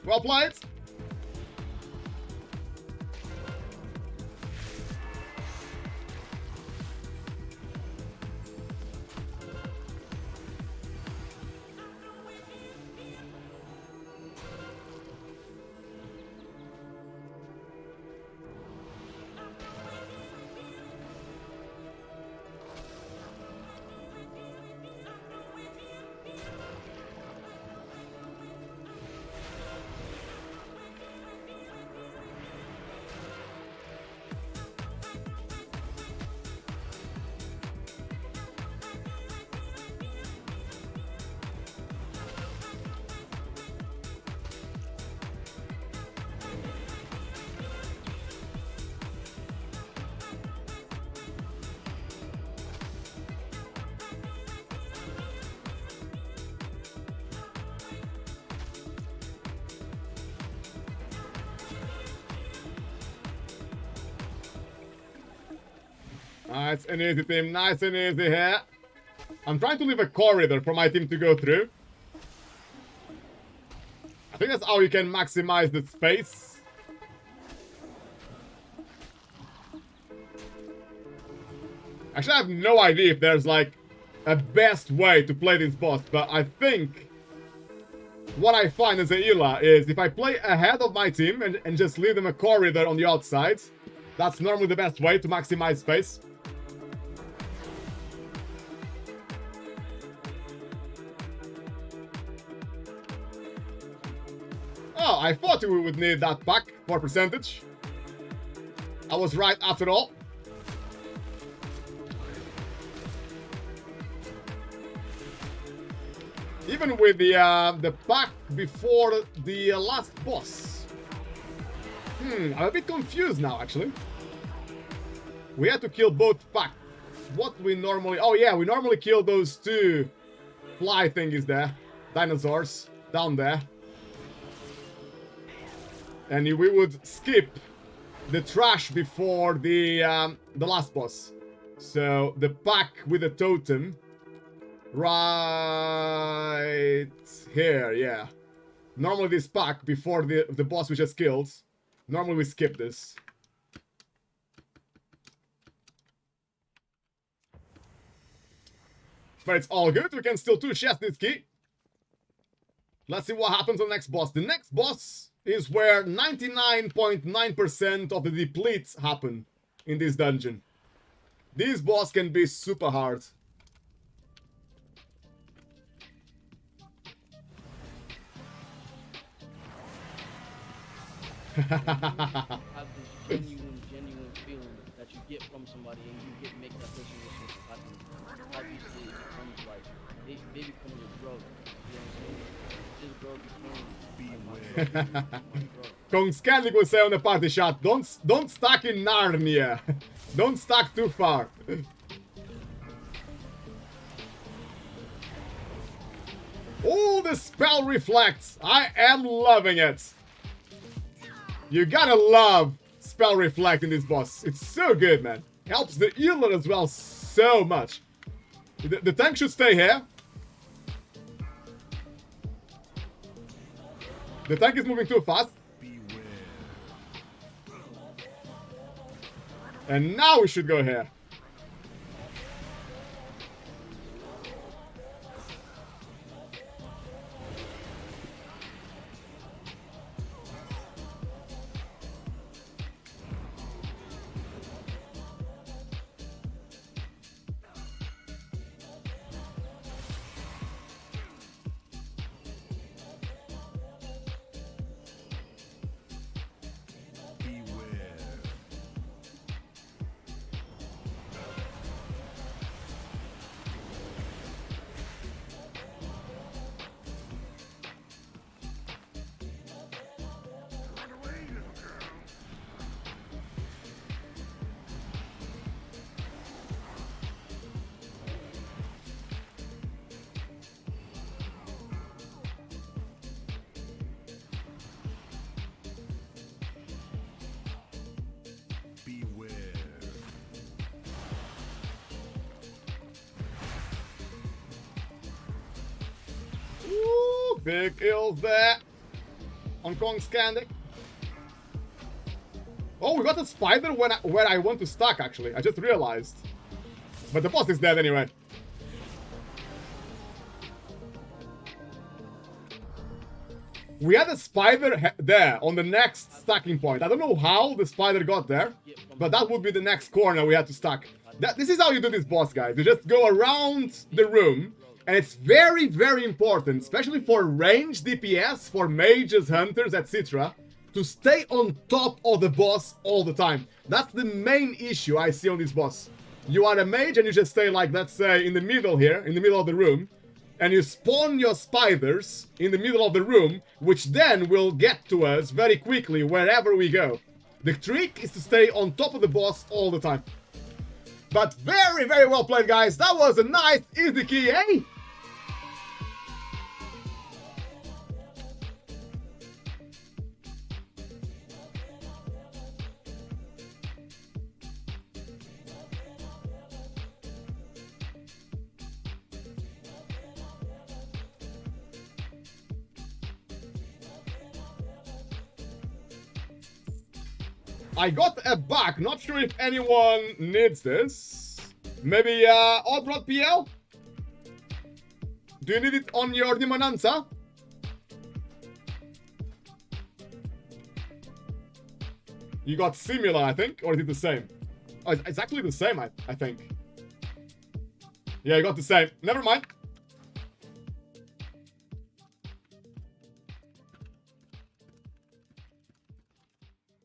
Well played. Nice and easy, team. Nice and easy here. I'm trying to leave a corridor for my team to go through. I think that's how you can maximize the space. Actually, I have no idea if there's like a best way to play this boss, but I think what I find as a healer is if I play ahead of my team and just leave them a corridor on the outside, that's normally the best way to maximize space. Oh, I thought we would need that pack for percentage. I was right after all. Even with the pack before the last boss. I'm a bit confused now, actually. We had to kill both pack. What we normally... Oh yeah, we normally kill those two fly thingies there. Dinosaurs. Down there. And we would skip the trash before the last boss. So the pack with the totem right here, yeah. Normally this pack before the boss we just killed. Normally we skip this. But it's all good. We can still two-chest this key. Let's see what happens on the next boss. The next boss is where 99.9% of the depletes happen in this dungeon. This boss can be super hard. Have this genuine feeling that you get from somebody and you make that person listen to happen, obviously it becomes like they become your bro. You know what I'm saying? This bro becomes my bro. Kong Scandic will say on the party chat, don't stuck in Narnia. Don't stuck too far. Oh, the spell reflects. I am loving it. You gotta love spell reflect in this boss. It's so good, man. Helps the healer as well so much. The tank should stay here. The tank is moving too fast. And now we should go here. Ooh, big kills there on Kong Scandic. Oh, we got a spider where I want to stack, actually. I just realized. But the boss is dead anyway. We had a spider there on the next stacking point. I don't know how the spider got there, but that would be the next corner we had to stack. This is how you do this boss, guys. You just go around the room, and it's very, very important, especially for range DPS, for mages, hunters, etc., to stay on top of the boss all the time. That's the main issue I see on this boss. You are a mage and you just stay like, let's say, in the middle here, in the middle of the room, and you spawn your spiders in the middle of the room, which then will get to us very quickly wherever we go. The trick is to stay on top of the boss all the time. But very, very well played, guys. That was a nice easy key, eh? I got a bug, not sure if anyone needs this. Maybe Oddrod PL? Do you need it on your Demonanza? You got similar, I think, or is it the same? Oh, it's actually the same, I think. Yeah, you got the same. Never mind.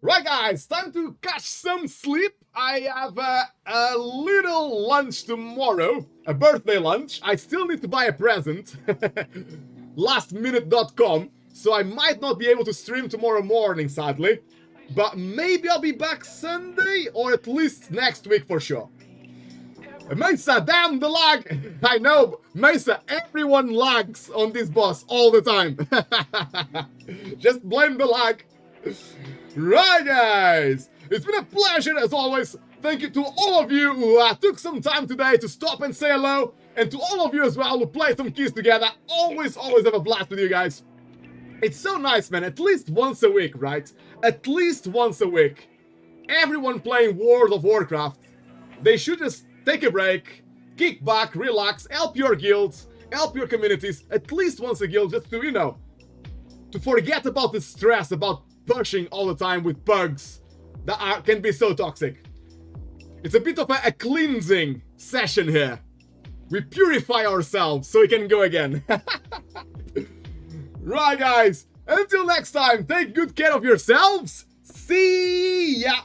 Right, guys, time to catch some sleep. I have a little lunch tomorrow, a birthday lunch. I still need to buy a present, lastminute.com, so I might not be able to stream tomorrow morning, sadly. But maybe I'll be back Sunday, or at least next week for sure. Mesa, damn the lag! I know, Mesa, everyone lags on this boss all the time. Just blame the lag. Right, guys, it's been a pleasure as always. Thank you to all of you who took some time today to stop and say hello, and to all of you as well who play some keys together. Always have a blast with you guys. It's so nice, man. At least once a week, right? At least once a week. Everyone playing World of Warcraft. They should just take a break, kick back, relax, help your guilds, help your communities. At least once a guild, just to, you know, to forget about the stress, about pushing all the time with bugs that can be so toxic. It's a bit of a cleansing session here. We purify ourselves so we can go again. Right, guys, until next time, take good care of yourselves. See ya!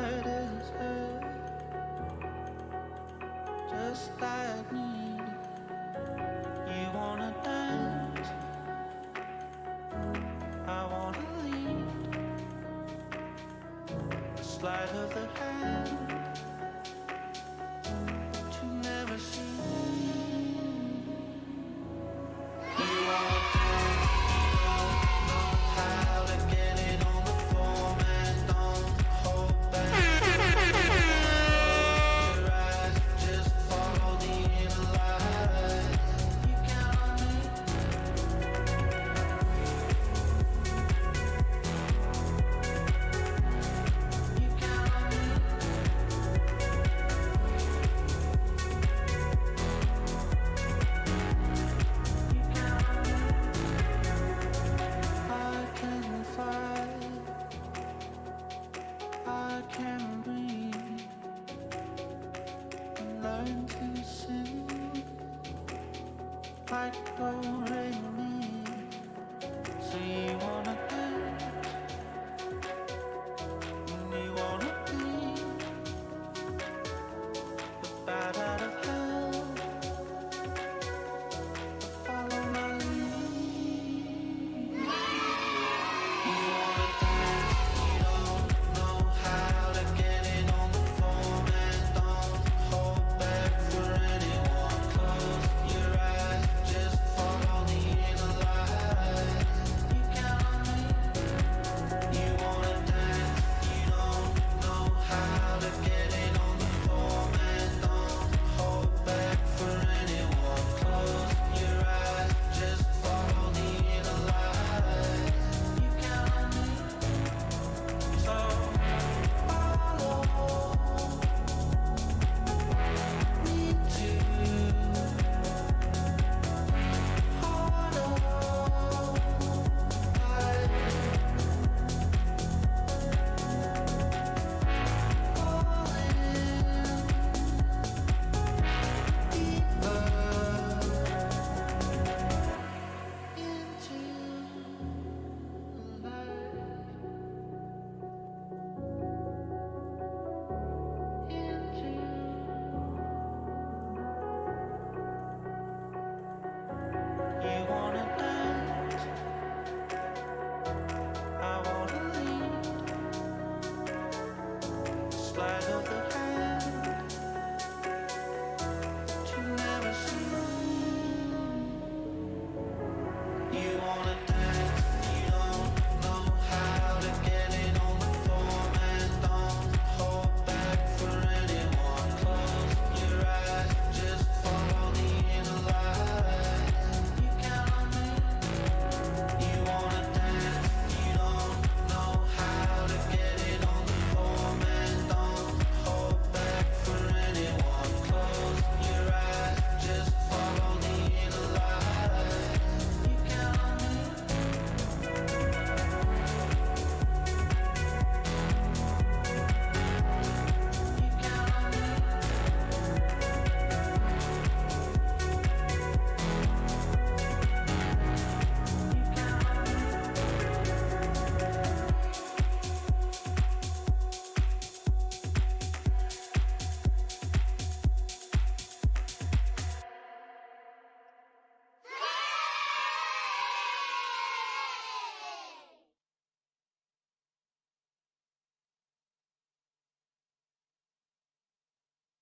hard as hell, just like me. You wanna dance, I wanna lead. Sleight of the hand that you never seen. You wanna dance, don't know how to get it on the floor, man. Don't hold back. Your eyes just follow the inner light. You count on me. You count on me. You count on me. I can fly, I can breathe, learn to sing like do-re-mi. So you wanna dance, and you wanna be the bat out of hell, but follow my lead. You wanna dance, you don't know how to get it on the floor, man. Don't hold back for anyone. Close your eyes, just follow the inner light. You count on me. You wanna dance, you don't know how to get it on the floor, man. Don't hold back for anyone. Close your eyes, just follow the inner light. You count on me. So follow me too. Harder, you wanna dance, I wanna lead. Slide